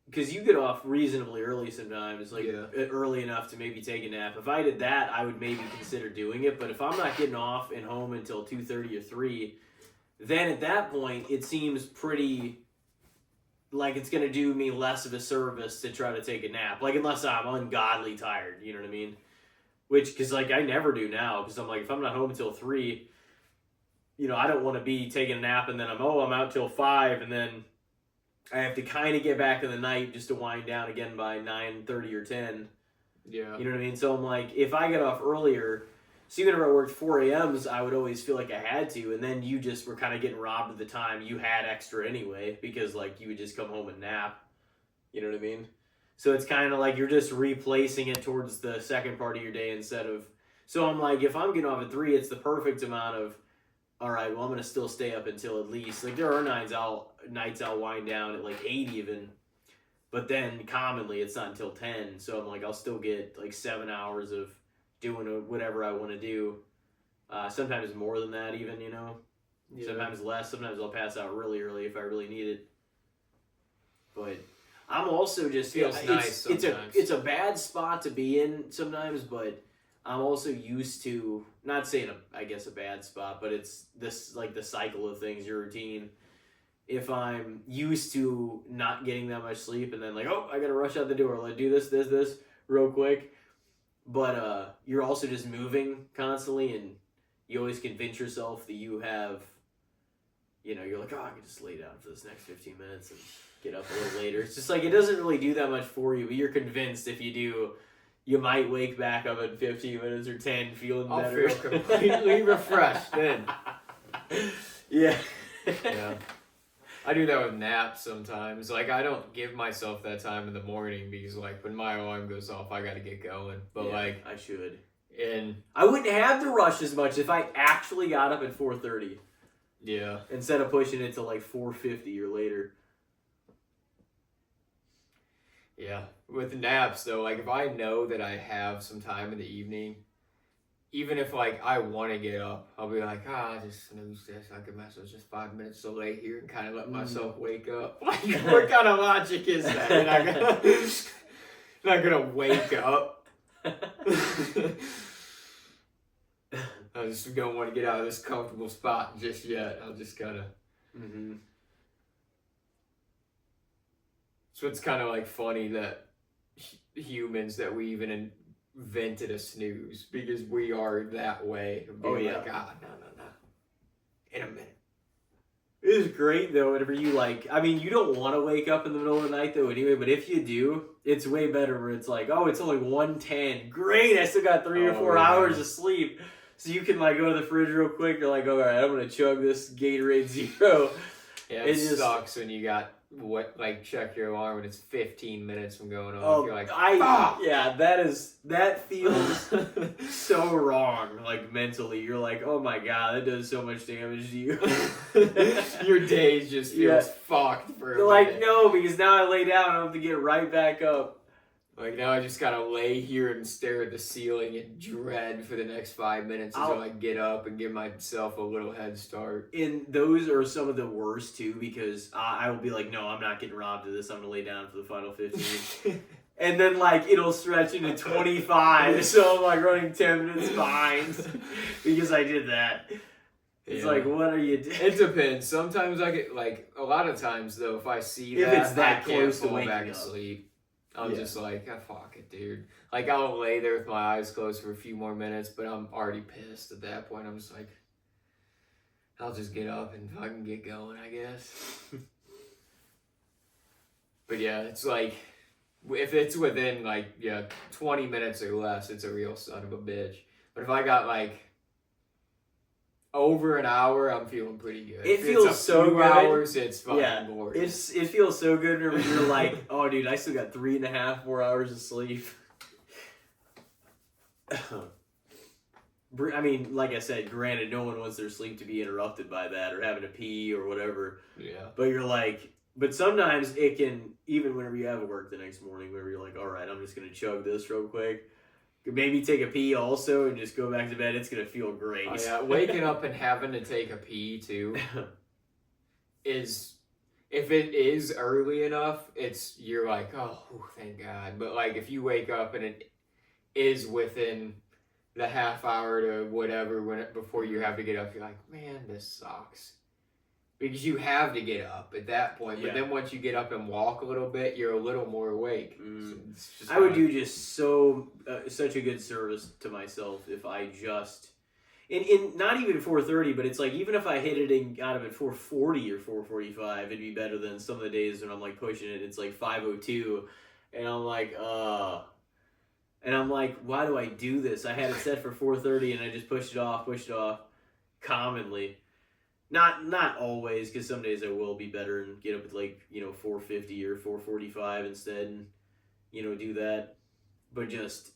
Because you get off reasonably early sometimes, like early enough to maybe take a nap. If I did that, I would maybe consider doing it. But if I'm not getting off and home until 2:30 or 3, then at that point, it seems pretty like it's gonna do me less of a service to try to take a nap. Like unless I'm ungodly tired, you know what I mean? Which, because like I never do now, because I'm like, if I'm not home until 3, you know, I don't want to be taking a nap and then I'm out till 5, and then I have to kind of get back in the night just to wind down again by 9:30 or 10. Yeah. You know what I mean? So I'm like, if I get off earlier, so even if I worked 4 a.m.s, I would always feel like I had to, and then you just were kind of getting robbed of the time you had extra anyway, because like you would just come home and nap. You know what I mean? So it's kind of like you're just replacing it towards the second part of your day instead of. So I'm like, if I'm getting off at 3, it's the perfect amount of. All right, well I'm gonna still stay up until at least like there are nights I'll wind down at like 8 even, but then commonly it's not until 10. So I'm like I'll still get like 7 hours of doing whatever I want to do. Sometimes more than that even, you know. Yeah. Sometimes less. Sometimes I'll pass out really early if I really need it. But I'm also just feels nice sometimes. It's a bad spot to be in sometimes, but I'm also used to not saying I guess a bad spot, but it's this like the cycle of things, your routine. If I'm used to not getting that much sleep and then like, oh, I gotta rush out the door, let's do this real quick. But you're also just moving constantly, and you always convince yourself that you have, you know, you're like, oh, I can just lay down for this next 15 minutes and get up a little later. It's just like, it doesn't really do that much for you, but you're convinced if you do, you might wake back up in 15 minutes or 10 feeling better. I'll feel completely refreshed then. Yeah. Yeah. I do that with naps sometimes. Like, I don't give myself that time in the morning because, like, when my alarm goes off, I gotta get going. But, yeah, like... I should. And... I wouldn't have to rush as much if I actually got up at 4:30. Yeah. Instead of pushing it to, like, 4:50 or later. Yeah. With naps, though, like, if I know that I have some time in the evening... Even if, like, I want to get up, I'll be like, just snooze this. I can mess with just 5 minutes to lay here and kind of let myself wake up. Like, what kind of logic is that? You're not gonna wake up. I just don't want to get out of this comfortable spot just yet. I'll just kind of... Mm-hmm. So it's kind of, like, funny that humans, that we even... invented a snooze because we are that way. Oh yeah. Like, no. In a minute. It is great though whenever you like, I mean, you don't want to wake up in the middle of the night though anyway, but if you do, it's way better where it's like, oh, it's only 1:10. Great, I still got 3 or 4 hours of sleep. So you can like go to the fridge real quick. You're like, all right, I'm going to chug this Gatorade Zero. Yeah, it just sucks when you got check your alarm and it's 15 minutes from going off. Oh, you're like, yeah, that feels so wrong. Like mentally, you're like, oh my god, that does so much damage to you. Your days just feels fucked for you're like, no, because now I lay down, I have to get right back up. Like now I just gotta lay here and stare at the ceiling and dread for the next 5 minutes until I get up and give myself a little head start. And those are some of the worst too, because I will be like, no, I'm not getting robbed of this. I'm gonna lay down for the final 15. And then like it'll stretch into 25, so I'm like running 10 minutes behind because I did that. It's like, what are you doing? It depends. Sometimes I get like a lot of times though, if I see if that, it's that I close can't to fall back waking asleep. I'm just like, fuck it, dude. Like, I'll lay there with my eyes closed for a few more minutes, but I'm already pissed at that point. I'm just like, I'll just get up and fucking get going, I guess. But yeah, it's like, if it's within, 20 minutes or less, it's a real son of a bitch. But if I got, over an hour, I'm feeling pretty good. It feels so good. Hours, it's fucking glorious. It feels so good whenever you're like, oh, dude, I still got 3.5 more hours of sleep. I mean, like I said, granted, no one wants their sleep to be interrupted by that or having to pee or whatever. Yeah. But you're like, but sometimes it can, even whenever you have work the next morning, whenever you're like, all right, I'm just going to chug this real quick. Maybe take a pee also and just go back to bed. It's going to feel great. Oh, yeah, waking up and having to take a pee too is, if it is early enough, you're like, oh, thank God. But like if you wake up and it is within the half hour to whatever before you have to get up, you're like, man, this sucks. Because you have to get up at that point. But Yeah. then once you get up and walk a little bit, you're a little more awake. So it's just I would do just such a good service to myself if I just in not even 4:30, but it's like even if I hit it and got him at 4:40 or 4:45, it'd be better than some of the days when I'm like pushing it. It's like 5:02, and I'm like, why do I do this? I had it set for 4:30, and I just pushed it off commonly. Not always, because some days I will be better and get up at 4:50 or 4:45 instead, and do that. But just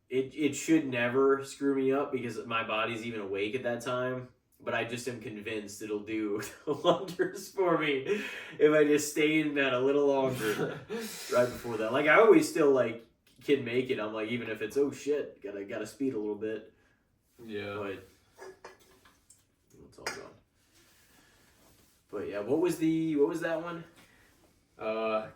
it should never screw me up because my body's even awake at that time. But I just am convinced it'll do wonders for me if I just stay in that a little longer right before that. Like I always still can make it. I'm like, even if it's shit, gotta speed a little bit. Yeah. But it's all gone. But yeah, what was that one? I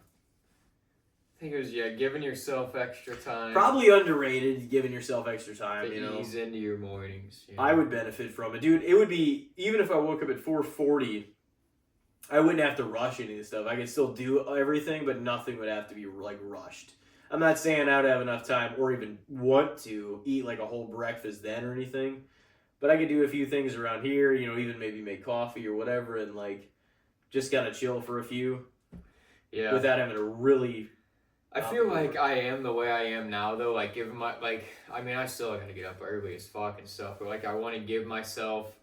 think it was giving yourself extra time. Probably underrated, giving yourself extra time. To ease into your mornings. I would benefit from it, dude. It would be even if I woke up at 4:40, I wouldn't have to rush any of this stuff. I could still do everything, but nothing would have to be rushed. I'm not saying I would have enough time or even want to eat a whole breakfast then or anything, but I could do a few things around here. Even maybe make coffee or whatever, and just gotta chill for a few. Yeah. Without having to really. I feel like I am the way I am now, though. Given my I still gotta get up early as fuck and stuff, but I want to give myself.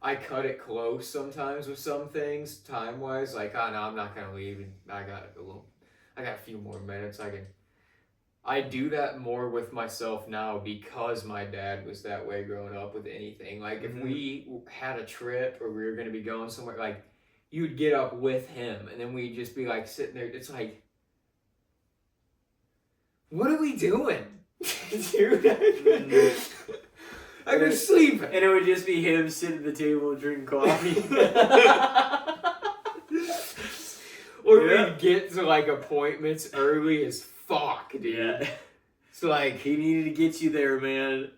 I cut it close sometimes with some things, time wise. No, I'm not gonna leave, and I got a few more minutes. I do that more with myself now because my dad was that way growing up with anything. If we had a trip or we were gonna be going somewhere, you'd get up with him, and then we'd just be sitting there. It's what are we doing? Dude, I could sleep. And it would just be him sitting at the table drinking coffee. Or we'd get to appointments early as fuck, dude. Yeah. So he needed to get you there, man.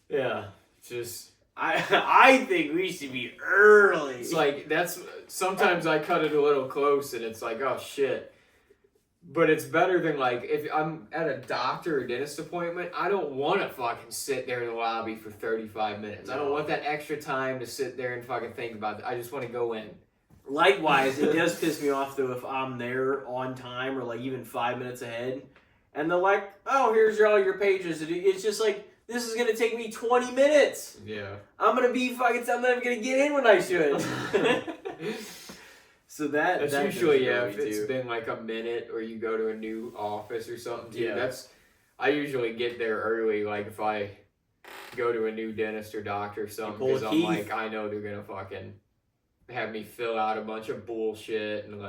Yeah. Just I think we should be early. It's that's sometimes I cut it a little close and it's oh shit. But it's better than if I'm at a doctor or dentist appointment, I don't want to fucking sit there in the lobby for 35 minutes. No. I don't want that extra time to sit there and fucking think about it. I just want to go in. Likewise, it does piss me off though if I'm there on time or even 5 minutes ahead, and they're oh, here's all your pages. It's just this is gonna take me 20 minutes. Yeah. I'm gonna be fucking. I'm not even gonna get in when I should. So that's usually if it's been a minute or you go to a new office or something too. Yeah. I usually get there early. If I go to a new dentist or doctor or something, because I'm I know they're gonna fucking have me fill out a bunch of bullshit and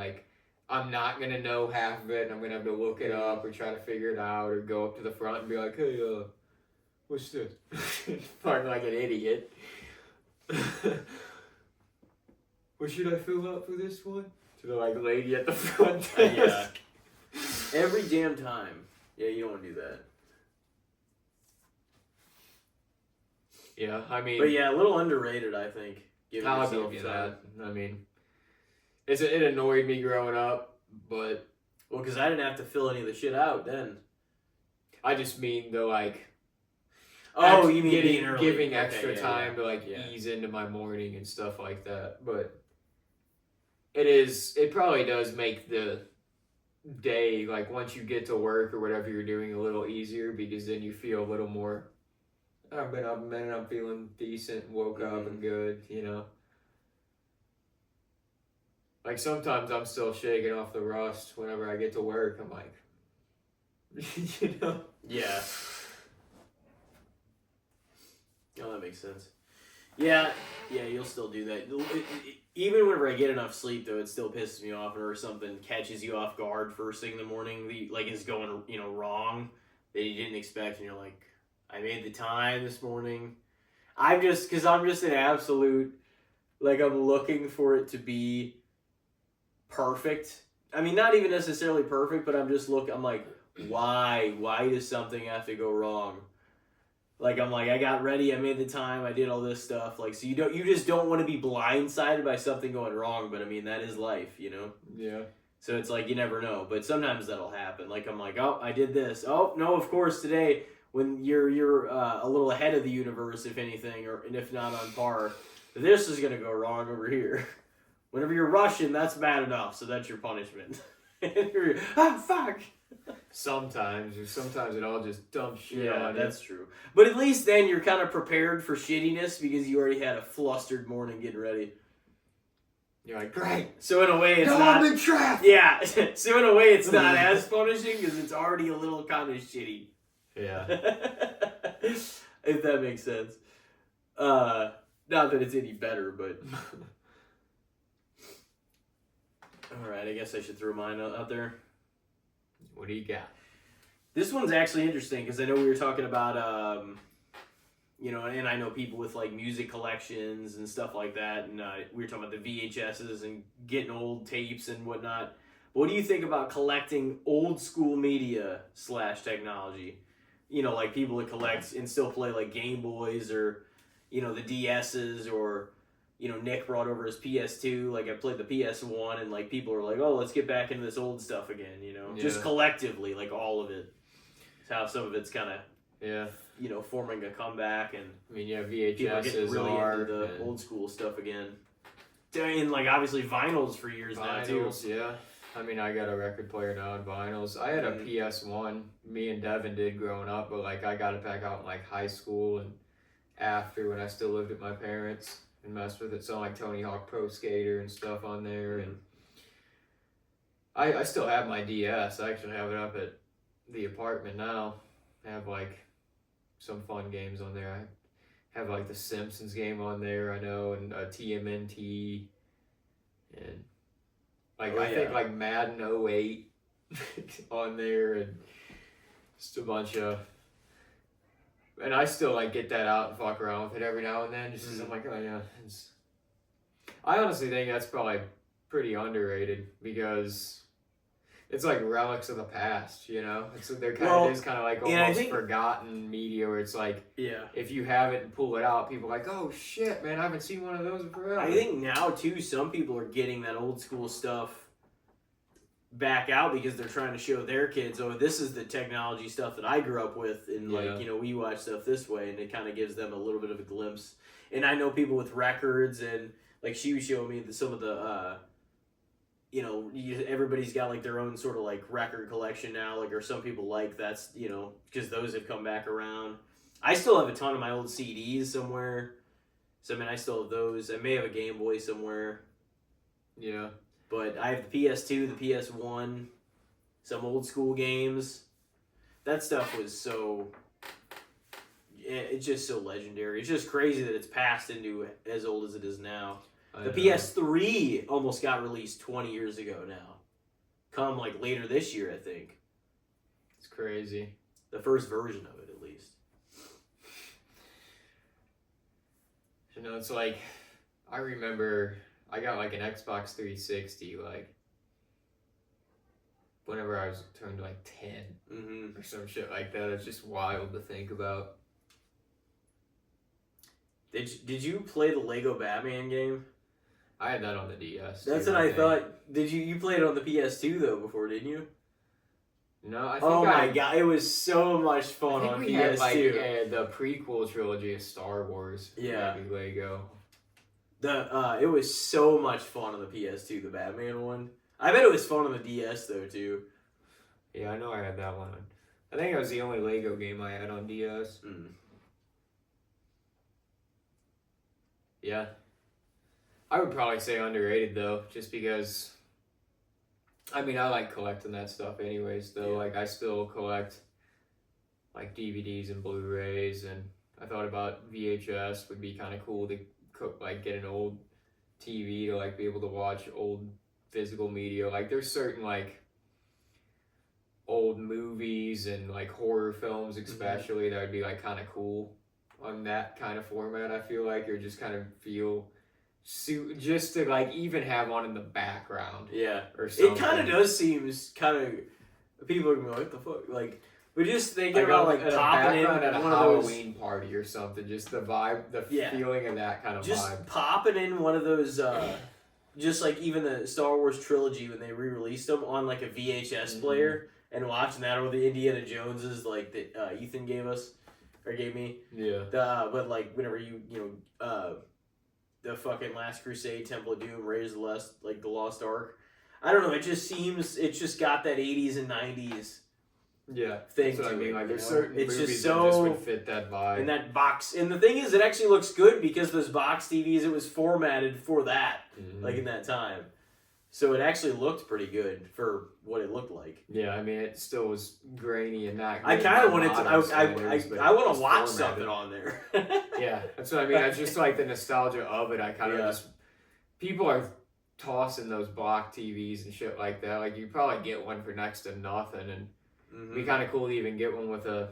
I'm not gonna know half of it and I'm gonna have to look it up or try to figure it out or go up to the front and be hey, what's this? Fucking like an idiot. What should I fill out for this one? To the lady at the front desk. Yeah. Every damn time. Yeah, you don't want to do that. Yeah, But yeah, a little underrated, I think. I'll give you that. It annoyed me growing up, but well, because I didn't have to fill any of the shit out then. I just mean the Oh, you mean giving extra time to ease into my morning and stuff like that. But it probably does make the day once you get to work or whatever you're doing a little easier because then you feel a little more. I've been up a minute. I'm feeling decent. Woke up and good. Sometimes I'm still shaking off the rust whenever I get to work. I'm Yeah. Oh, that makes sense. Yeah, you'll still do that. Even whenever I get enough sleep, though, it still pisses me off. Or something catches you off guard first thing in the morning, is going wrong that you didn't expect, and you're I made the time this morning. I'm just an absolute I'm looking for it to be perfect. I mean, not even necessarily perfect, but I'm just I'm why does something have to go wrong? Like I'm like I got ready, I made the time, I did all this stuff. Like so you just don't want to be blindsided by something going wrong. But I mean that is life, you know. Yeah. So it's like you never know. But sometimes that'll happen. Like I'm like, oh, I did this. Oh no, of course today when you're a little ahead of the universe, if anything, or and if not on par, this is gonna go wrong over here. Whenever you're rushing, that's bad enough. So that's your punishment. Fuck. Sometimes it all just dumps shit Yeah, on that's true. But at least then you're kind of prepared for shittiness because you already had a flustered morning getting ready. You're like, great. So in a way, it's no, not. I'm in traffic. Yeah. So in a way, it's not as punishing because it's already a little kind of shitty. Yeah. If that makes sense. Not that it's any better, but. All right, I guess I should throw mine out there. What do you got? This one's actually interesting because I know we were talking about, you know, and I know people with like music collections and stuff like that, and we were talking about the VHSs and getting old tapes and whatnot. What do you think about collecting old school media / technology? You know, like people that collect and still play like Game Boys or, you know, the DSs or, you know, Nick brought over his PS2. Like I played the PS1 and like people are like, oh, let's get back into this old stuff again, you know, just collectively, like all of it. It's how some of it's kind of, you know, forming a comeback and I mean, yeah, people are getting VHSs really are into the old school stuff again. And like obviously vinyls for years now too. Vinyls, yeah. I mean, I got a record player now and vinyls. I had a PS1. Me and Devin did growing up, but like I got it back out in like high school and after when I still lived with my parents and messed with it. So like Tony Hawk Pro Skater and stuff on there, and I still have my DS. I actually have it up at the apartment now. I have like some fun games on there. I have like the Simpsons game on there, I know, and TMNT, and like I think like Madden 08 on there, and just a bunch of. And I still like get that out and fuck around with it every now and then, just because I'm like, oh yeah. I honestly think that's probably pretty underrated because it's like relics of the past, you know. They're kind of is kind of like almost forgotten media where it's like, if you have it and pull it out, people are like, oh shit, man, I haven't seen one of those in forever. I think now too, some people are getting that old school stuff back out because they're trying to show their kids, oh, this is the technology stuff that I grew up with, and like, you know, we watch stuff this way, and it kind of gives them a little bit of a glimpse. And I know people with records, and like she was showing me some of the you know, everybody's got like their own sort of like record collection now, like, or some people like that's, you know, because those have come back around. I still have a ton of my old CDs somewhere, so I mean I still have those. I may have a Game Boy somewhere, but I have the PS2, the PS1, some old school games. That stuff was so, it's just so legendary. It's just crazy that it's passed into as old as it is now. The PS3 almost got released 20 years ago now. Come like later this year, I think. It's crazy. The first version of it, at least. You know, it's like, I remember I got like an Xbox 360, like, whenever I was turned like 10 or some shit like that. It's just wild to think about. Did you play the Lego Batman game? I had that on the DS. That's what I thought. Did you play it on the PS2 though before, didn't you? No, I think oh my god, it was so much fun on PS2. Had, like, the prequel trilogy of Star Wars. Maybe Lego. It was so much fun on the PS2, the Batman one. I bet it was fun on the DS though too. Yeah, I know I had that one. I think it was the only Lego game I had on DS. Yeah. I would probably say underrated though, just because, I mean, I like collecting that stuff anyways though. Like I still collect like DVDs and Blu-rays, and I thought about VHS would be kind of cool to like get an old TV to like be able to watch old physical media. Like there's certain like old movies and like horror films especially that would be like kind of cool on that kind of format. I feel like, or just kind of feel just to like even have on in the background, or something. It kind of does seem kind of, people are gonna be like, what the fuck, like But just thinking about like at a popping in background at a one of those, Halloween party or something, just the vibe, the Yeah. feeling of that kind of just vibe. popping in one of those, just like even the Star Wars trilogy when they re-released them on like a VHS player and watching that, or the Indiana Joneses like that Ethan gave us or gave me. Yeah. But like whenever the fucking Last Crusade, Temple of Doom, Raiders of the Lost Ark. I don't know. It just seems it's just got that 80s and 90s Yeah, thing. That's what to I mean. it, Like, there's you know? certain It's movies just that just so would fit that vibe. in that box. And the thing is, it actually looks good because those box TVs, it was formatted for that, like in that time. So it actually looked pretty good for what it looked like. Yeah, I mean, it still was grainy and not good. I kind of wanted to. I want was to watch formatted. something on there. Yeah, that's what I mean. I just like the nostalgia of it. I kind of just people are tossing those block TVs and shit like that. Like you probably get one for next to nothing, and it'd be kind of cool to even get one with a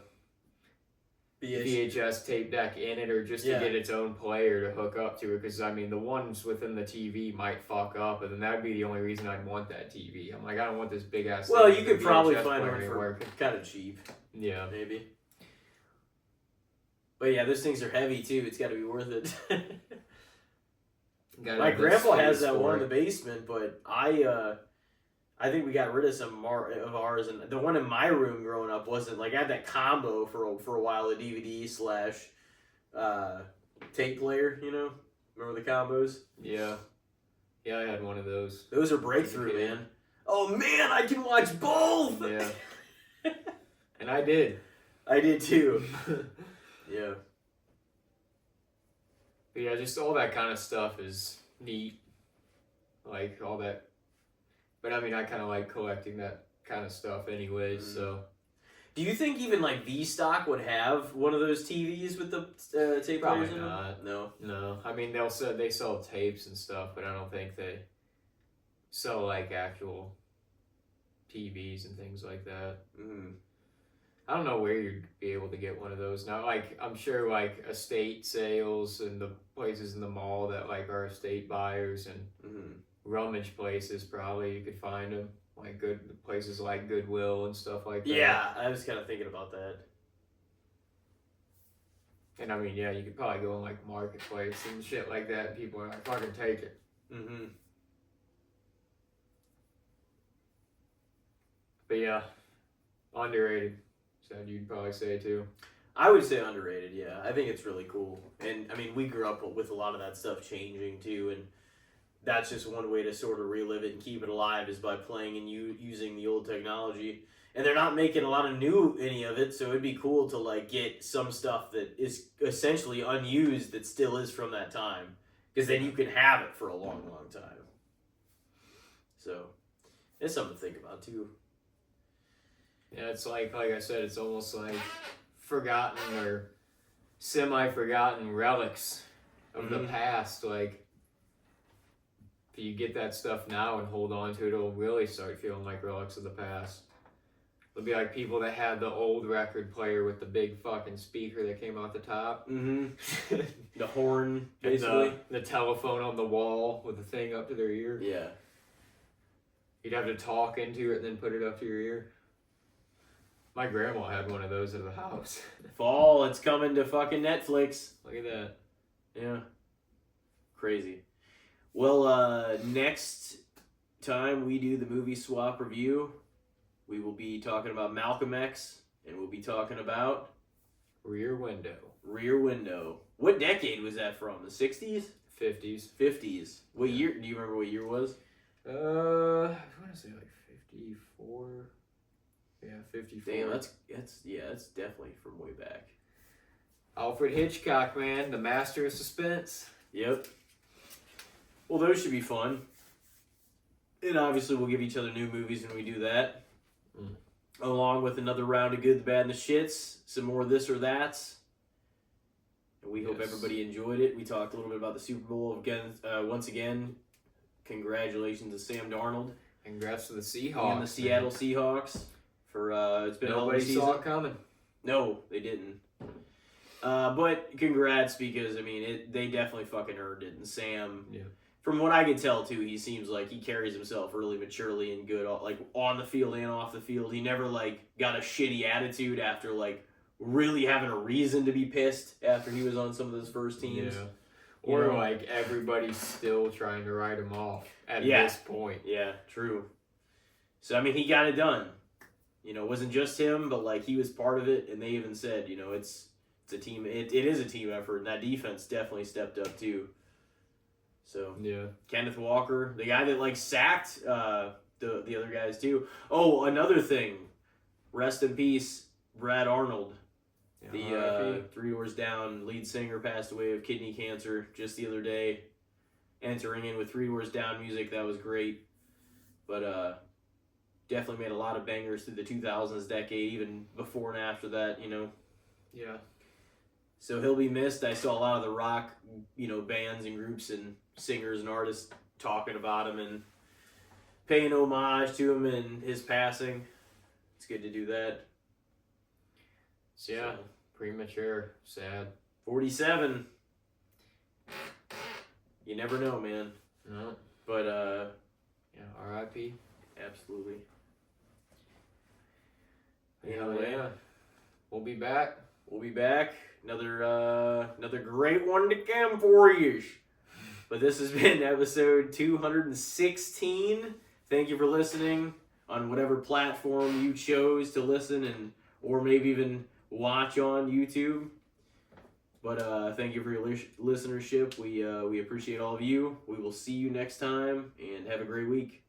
VHS tape deck in it, or just to get its own player to hook up to it. Because I mean, the ones within the TV might fuck up, and then that'd be the only reason I'd want that TV. I'm like, I don't want this big ass. Well, thing you with could a probably VHS find player one for working. kind of cheap. Yeah, Maybe. But yeah, those things are heavy too. It's got to be worth it. My grandpa has that one in the basement, but I think we got rid of some of ours, and the one in my room growing up wasn't like I had that combo for a while, a DVD / tape player. You know, remember the combos? Yeah, I had one of those. Those are breakthrough, man. Oh man, I can watch both. Yeah, and I did. I did too. Yeah. But yeah, just all that kind of stuff is neat. Like all that. But I mean, I kind of like collecting that kind of stuff anyways, so. Do you think even like V-Stock would have one of those TVs with the tape Probably players in not. them? No. I mean, they sell tapes and stuff, but I don't think they sell like actual TVs and things like that. I don't know where you'd be able to get one of those now. Like, I'm sure like estate sales and the places in the mall that like are estate buyers and rummage places, probably you could find them. Like good places like Goodwill and stuff like that. Yeah, I was kind of thinking about that. And I mean, yeah, you could probably go on like Marketplace and shit like that, and people are like, fucking take it. But yeah, underrated. So you'd probably say too. I would say underrated, yeah. I think it's really cool. And I mean, we grew up with a lot of that stuff changing too, and that's just one way to sort of relive it and keep it alive is by playing and using the old technology. And they're not making a lot of any of it, so it'd be cool to like get some stuff that is essentially unused that still is from that time, because then you can have it for a long, long time. So it's something to think about too. Yeah, it's like I said, it's almost like forgotten or semi-forgotten relics of the past. Like, if you get that stuff now and hold on to it, it'll really start feeling like relics of the past. It'll be like people that had the old record player with the big fucking speaker that came out the top. The horn, basically. The telephone on the wall with the thing up to their ear. Yeah. You'd have to talk into it and then put it up to your ear. My grandma had one of those at the house. Fall, it's coming to fucking Netflix. Look at that. Yeah. Crazy. Well, next time we do the movie swap review, we will be talking about Malcolm X, and we'll be talking about Rear Window. Rear Window. What decade was that from? The 60s? 50s. 50s. What year? Do you remember what year it was? I want to say like 54. Yeah, 54. Damn, that's definitely from way back. Alfred Hitchcock, man, the master of suspense. Yep. Well, those should be fun. And obviously we'll give each other new movies when we do that. Along with another round of good, the bad, and the shits. Some more this or that's. And we hope everybody enjoyed it. We talked a little bit about the Super Bowl again. Once again, congratulations to Sam Darnold. Congrats to the Seahawks. And the Seattle Seahawks. For it's been Nobody a season. saw it coming. No, they didn't. But congrats, because I mean they definitely fucking earned it. And Sam, from what I can tell too, he seems like he carries himself really maturely and good, like on the field and off the field. He never like got a shitty attitude after like really having a reason to be pissed after he was on some of those first teams. Yeah. Or like everybody's still trying to write him off at this point. Yeah, true. So I mean, he got it done. You know, it wasn't just him, but like he was part of it, and they even said, you know, it's a team. It is a team effort, and that defense definitely stepped up too. So yeah, Kenneth Walker, the guy that like sacked the other guys too. Oh, another thing, rest in peace, Brad Arnold. The 3 Doors Down lead singer passed away of kidney cancer just the other day. Entering in with 3 Doors Down music, that was great. But definitely made a lot of bangers through the 2000s decade, even before and after that, you know. Yeah. So he'll be missed. I saw a lot of the rock, you know, bands and groups and singers and artists talking about him and paying homage to him and his passing. It's good to do that. So, yeah, premature, sad. 47. You never know, man. No. But, yeah, R.I.P. Absolutely. Yeah. We'll be back. We'll be back. Another great one to come for you. But this has been episode 216. Thank you for listening on whatever platform you chose to listen and or maybe even watch on YouTube. But thank you for your listenership. We appreciate all of you. We will see you next time, and have a great week.